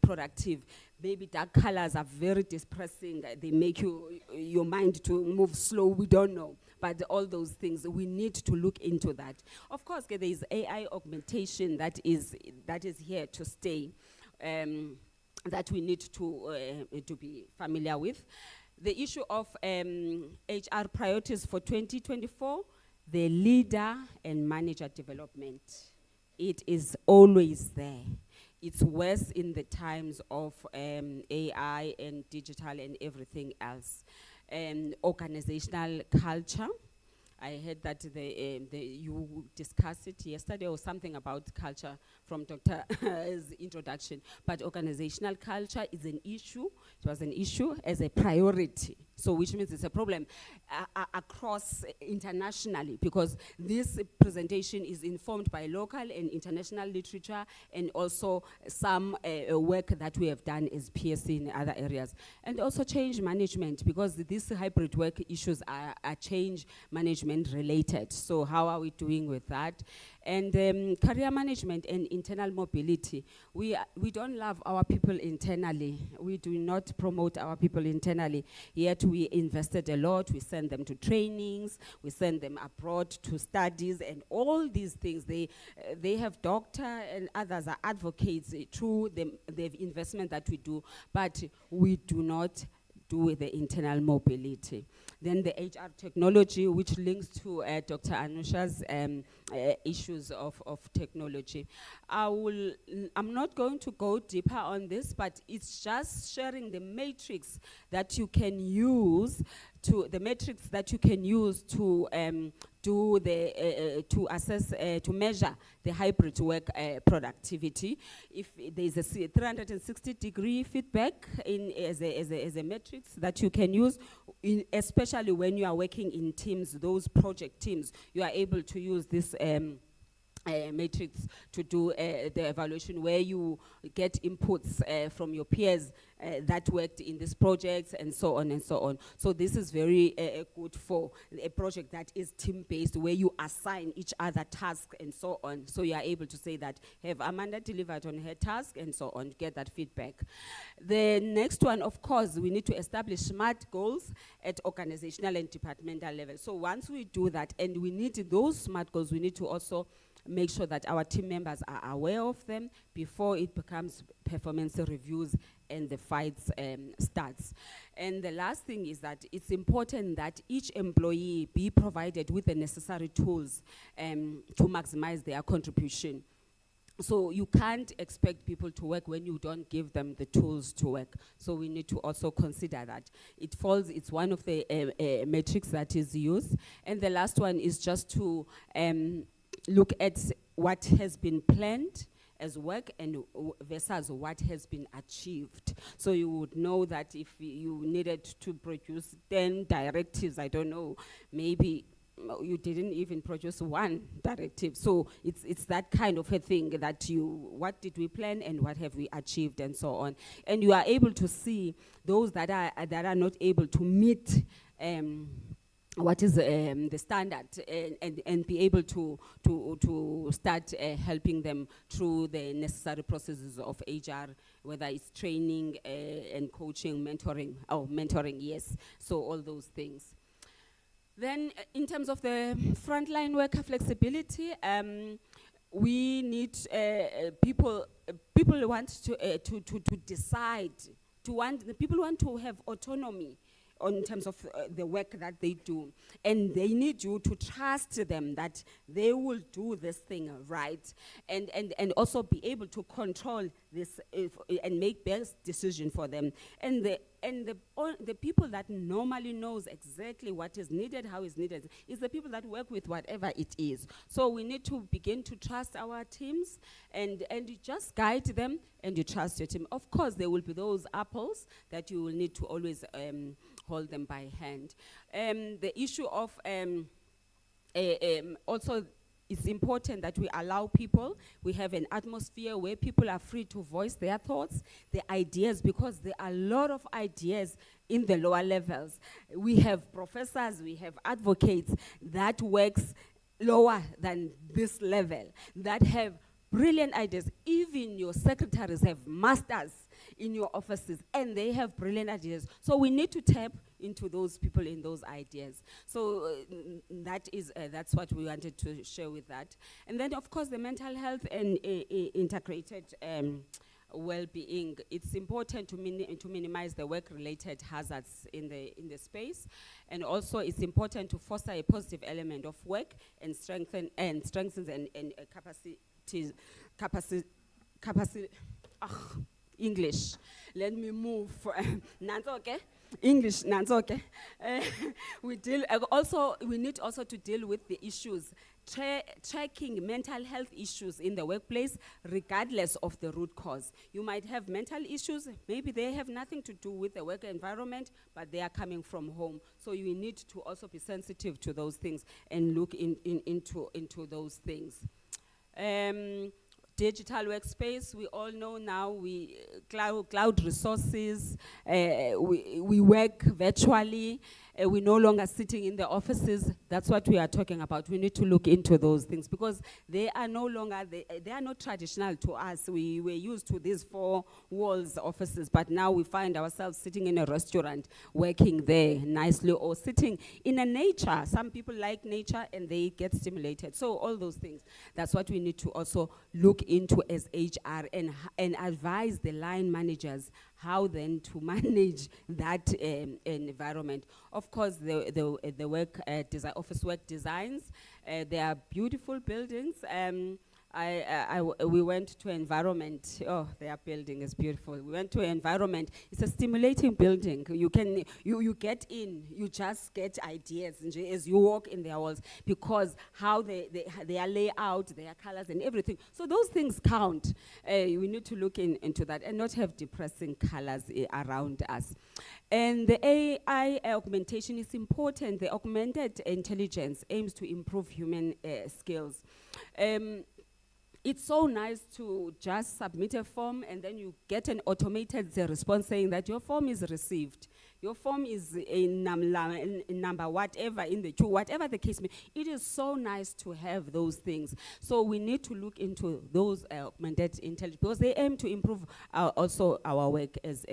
M: productive. Maybe dark colors are very depressing. They make your mind to move slow. We don't know. But all those things, we need to look into that. Of course, there is AI augmentation that is here to stay. That we need to be familiar with. The issue of HR priorities for 2024, the leader and manager development. It is always there. It's worse in the times of AI and digital and everything else. Organizational culture. I heard that you discussed it yesterday or something about culture from Dr.'s introduction. But organizational culture is an issue. It was an issue as a priority. So which means it's a problem across internationally, because this presentation is informed by local and international literature and also some work that we have done as PSC in other areas. And also change management, because these hybrid work issues are change management related. So how are we doing with that? And career management and internal mobility. We don't love our people internally. We do not promote our people internally. Yet we invested a lot. We send them to trainings. We send them abroad to studies and all these things. They have doctor and others are advocates through the investment that we do. But we do not do the internal mobility. Then the HR technology, which links to Dr. Anusha's issues of technology. I'm not going to go deeper on this, but it's just sharing the matrix that you can use to do the to assess to measure the hybrid work productivity. If there's a 360-degree feedback in as a matrix that you can use, especially when you are working in teams, those project teams, you are able to use this matrix to do the evaluation, where you get inputs from your peers that worked in this project, and so on and so on. So this is very good for a project that is team-based, where you assign each other tasks and so on. So you are able to say that, have Amanda delivered on her task, and so on, get that feedback. The next one, of course, we need to establish SMART goals at organizational and departmental level. So once we do that, and we need those SMART goals, we need to also make sure that our team members are aware of them before it becomes performance reviews and the fights starts. And the last thing is that it's important that each employee be provided with the necessary tools to maximize their contribution. So you can't expect people to work when you don't give them the tools to work. So we need to also consider that. It's one of the metrics that is used. And the last one is just to look at what has been planned as work and versus what has been achieved. So you would know that if you needed to produce 10 directives, I don't know, maybe you didn't even produce one directive. So it's that kind of a thing that what did we plan and what have we achieved, and so on. And you are able to see those that are not able to meet what is the standard, and be able to start helping them through the necessary processes of HR, whether it's training and coaching, mentoring, yes. So all those things. Then in terms of the frontline worker flexibility, we need people want to decide, people want to have autonomy in terms of the work that they do. And they need you to trust them that they will do this thing right, and also be able to control this and make best decision for them. And the people that normally knows exactly what is needed, how is needed, is the people that work with whatever it is. So we need to begin to trust our teams, and you just guide them, and you trust your team. Of course, there will be those apples that you will need to always hold them by hand. The issue of also, it's important that we allow people, we have an atmosphere where people are free to voice their thoughts, their ideas, because there are a lot of ideas in the lower levels. We have professors, we have advocates that works lower than this level, that have brilliant ideas. Even your secretaries have masters in your offices, and they have brilliant ideas. So we need to tap into those people in those ideas. So that's what we wanted to share with that. And then, of course, the mental health and integrated well-being. It's important to minimize the work-related hazards in the space, and also it's important to foster a positive element of work and strengthens capacity. English. Let me move. Nanzo, okay? English, Nanzo, okay? We need also to deal with the issues, tracking mental health issues in the workplace, regardless of the root cause. You might have mental issues, maybe they have nothing to do with the work environment, but they are coming from home. So you need to also be sensitive to those things and look into those things. Digital workspace, we all know now, cloud resources, we work virtually, we're no longer sitting in the offices. That's what we are talking about. We need to look into those things, because they are no longer, they are not traditional to us. We were used to these 4 walls offices, but now we find ourselves sitting in a restaurant, working there nicely, or sitting in a nature. Some people like nature and they get stimulated. So all those things, that's what we need to also look into as HR, and advise the line managers how then to manage that environment. Of course, the work office work designs, they are beautiful buildings. We went to environment. Oh, their building is beautiful. We went to environment. It's a stimulating building. You get in. You just get ideas as you walk in their walls, because how their layout, their colors, and everything. So those things count. We need to look into that and not have depressing colors around us. And the AI augmentation is important. The augmented intelligence aims to improve human skills. It's so nice to just submit a form and then you get an automated response saying that your form is received. Your form is in number whatever in the queue, whatever the case may. It is so nice to have those things. So we need to look into those augmented intelligence, because they aim to improve also our work as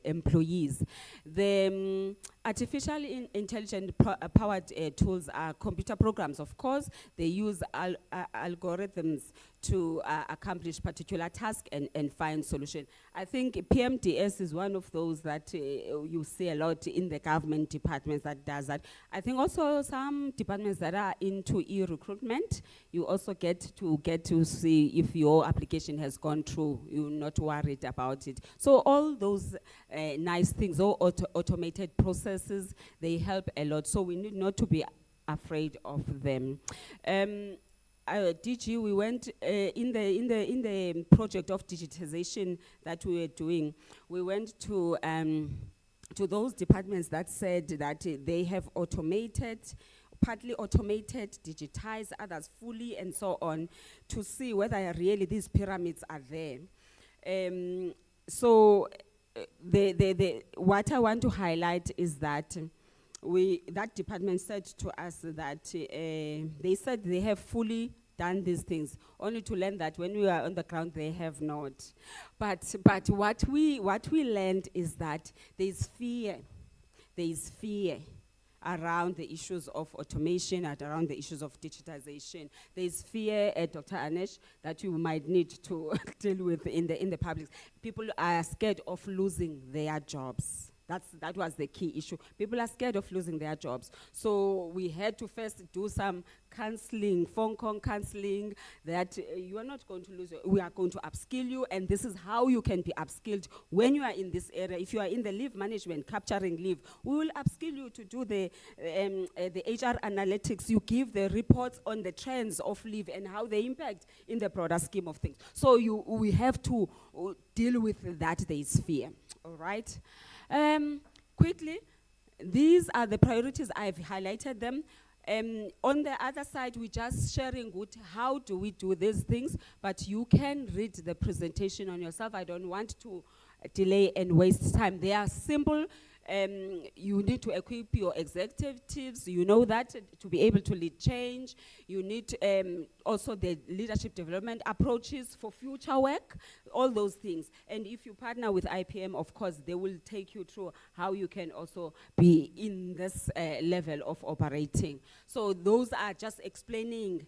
M: employees. The artificial intelligence powered tools are computer programs. Of course, they use algorithms to accomplish particular task and find solution. I think PMDS is one of those that you see a lot in the government departments that does that. I think also some departments that are into e-recruitment, you also get to see if your application has gone through. You're not worried about it. So all those nice things, all automated processes, they help a lot. So we need not to be afraid of them. DG, we went in the project of digitization that we were doing. We went to those departments that said that they have automated, partly automated, digitized, others fully, and so on, to see whether really these pyramids are there. So what I want to highlight is that that department said to us that they said they have fully done these things, only to learn that when we are on the ground, they have not. But what we learned is that there is fear around the issues of automation and around the issues of digitization. There is fear, Dr. Anesh, that you might need to deal with in the public. People are scared of losing their jobs. That was the key issue. People are scared of losing their jobs. So we had to first do some counseling, phone call counseling, that you are not going to lose, we are going to upskill you, and this is how you can be upskilled when you are in this area. If you are in the leave management, capturing leave, we will upskill you to do the HR analytics. You give the reports on the trends of leave and how they impact in the broader scheme of things. So we have to deal with that. There is fear, all right? Quickly, these are the priorities. I've highlighted them. On the other side, we're just sharing how do we do these things, but you can read the presentation on yourself. I don't want to delay and waste time. They are simple. You need to equip your executives, you know that, to be able to lead change. You need also the leadership development approaches for future work, all those things. And if you partner with IPM, of course, they will take you through how you can also be in this level of operating. So those are just explaining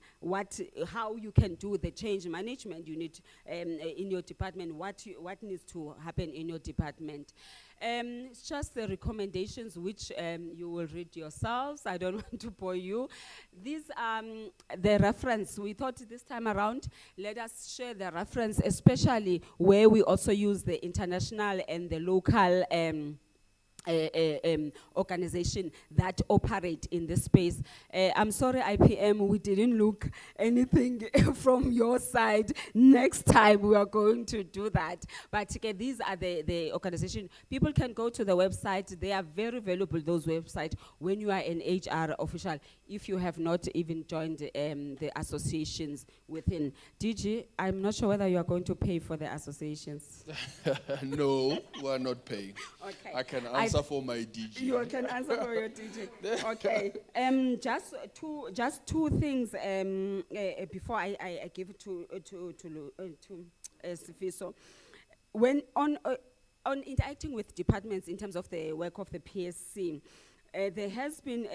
M: how you can do the change management you need in your department, what needs to happen in your department. It's just the recommendations which you will read yourselves. I don't want to bore you. These the reference. We thought this time around, let us share the reference, especially where we also use the international and the local organization that operate in this space. I'm sorry, IPM, we didn't look anything from your side. Next time we are going to do that. But these are the organization. People can go to the website. They are very valuable, those websites, when you are an HR official, if you have not even joined the associations within. DG, I'm not sure whether you are going to pay for the associations.
A: No, we're not paying.
M: Okay.
A: I can answer for my DG.
M: You can answer for your DG. Okay. Just two things before I give it to Sifiso. When on interacting with departments in terms of the work of the PSC, there has been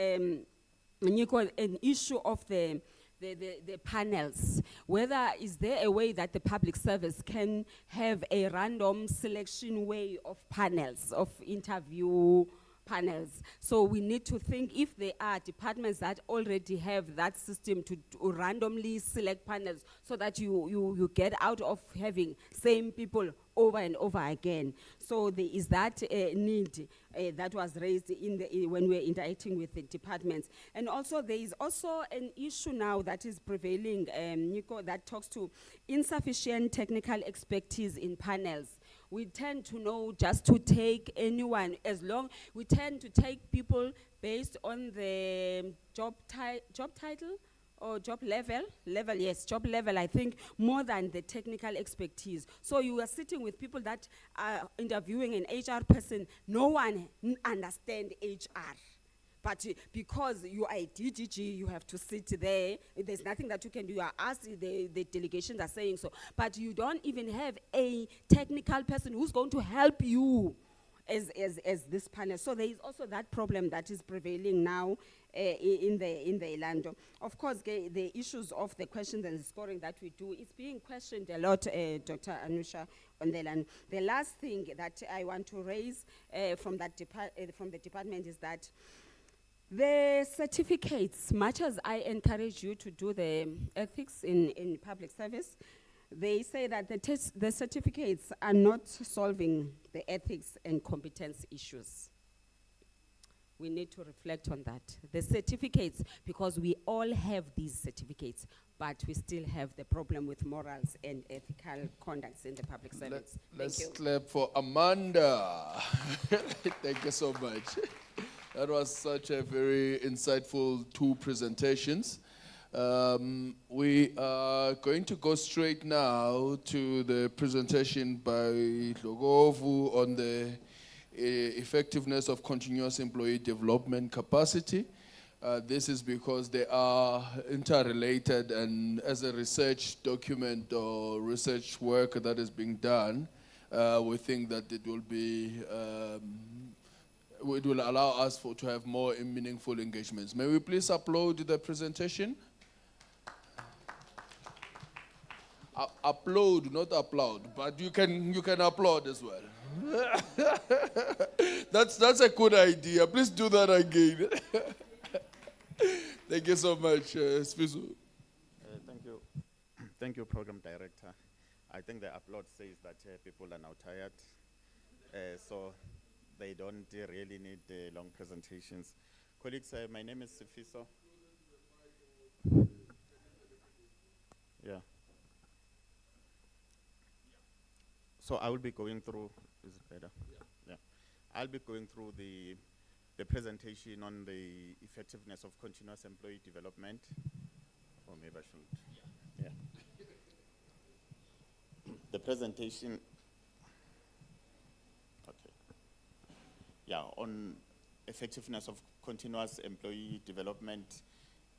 M: an issue of the the panels, whether is there a way that the public service can have a random selection way of panels, of interview panels. So we need to think if there are departments that already have that system to randomly select panels so that you get out of having same people over and over again. So there is that need that was raised when we were interacting with the departments. And also there is also an issue now that is prevailing, Nico, that talks to insufficient technical expertise in panels. We tend to know just to take anyone, we tend to take people based on the job title or job level, yes, job level, I think, more than the technical expertise. So you are sitting with people that are interviewing an HR person, no one understands HR. But because you are a DGG, you have to sit there. There's nothing that you can do. You are asked, the delegations are saying so. But you don't even have a technical person who's going to help you as this panel. So there is also that problem that is prevailing now in the Elando. Of course, the issues of the questions and the scoring that we do is being questioned a lot, Dr. Anusha, on the Elando. The last thing that I want to raise from the department is that the certificates, much as I encourage you to do the ethics in public service, they say that the certificates are not solving the ethics and competence issues. We need to reflect on that. The certificates, because we all have these certificates, but we still have the problem with morals and ethical conducts in the public service.
A: Let's clap for Amanda. Thank you so much. That was such a very insightful 2 presentations. We are going to go straight now to the presentation by Dlogovu on the effectiveness of continuous employee development capacity. This is because they are interrelated, and as a research document or research work that is being done, we think that it will be it will allow us to have more meaningful engagements. May we please upload the presentation? Upload, not applaud, but you can applaud as well. That's a good idea. Please do that again. Thank you so much, Sfiso.
N: Thank you. Thank you, Program Director. I think the upload says that people are now tired, so they don't really need long presentations. Colleagues, my name is Sifiso. Yeah. So I will be going through, is it better? Yeah. I'll be going through the presentation on the effectiveness of continuous employee development. Or maybe I shouldn't. Yeah. The presentation, okay. Yeah, on effectiveness of continuous employee development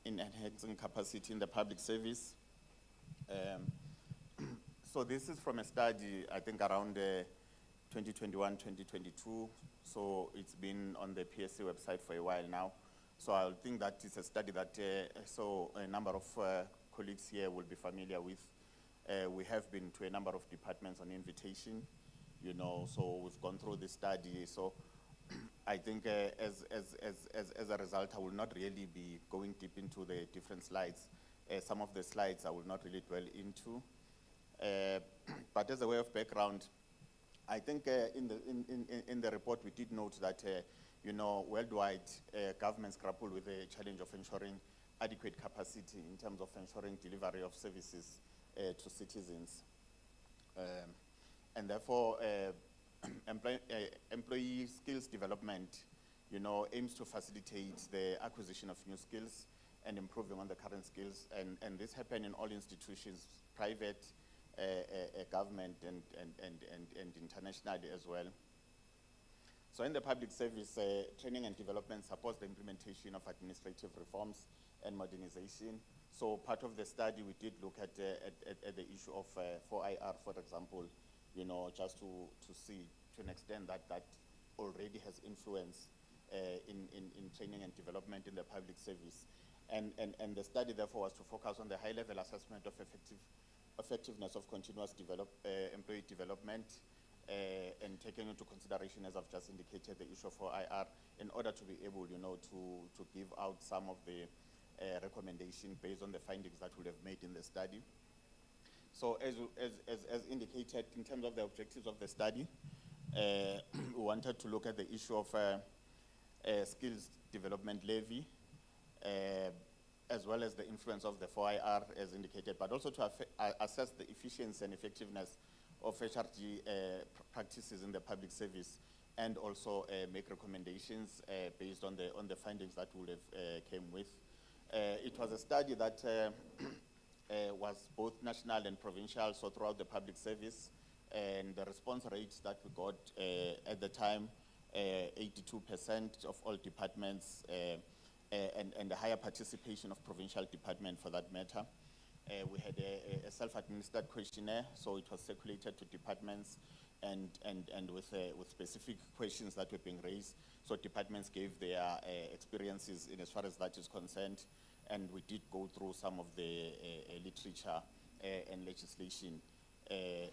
N: in enhancing capacity in the public service. So this is from a study, I think around 2021, 2022. So it's been on the PSC website for a while now. So I think that it's a study that so a number of colleagues here will be familiar with. We have been to a number of departments on invitation, you know, so we've gone through this study. So I think as a result, I will not really be going deep into the different slides. Some of the slides I will not really dwell into. But as a way of background, I think in the report we did note that you know, worldwide governments grapple with the challenge of ensuring adequate capacity in terms of ensuring delivery of services to citizens, and therefore employee skills development, you know, aims to facilitate the acquisition of new skills and improving on the current skills, and this happens in all institutions, private, government, and internationally as well. So in the public service, training and development supports the implementation of administrative reforms and modernization. So part of the study, we did look at the issue of 4IR, for example, you know, just to see to an extent that already has influence in training and development in the public service. And the study therefore was to focus on the high-level assessment of effectiveness of continuous employee development, and taking into consideration, as I've just indicated, the issue of OIR, in order to be able, to give out some of the recommendations based on the findings that we have made in the study. So as indicated, in terms of the objectives of the study, we wanted to look at the issue of skills development levy, as well as the influence of the 4IR as indicated, but also to assess the efficiency and effectiveness of HRG practices in the public service, and also make recommendations based on the findings that we have came with. It was a study that was both national and provincial, so throughout the public service, and the response rates that we got at the time, 82% of all departments, and the higher participation of provincial department for that matter. We had a self-administered questionnaire, so it was circulated to departments and with specific questions that were being raised. So departments gave their experiences in as far as that is concerned, and we did go through some of the literature and legislation to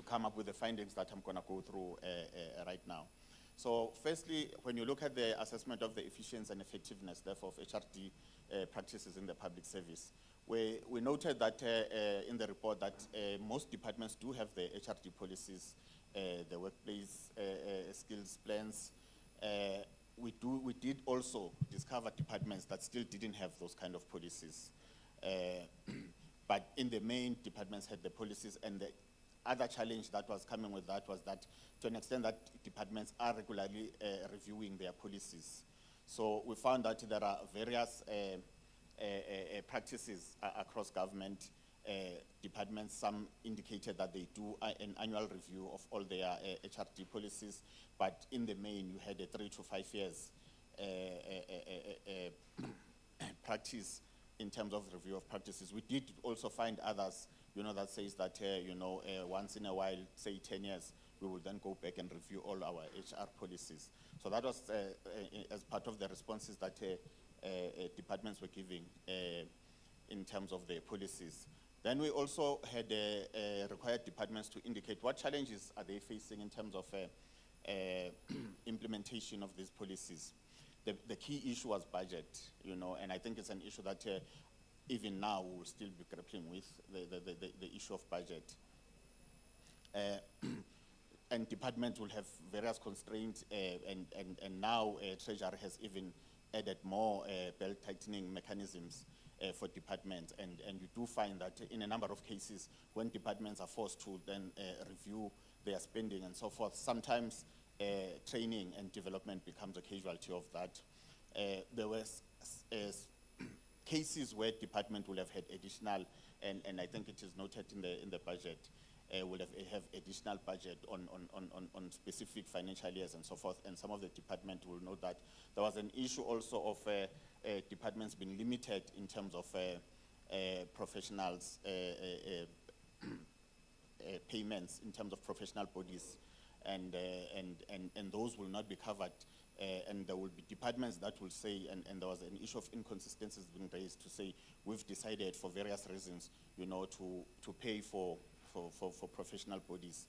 N: come up with the findings that I'm going to go through right now. So firstly, when you look at the assessment of the efficiency and effectiveness, therefore, of HRD practices in the public service, we noted that in the report that most departments do have the HRD policies, the workplace skills plans. We did also discover departments that still didn't have those kind of policies. But in the main, departments had the policies, and the other challenge that was coming with that was that, to an extent, that departments are regularly reviewing their policies. So we found that there are various practices across government departments. Some indicated that they do an annual review of all their HRD policies, but in the main, you had a 3 to 5 years practice in terms of review of practices. We did also find others, that says that, once in a while, say 10 years, we will then go back and review all our HR policies. So that was as part of the responses that departments were giving in terms of their policies. Then we also had required departments to indicate what challenges are they facing in terms of implementation of these policies. The key issue was budget, and I think it's an issue that even now we'll still be grappling with, the issue of budget. And departments will have various constraints, and now Treasury has even added more belt-tightening mechanisms for departments, and you do find that in a number of cases, when departments are forced to then review their spending and so forth, sometimes training and development becomes a casualty of that. There were cases where department will have had additional, and I think it is noted in the budget, will have additional budget on specific financial years and so forth, and some of the department will know that there was an issue also of departments being limited in terms of professionals payments in terms of professional bodies, and those will not be covered. And there will be departments that will say, and there was an issue of inconsistencies being raised to say, we've decided for various reasons, to pay for professional bodies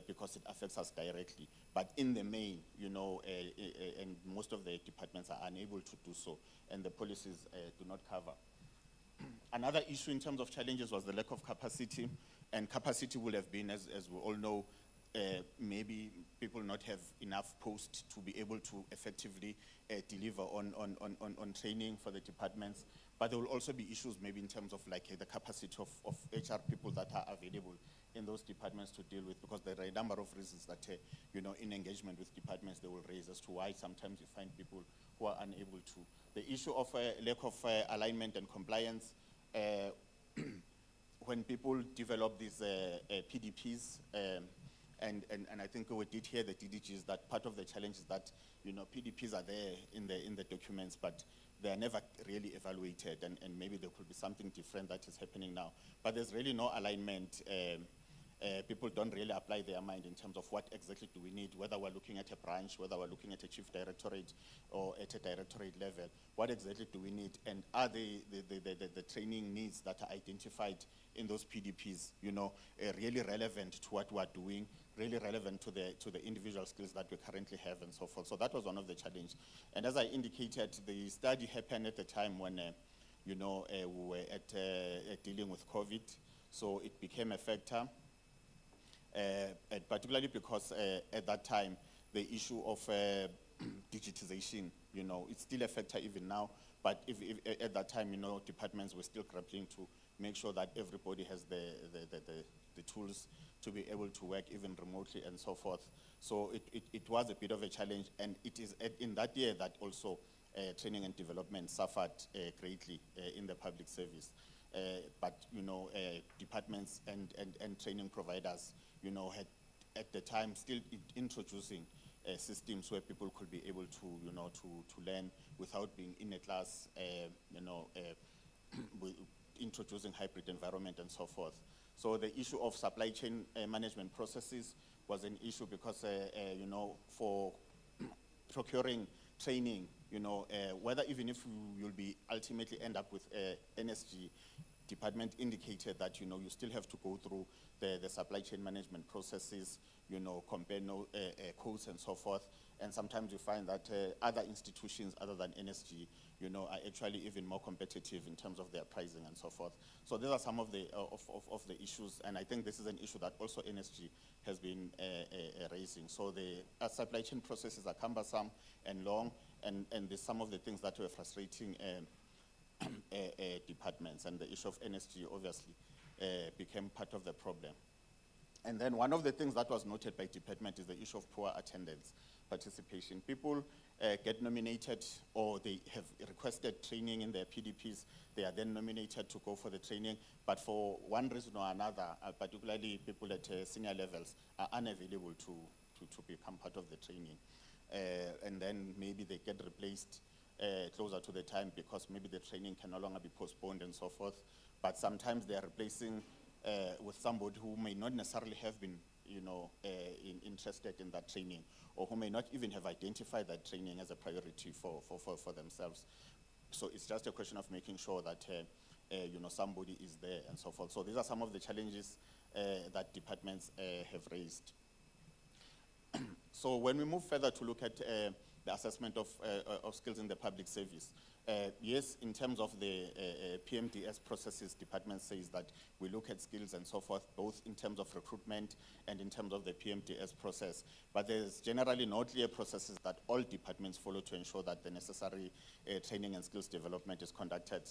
N: because it affects us directly. But in the main, and most of the departments are unable to do so, and the policies do not cover. Another issue in terms of challenges was the lack of capacity, and capacity will have been, as we all know, maybe people not have enough posts to be able to effectively deliver on training for the departments. But there will also be issues maybe in terms of like the capacity of HR people that are available in those departments to deal with, because there are a number of reasons that, in engagement with departments, they will raise as to why sometimes you find people who are unable to. The issue of lack of alignment and compliance, when people develop these PDPs, and I think we did hear the DDGs, that part of the challenge is that, PDPs are there in the documents, but they are never really evaluated, and maybe there could be something different that is happening now. But there's really no alignment people don't really apply their mind in terms of what exactly do we need, whether we're looking at a branch, whether we're looking at a chief directorate or at a directorate level, what exactly do we need, and are the training needs that are identified in those PDPs, really relevant to what we're doing, really relevant to the individual skills that we currently have and so forth. So that was one of the challenges. And as I indicated, the study happened at the time when, we were dealing with COVID, so it became a factor. And particularly because at that time, the issue of digitization, it's still a factor even now, but if at that time, departments were still grappling to make sure that everybody has the tools to be able to work even remotely and so forth. So it was a bit of a challenge, and it is in that year that also training and development suffered greatly in the public service. But departments and training providers, had at the time still introducing systems where people could be able to to learn without being in a class, introducing hybrid environment and so forth. So the issue of supply chain management processes was an issue because for procuring training, whether even if you'll be ultimately end up with NSG, department indicated that you still have to go through the supply chain management processes, compare codes and so forth. And sometimes you find that other institutions other than NSG, are actually even more competitive in terms of their pricing and so forth. So these are some of the of the issues, and I think this is an issue that also NSG has been raising. So the supply chain processes are cumbersome and long, and there's some of the things that were frustrating departments, and the issue of NSG obviously became part of the problem. And then one of the things that was noted by department is the issue of poor attendance participation. People get nominated, or they have requested training in their PDPs. They are then nominated to go for the training, but for one reason or another, particularly people at senior levels, are unavailable to become part of the training. And then maybe they get replaced closer to the time because maybe the training can no longer be postponed and so forth. But sometimes they are replacing with somebody who may not necessarily have been, interested in that training, or who may not even have identified that training as a priority for themselves. So it's just a question of making sure that, somebody is there and so forth. So these are some of the challenges that departments have raised. So when we move further to look at the assessment of skills in the public service, yes, in terms of the PMDS processes, department says that we look at skills and so forth, both in terms of recruitment and in terms of the PMDS process. But there's generally no clear processes that all departments follow to ensure that the necessary training and skills development is conducted,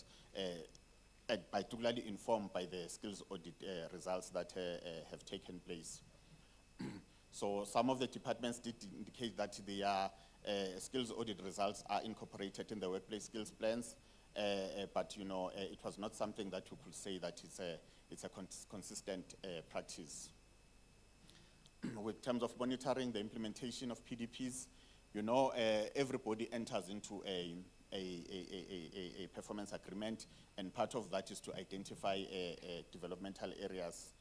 N: and particularly informed by the skills audit results that have taken place. So some of the departments did indicate that their skills audit results are incorporated in the workplace skills plans, but it was not something that you could say that it's a consistent practice. With terms of monitoring the implementation of PDPs, everybody enters into a performance agreement, and part of that is to identify developmental areas.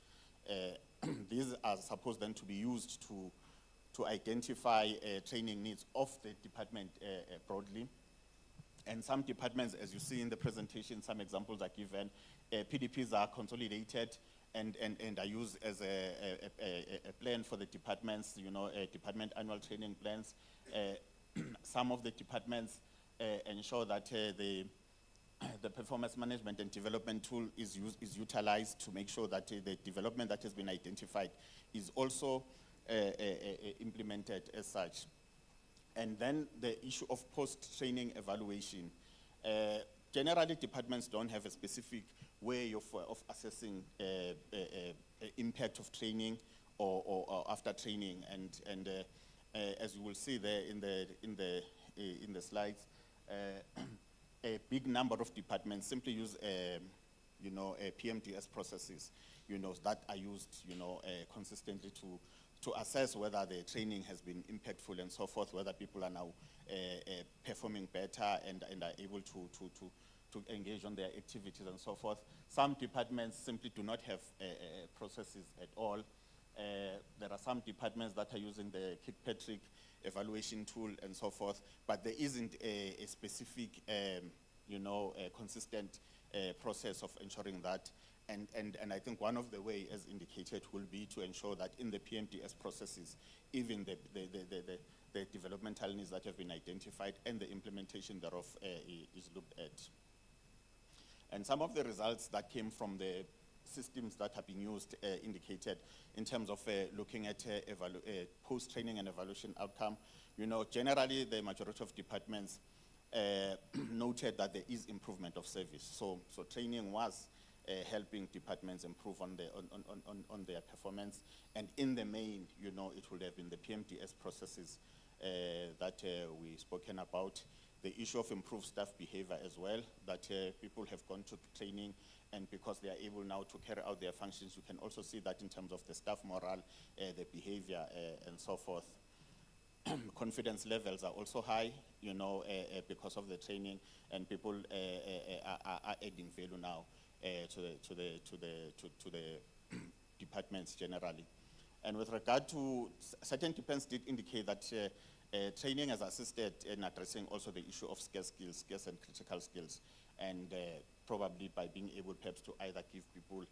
N: These are supposed then to be used to identify training needs of the department broadly. And some departments, as you see in the presentation, some examples are given. PDPs are consolidated and are used as a plan for the departments, department annual training plans. Some of the departments ensure that the performance management and development tool is utilized to make sure that the development that has been identified is also implemented as such. And then the issue of post-training evaluation. Generally, departments don't have a specific way of assessing impact of training or after training. And as you will see there in the slides, a big number of departments simply use, PMDS processes, that are used, consistently to assess whether the training has been impactful and so forth, whether people are now performing better and are able to to engage on their activities and so forth. Some departments simply do not have processes at all. There are some departments that are using the Kirkpatrick evaluation tool and so forth, but there isn't a specific, consistent process of ensuring that. And I think one of the way, as indicated, will be to ensure that in the PMDS processes, even the developmental needs that have been identified and the implementation thereof is looked at. And some of the results that came from the systems that have been used indicated in terms of looking at post-training and evaluation outcome. Generally the majority of departments noted that there is improvement of service. So training was helping departments improve on their performance. And in the main, it would have been the PMDS processes that we've spoken about. The issue of improved staff behavior as well, that people have gone to training, and because they are able now to carry out their functions, you can also see that in terms of the staff morale, the behavior, and so forth. Confidence levels are also high, because of the training, and people are adding value now to the departments generally. And with regard to certain departments did indicate that training has assisted in addressing also the issue of scarce skills, scarce and critical skills, and probably by being able perhaps to either give people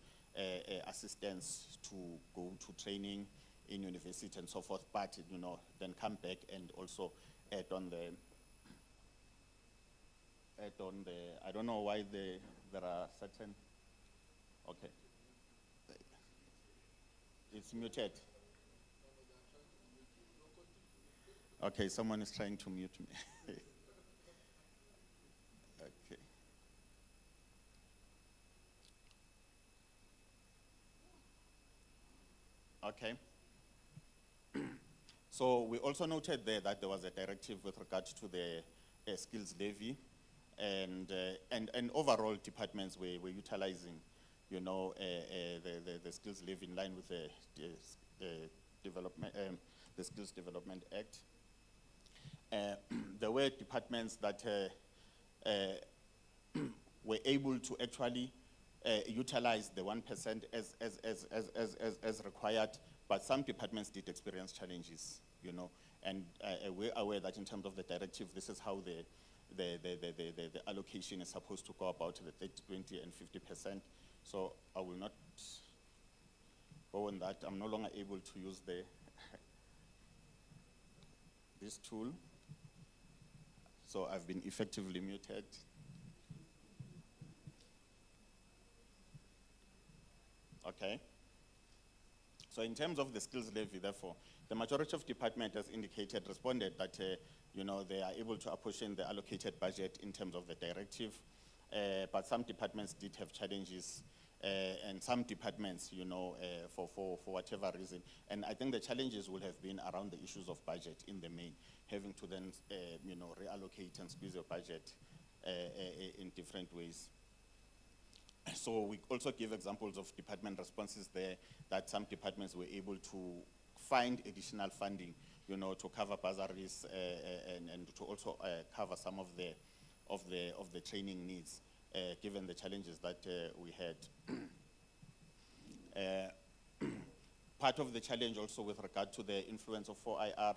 N: assistance to go to training in university and so forth, but then come back and also add on the, I don't know why there are certain, okay. It's muted. Okay, someone is trying to mute me. Okay. Okay. So we also noted there that there was a directive with regard to the skills levy, and overall departments were utilizing, the skills levy in line with the Skills Development Act. There were departments that were able to actually utilize the 1% as required, but some departments did experience challenges, and we're aware that in terms of the directive, this is how the allocation is supposed to go about, the 30, 20, and 50%. So I will not go on that. I'm no longer able to use this tool. So I've been effectively muted. Okay. So in terms of the skills levy, therefore, the majority of department, as indicated, responded that they are able to apportion the allocated budget in terms of the directive, but some departments did have challenges, and some departments, for whatever reason. And I think the challenges will have been around the issues of budget in the main, having to then, reallocate and squeeze your budget in different ways. So we also give examples of department responses there, that some departments were able to find additional funding, to cover bursaries and to also cover some of the training needs, given the challenges that we had. Part of the challenge also with regard to the influence of 4IR,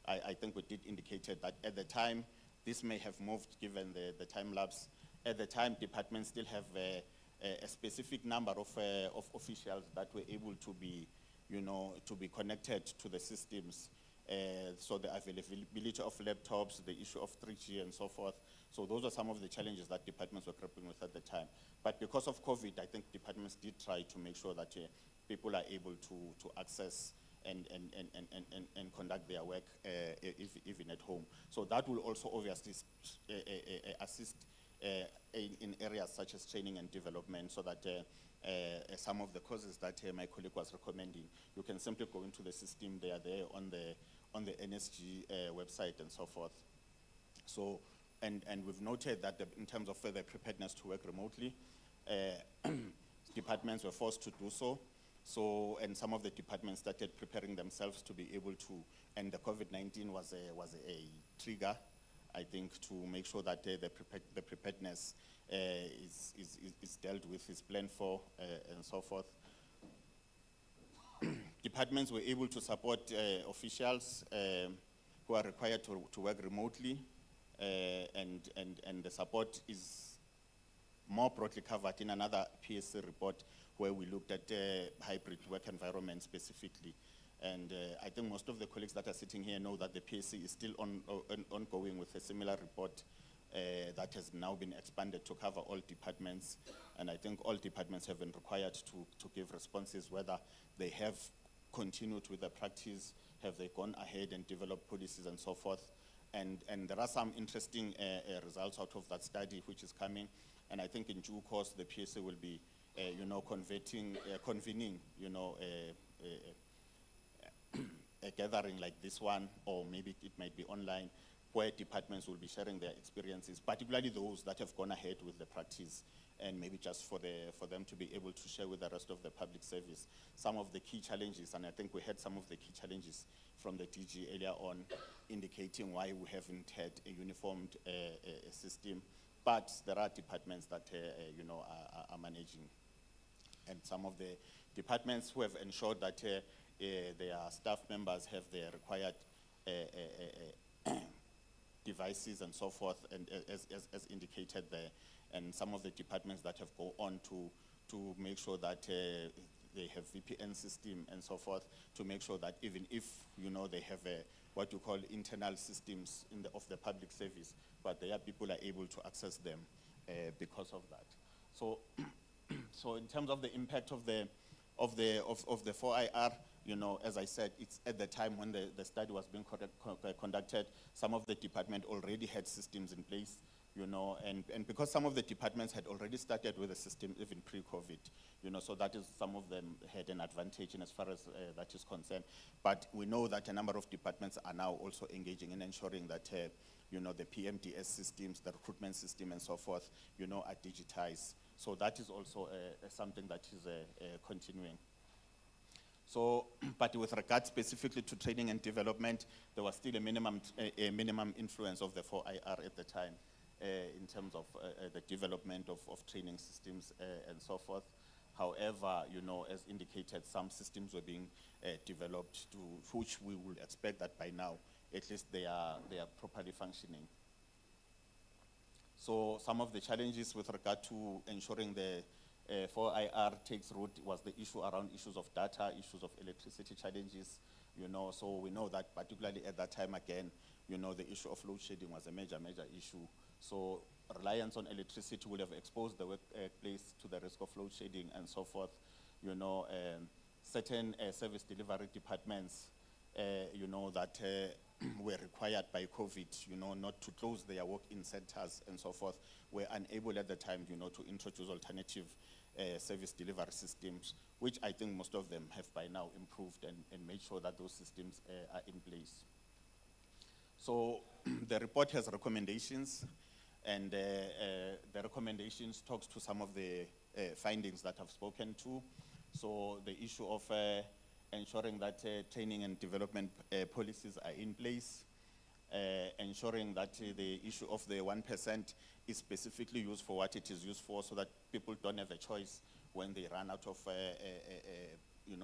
N: I think we did indicated that at the time, this may have moved given the time lapse. At the time, departments still have a specific number of officials that were able to be, to be connected to the systems. So the availability of laptops, the issue of 3G and so forth. So those are some of the challenges that departments were grappling with at the time. But because of COVID, I think departments did try to make sure that people are able to access and conduct their work even at home. So that will also obviously assist in areas such as training and development, so that some of the courses that my colleague was recommending, you can simply go into the system. They are there on the NSG website and so forth. So, and we've noted that in terms of further preparedness to work remotely, departments were forced to do so. So, and some of the departments started preparing themselves to be able to, and the COVID-19 was a trigger I think, to make sure that the preparedness is dealt with, is planned for, and so forth. Departments were able to support officials who are required to work remotely, and the support is more broadly covered in another PSC report where we looked at hybrid work environment specifically. And I think most of the colleagues that are sitting here know that the PSC is still ongoing with a similar report that has now been expanded to cover all departments. And I think all departments have been required to give responses, whether they have continued with the practice, have they gone ahead and developed policies and so forth. And there are some interesting results out of that study which is coming. And I think in due course, the PSA will be, convening, a gathering like this one, or maybe it might be online, where departments will be sharing their experiences, particularly those that have gone ahead with the practice, and maybe just for them to be able to share with the rest of the public service some of the key challenges. And I think we had some of the key challenges from the DG earlier on, indicating why we haven't had a uniformed system. But there are departments that are managing, and some of the departments who have ensured that their staff members have the required devices and so forth, and as indicated there, and some of the departments that have gone on to make sure that they have VPN system and so forth, to make sure that even if they have what you call internal systems of the public service, but their people are able to access them because of that. So, so in terms of the impact of the 4IR, as I said, it's at the time when the study was being conducted, some of the department already had systems in place, and because some of the departments had already started with the system even pre-COVID, so that is, some of them had an advantage in as far as that is concerned. But we know that a number of departments are now also engaging in ensuring that, the PMDS systems, the recruitment system and so forth, are digitized. So that is also something that is continuing. So, but with regard specifically to training and development, there was still a minimum influence of the 4IR at the time in terms of the development of training systems and so forth. However, as indicated, some systems were being developed to which we would expect that by now, at least they are properly functioning. So some of the challenges with regard to ensuring the 4IR takes root was the issue around issues of data, issues of electricity challenges, so we know that particularly at that time again, the issue of load shedding was a major issue. So reliance on electricity would have exposed the workplace to the risk of load shedding and so forth. Certain service delivery departments, that were required by COVID, not to close their work-in centers and so forth, were unable at the time, to introduce alternative service delivery systems, which I think most of them have by now improved and made sure that those systems are in place. So the report has recommendations, and the recommendations talks to some of the findings that I've spoken to. So the issue of ensuring that training and development policies are in place, ensuring that the issue of the 1% is specifically used for what it is used for, so that people don't have a choice when they run out of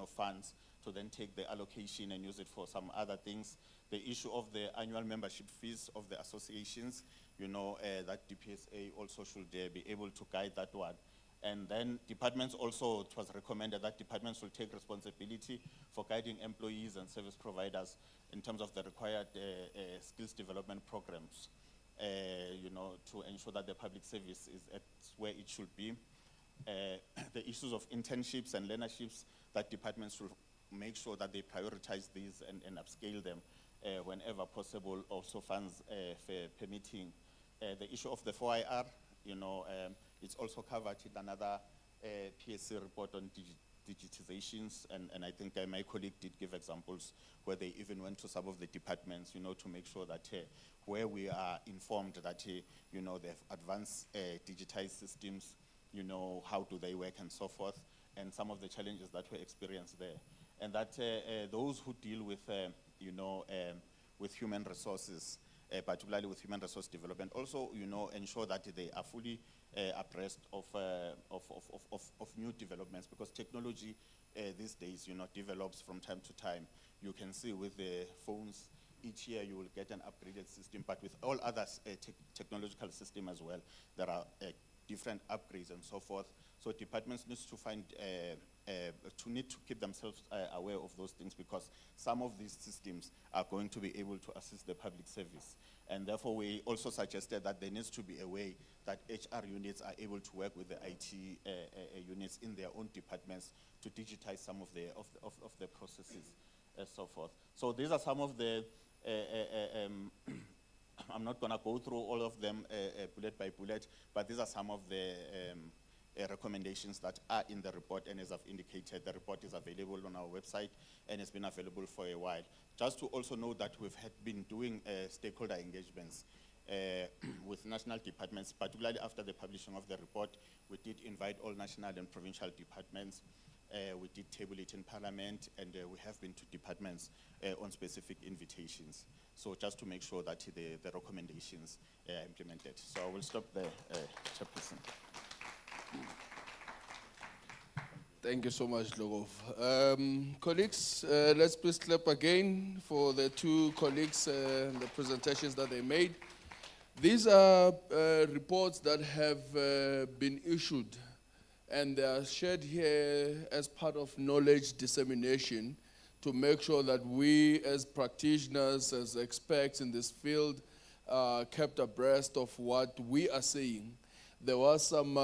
N: funds to then take the allocation and use it for some other things. The issue of the annual membership fees of the associations, that DPSA also should be able to guide that one. And then departments also, it was recommended that departments will take responsibility for guiding employees and service providers in terms of the required skills development programs, to ensure that the public service is at where it should be. The issues of internships and learnerships, that departments should make sure that they prioritize these and upscale them whenever possible, also funds permitting. The issue of the 4IR, it's also covered in another PSC report on digitizations, and I think my colleague did give examples where they even went to some of the departments, to make sure that where we are informed that, they have advanced digitized systems, how do they work and so forth, and some of the challenges that were experienced there. And that those who deal with, with human resources, particularly with human resource development. Also, ensure that they are fully abreast of new developments, because technology these days, develops from time to time. You can see with the phones, each year you will get an upgraded system, but with all other technological system as well, there are different upgrades and so forth. So departments need to keep themselves aware of those things, because some of these systems are going to be able to assist the public service. And therefore, we also suggested that there needs to be a way that HR units are able to work with the IT units in their own departments to digitize some of the processes and so forth. So these are some of the, I'm not gonna go through all of them bullet by bullet, but these are some of the recommendations that are in the report, and as I've indicated, the report is available on our website and it's been available for a while. Just to also know that we've been doing stakeholder engagements with national departments, particularly after the publishing of the report. We did invite all national and provincial departments. We did table it in Parliament, and we have been to departments on specific invitations. So just to make sure that the recommendations are implemented. So I will stop there, Chairperson.
A: Thank you so much, Logov. Colleagues, let's please clap again for the two colleagues and the presentations that they made. These are reports that have been issued, and they are shared here as part of knowledge dissemination to make sure that we as practitioners, as experts in this field, are kept abreast of what we are saying. There was some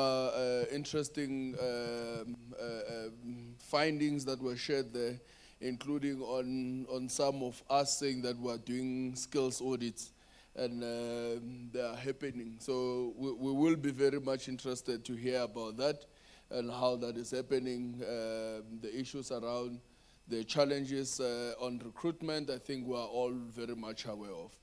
A: interesting findings that were shared there, including on some of us saying that we're doing skills audits, and they are happening. So we will be very much interested to hear about that and how that is happening, the issues around the challenges on recruitment. I think we are all very much aware of.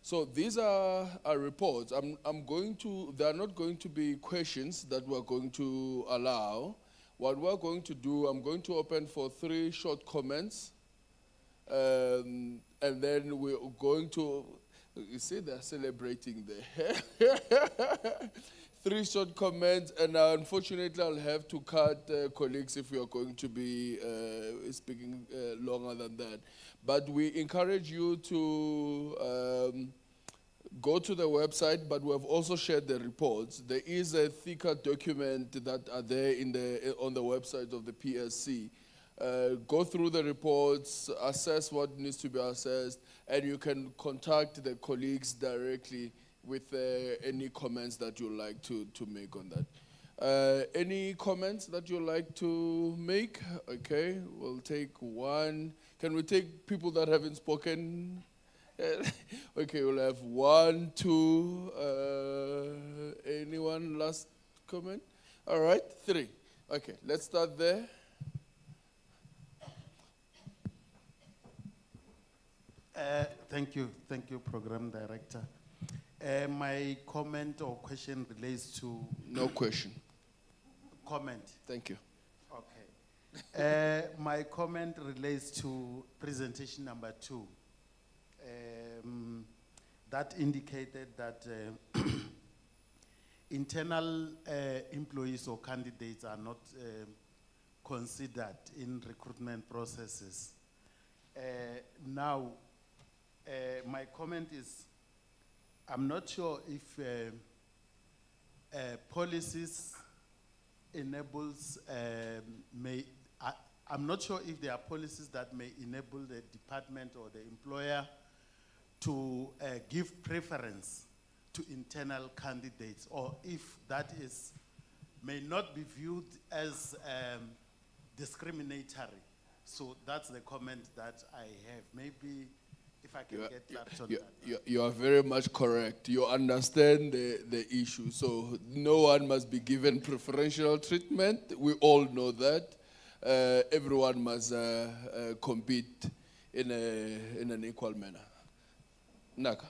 A: So these are our reports. There are not going to be questions that we're going to allow. What we're going to do, I'm going to open for 3 short comments. And then we're going to, you see they're celebrating there. 3 short comments, and unfortunately I'll have to cut colleagues if we are going to be speaking longer than that. But we encourage you to go to the website, but we have also shared the reports. There is a thicker document that are there on the website of the PSC. Go through the reports, assess what needs to be assessed, and you can contact the colleagues directly with any comments that you'd like to make on that. Any comments that you'd like to make? Okay, we'll take one. Can we take people that haven't spoken? Okay, we'll have 1, 2, anyone last comment? All right, 3. Okay, let's start there.
O: Thank you, Program Director. My comment or question relates to...
A: No question.
O: Comment.
A: Thank you.
O: Okay. My comment relates to presentation number 2. That indicated that internal employees or candidates are not considered in recruitment processes. Now, my comment is, I'm not sure if policies enables, I'm not sure if there are policies that may enable the department or the employer to give preference to internal candidates, or if that may not be viewed as discriminatory. So that's the comment that I have. Maybe if I can get that on that.
A: You are very much correct. You understand the issue. So no one must be given preferential treatment. We all know that. Everyone must compete in an equal manner. Naka.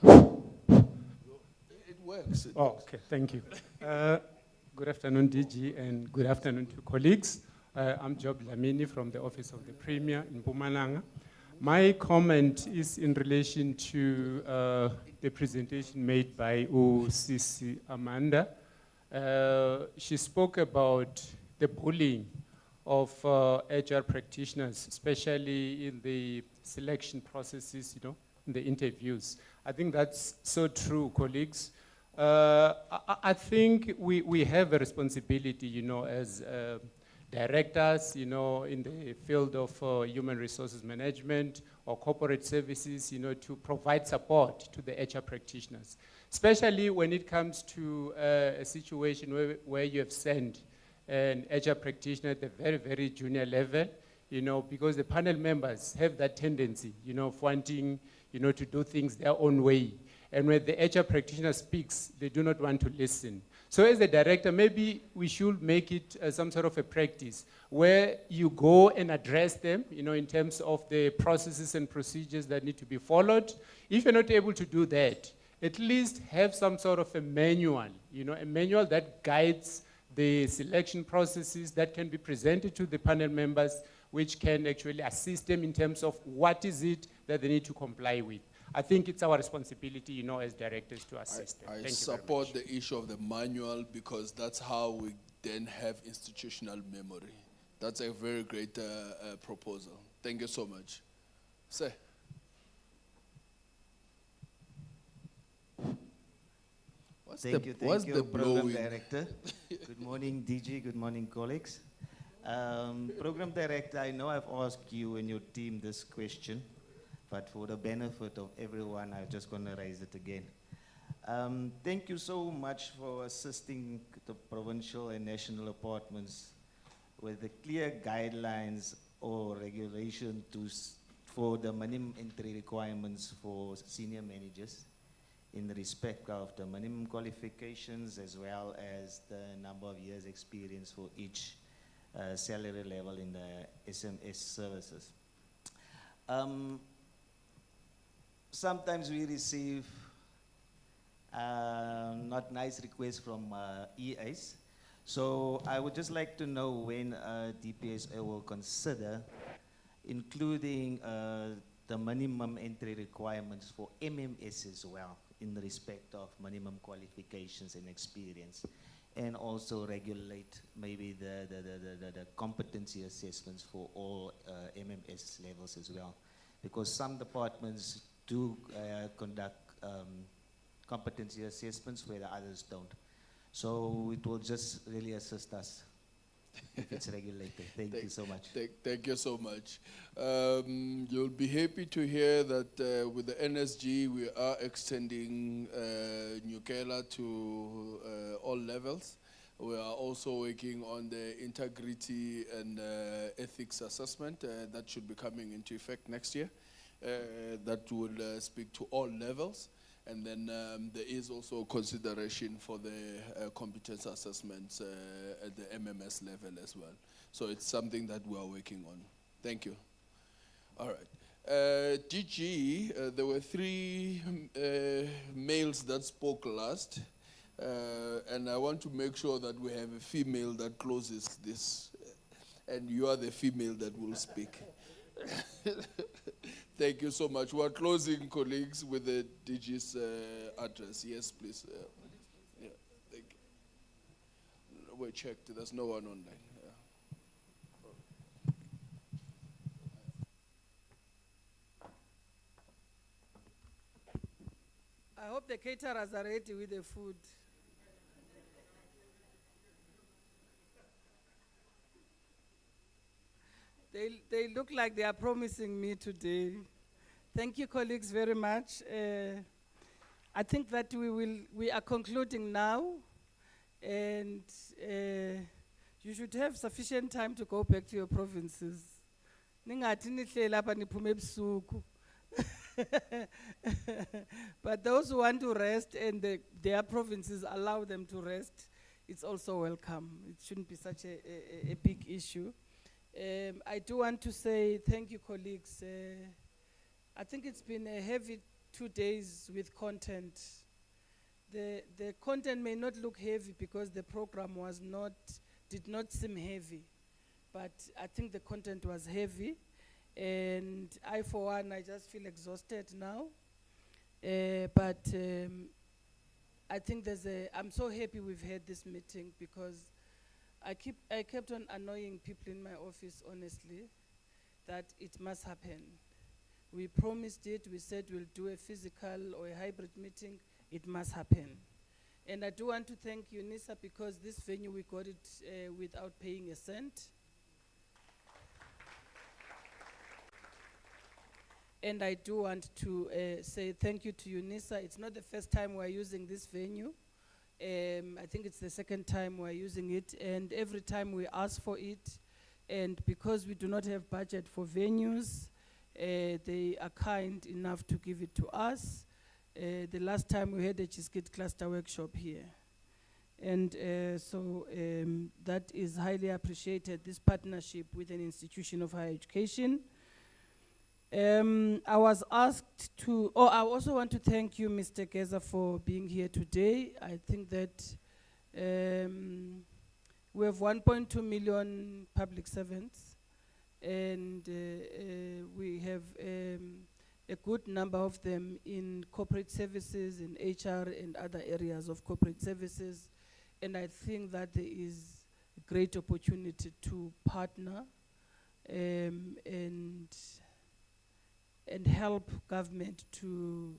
A: It works.
P: Okay, thank you. Good afternoon, DG, and good afternoon to colleagues. I'm Job Lamini from the Office of the Premier in Mpumalanga. My comment is in relation to the presentation made by OCC Amanda. She spoke about the bullying of HR practitioners, especially in the selection processes, in the interviews. I think that's so true, colleagues. I think we have a responsibility, as directors, in the field of human resources management or corporate services, to provide support to the HR practitioners, especially when it comes to a situation where you have sent an HR practitioner at a very, very junior level, because the panel members have that tendency, of wanting, to do things their own way. And when the HR practitioner speaks, they do not want to listen. So as the director, maybe we should make it some sort of a practice where you go and address them, in terms of the processes and procedures that need to be followed. If you're not able to do that, at least have some sort of a manual, a manual that guides the selection processes that can be presented to the panel members, which can actually assist them in terms of what is it that they need to comply with. I think it's our responsibility, as directors, to assist them.
A: I
P: Thank you
A: support the issue of the manual because that's how we then have institutional memory. That's a very great proposal. Thank you so much. Sir.
Q: Thank you, Program Director. Good morning, DG. Good morning, colleagues. Program Director, I know I've asked you and your team this question, but for the benefit of everyone, I'm just going to raise it again. Thank you so much for assisting the provincial and national departments with the clear guidelines or regulation for the minimum entry requirements for senior managers in respect of the minimum qualifications as well as the number of years experience for each salary level in the SMS services. Sometimes we receive not nice requests from EAs. So I would just like to know when DPSA will consider including the minimum entry requirements for MMS as well in respect of minimum qualifications and experience, and also regulate maybe the competency assessments for all MMS levels as well. Because some departments do conduct competency assessments where the others don't. So it will just really assist us if it's regulated. Thank you so much.
A: Thank you so much. You'll be happy to hear that with the NSG, we are extending Nukela to all levels. We are also working on the integrity and ethics assessment that should be coming into effect next year. That will speak to all levels. And then there is also consideration for the competence assessments at the MMS level as well. So it's something that we are working on. Thank you. All right. DG, there were 3 males that spoke last. And I want to make sure that we have a female that closes this. And you are the female that will speak. Thank you so much. We're closing, colleagues, with the DG's address. Yes, please. Yeah, thank you. We checked. There's no one online.
R: I hope the caterers are ready with the food. They look like they are promising me today. Thank you, colleagues, very much. I think that we are concluding now, and you should have sufficient time to go back to your provinces. Ningathi nihleli apha niphume ebusuku. But those who want to rest and their provinces allow them to rest, it's also welcome. It shouldn't be such a big issue. I do want to say thank you, colleagues. I think it's been a heavy 2 days with content. The content may not look heavy because the program did not seem heavy, but I think the content was heavy. And I, for one, I just feel exhausted now. But I think I'm so happy we've had this meeting because I kept on annoying people in my office, honestly, that it must happen. We promised it, we said we'll do a physical or a hybrid meeting, it must happen. And I do want to thank UNISA because this venue, we got it without paying a cent. And I do want to say thank you to UNISA. It's not the first time we're using this venue. I think it's the second time we're using it, and every time we ask for it, and because we do not have budget for venues, they are kind enough to give it to us. The last time we had a Cheesecake Cluster workshop here. And so that is highly appreciated, this partnership with an institution of higher education. I was asked to, I also want to thank you, Mr. Geza, for being here today. I think that we have 1.2 million public servants, and we have a good number of them in corporate services, in HR and other areas of corporate services. And I think that there is a great opportunity to partner and help government to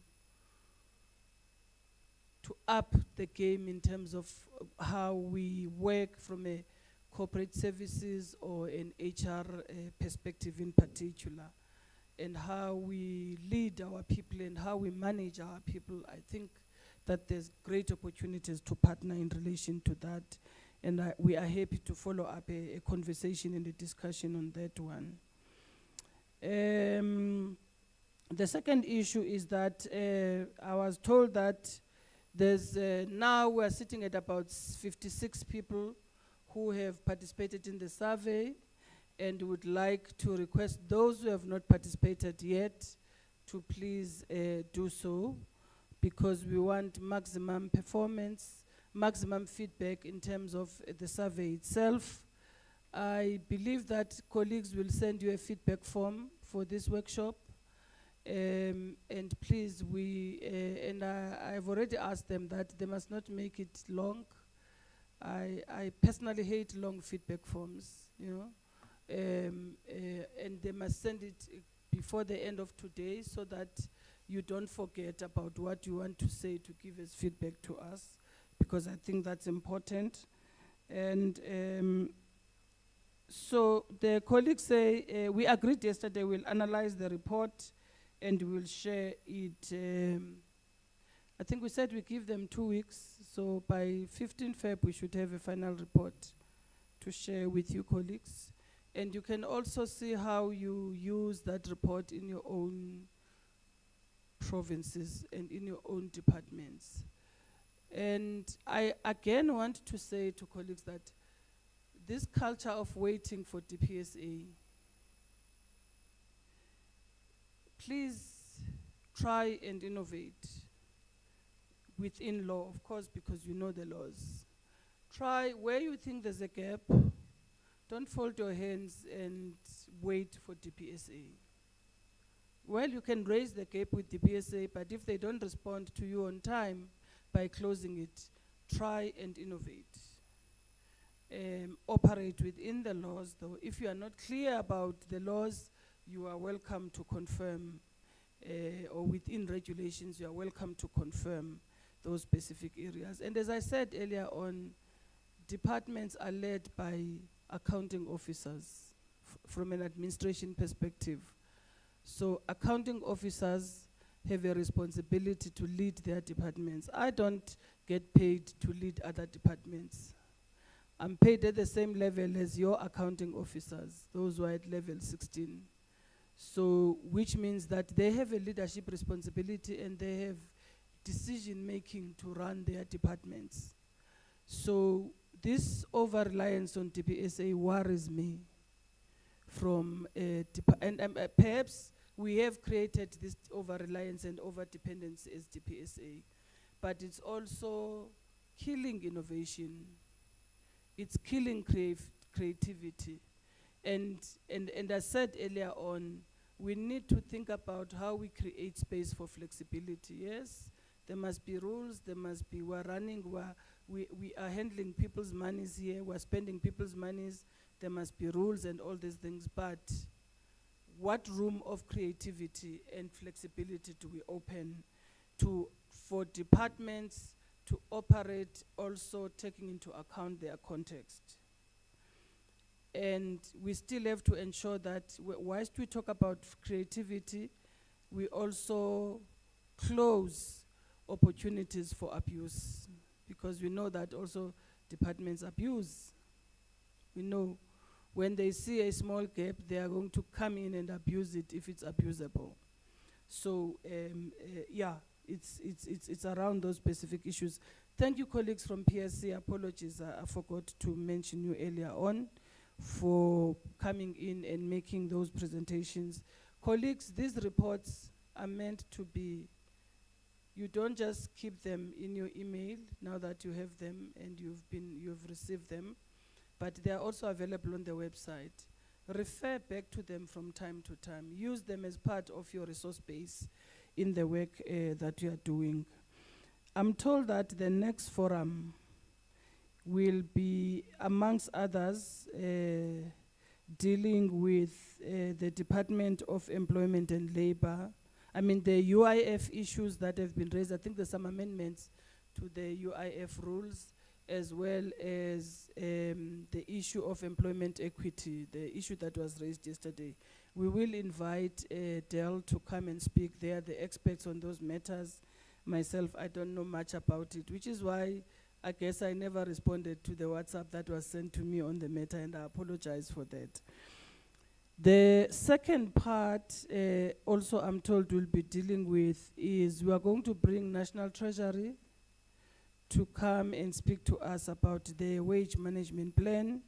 R: up the game in terms of how we work from a corporate services or an HR perspective in particular, and how we lead our people and how we manage our people. I think that there's great opportunities to partner in relation to that, and we are happy to follow up a conversation and a discussion on that one. The second issue is that I was told that there's now we're sitting at about 56 people who have participated in the survey, and would like to request those who have not participated yet to please do so, because we want maximum performance, maximum feedback in terms of the survey itself. I believe that colleagues will send you a feedback form for this workshop. And please, I've already asked them that they must not make it long. I personally hate long feedback forms, you know. And they must send it before the end of today so that you don't forget about what you want to say to give as feedback to us, because I think that's important. And so the colleagues say, we agreed yesterday we'll analyze the report and we'll share it. I think we said we give them 2 weeks, so by 15 Feb we should have a final report to share with you colleagues. And you can also see how you use that report in your own provinces and in your own departments. And I again want to say to colleagues that this culture of waiting for DPSA, please try and innovate within law, of course, because you know the laws. Try where you think there's a gap. Don't fold your hands and wait for DPSA. Well, you can raise the gap with DPSA, but if they don't respond to you on time by closing it, try and innovate. Operate within the laws, though. If you are not clear about the laws, you are welcome to confirm, or within regulations, you are welcome to confirm those specific areas. And as I said earlier on, departments are led by accounting officers from an administration perspective. So accounting officers have a responsibility to lead their departments. I don't get paid to lead other departments. I'm paid at the same level as your accounting officers, those who are at level 16. So, which means that they have a leadership responsibility and they have decision-making to run their departments. So, this over-reliance on DPSA worries me from, perhaps we have created this over-reliance and over-dependence as DPSA, but it's also killing innovation. It's killing creativity. And I said earlier on, we need to think about how we create space for flexibility. Yes, there must be rules, there must be, we are handling people's monies here, we're spending people's monies, there must be rules and all these things, but what room of creativity and flexibility do we open for departments to operate, also taking into account their context? And we still have to ensure that whilst we talk about creativity, we also close opportunities for abuse, because we know that also departments abuse. We know when they see a small gap, they are going to come in and abuse it if it's abusable. So yeah, it's around those specific issues. Thank you, colleagues from PSC. Apologies, I forgot to mention you earlier on, for coming in and making those presentations. Colleagues, these reports are meant to be, you don't just keep them in your email now that you have them and you've received them, but they are also available on the website. Refer back to them from time to time. Use them as part of your resource base in the work that you are doing. I'm told that the next forum will be, amongst others, dealing with the Department of Employment and Labor. I mean, the UIF issues that have been raised. I think there's some amendments to the UIF rules, as well as the issue of employment equity, the issue that was raised yesterday. We will invite Dell to come and speak. They are the experts on those matters. Myself, I don't know much about it, which is why I guess I never responded to the WhatsApp that was sent to me on the matter, and I apologize for that. The second part, also I'm told we'll be dealing with, is we are going to bring National Treasury to come and speak to us about the wage management plan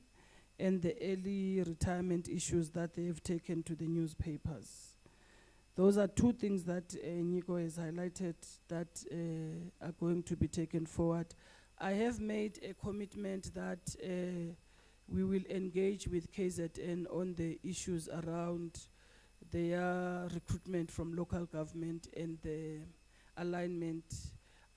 R: and the early retirement issues that they've taken to the newspapers. Those are two things that Nico has highlighted that are going to be taken forward. I have made a commitment that we will engage with KZN on the issues around their recruitment from local government and the alignment.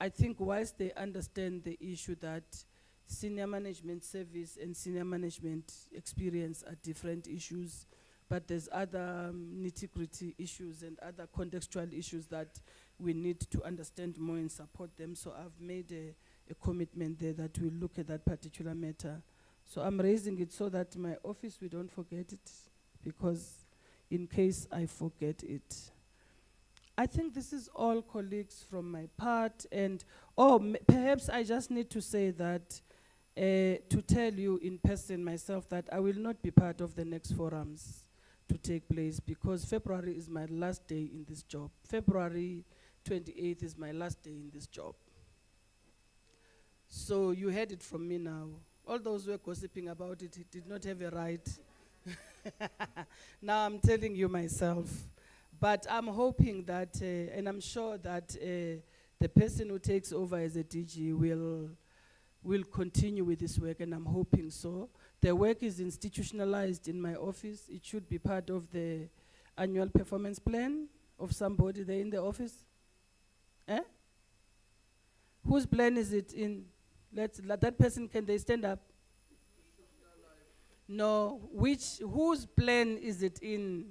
R: I think whilst they understand the issue that senior management service and senior management experience are different issues, but there's other nitty-gritty issues and other contextual issues that we need to understand more and support them. So I've made a commitment there that we'll look at that particular matter. So I'm raising it so that my office, we don't forget it, because in case I forget it. I think this is all, colleagues, from my part. And perhaps I just need to say that, to tell you in person myself that I will not be part of the next forums to take place, because February is my last day in this job. February 28th is my last day in this job. So you heard it from me now. All those who were gossiping about it did not have a right. Now I'm telling you myself. But I'm hoping that, and I'm sure that the person who takes over as a DG will continue with this work, and I'm hoping so. The work is institutionalized in my office. It should be part of the annual performance plan of somebody there in the office. Eh? Whose plan is it in? Let that person, can they stand up? No, whose plan is it in?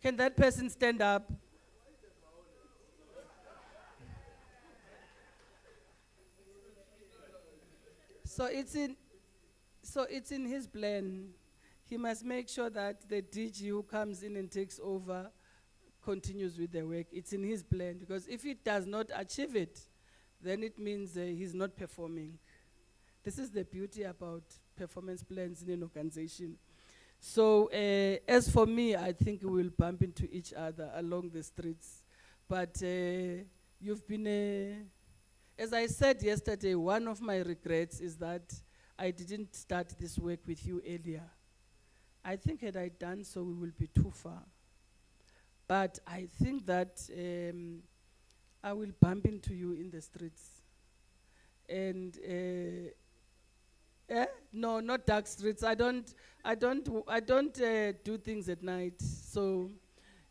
R: Can that person stand up? So it's in his plan. He must make sure that the DG who comes in and takes over continues with the work. It's in his plan, because if he does not achieve it, then it means he's not performing. This is the beauty about performance plans in an organization. So as for me, I think we will bump into each other along the streets. But you've been, as I said yesterday, one of my regrets is that I didn't start this work with you earlier. I think had I done so, we will be too far. But I think that I will bump into you in the streets. And No, not dark streets. I don't do things at night. So,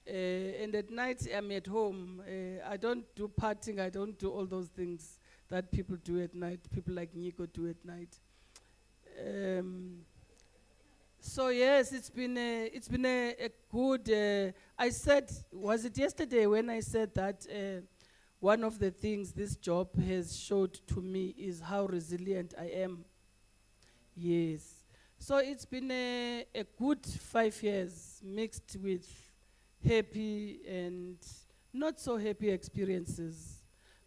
R: and at night I'm at home. I don't do partying. I don't do all those things that people do at night. People like Nico do at night. So yes, it's been a good. I said, was it yesterday when I said that one of the things this job has showed to me is how resilient I am. Yes. So it's been a good 5 years mixed with happy and not so happy experiences.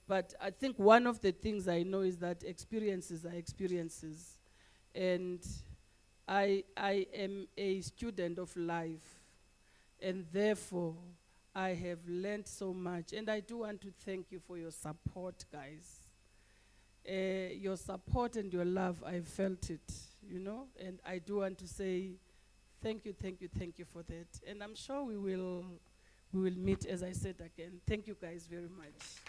R: But I think one of the things I know is that experiences are experiences. And I am a student of life. And therefore, I have learned so much. And I do want to thank you for your support, guys. Your support and your love, I felt it, you know. And I do want to say thank you for that. And I'm sure we will meet, as I said again. Thank you guys very much.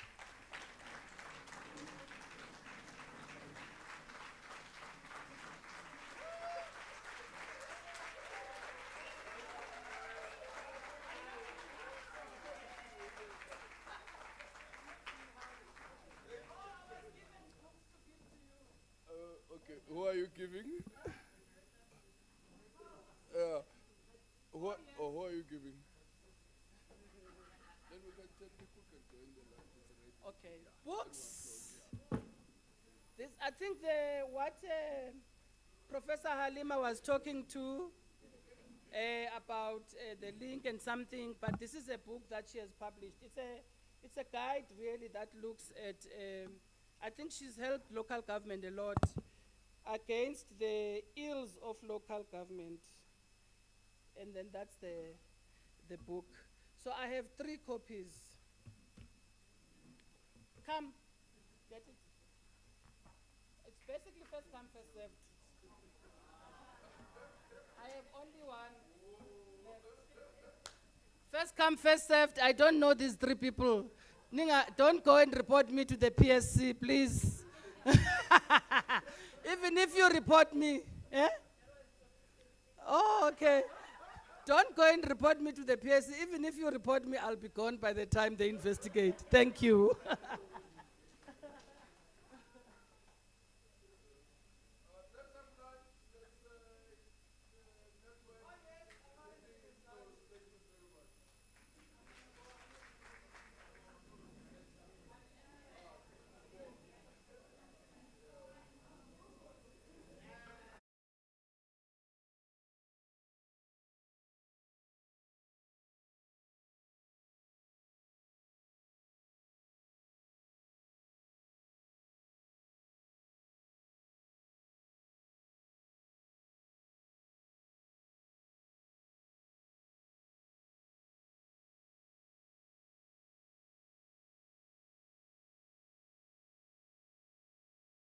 A: Okay, who are you giving? Who are you giving? Then we can tell people can join the line.
R: Okay. Books. This, I think what Professor Halima was talking to about the link and something, but this is a book that she has published. It's a guide really that looks at. I think she's helped local government a lot against the ills of local government. And then that's the book. So I have 3 copies. Come, get it. It's basically first come, first served. I have only one left. First come, first served. I don't know these 3 people. Ninga, don't go and report me to the PSC, please. Even if you report me, eh? Oh, okay. Don't go and report me to the PSC. Even if you report me, I'll be gone by the time they investigate. Thank you.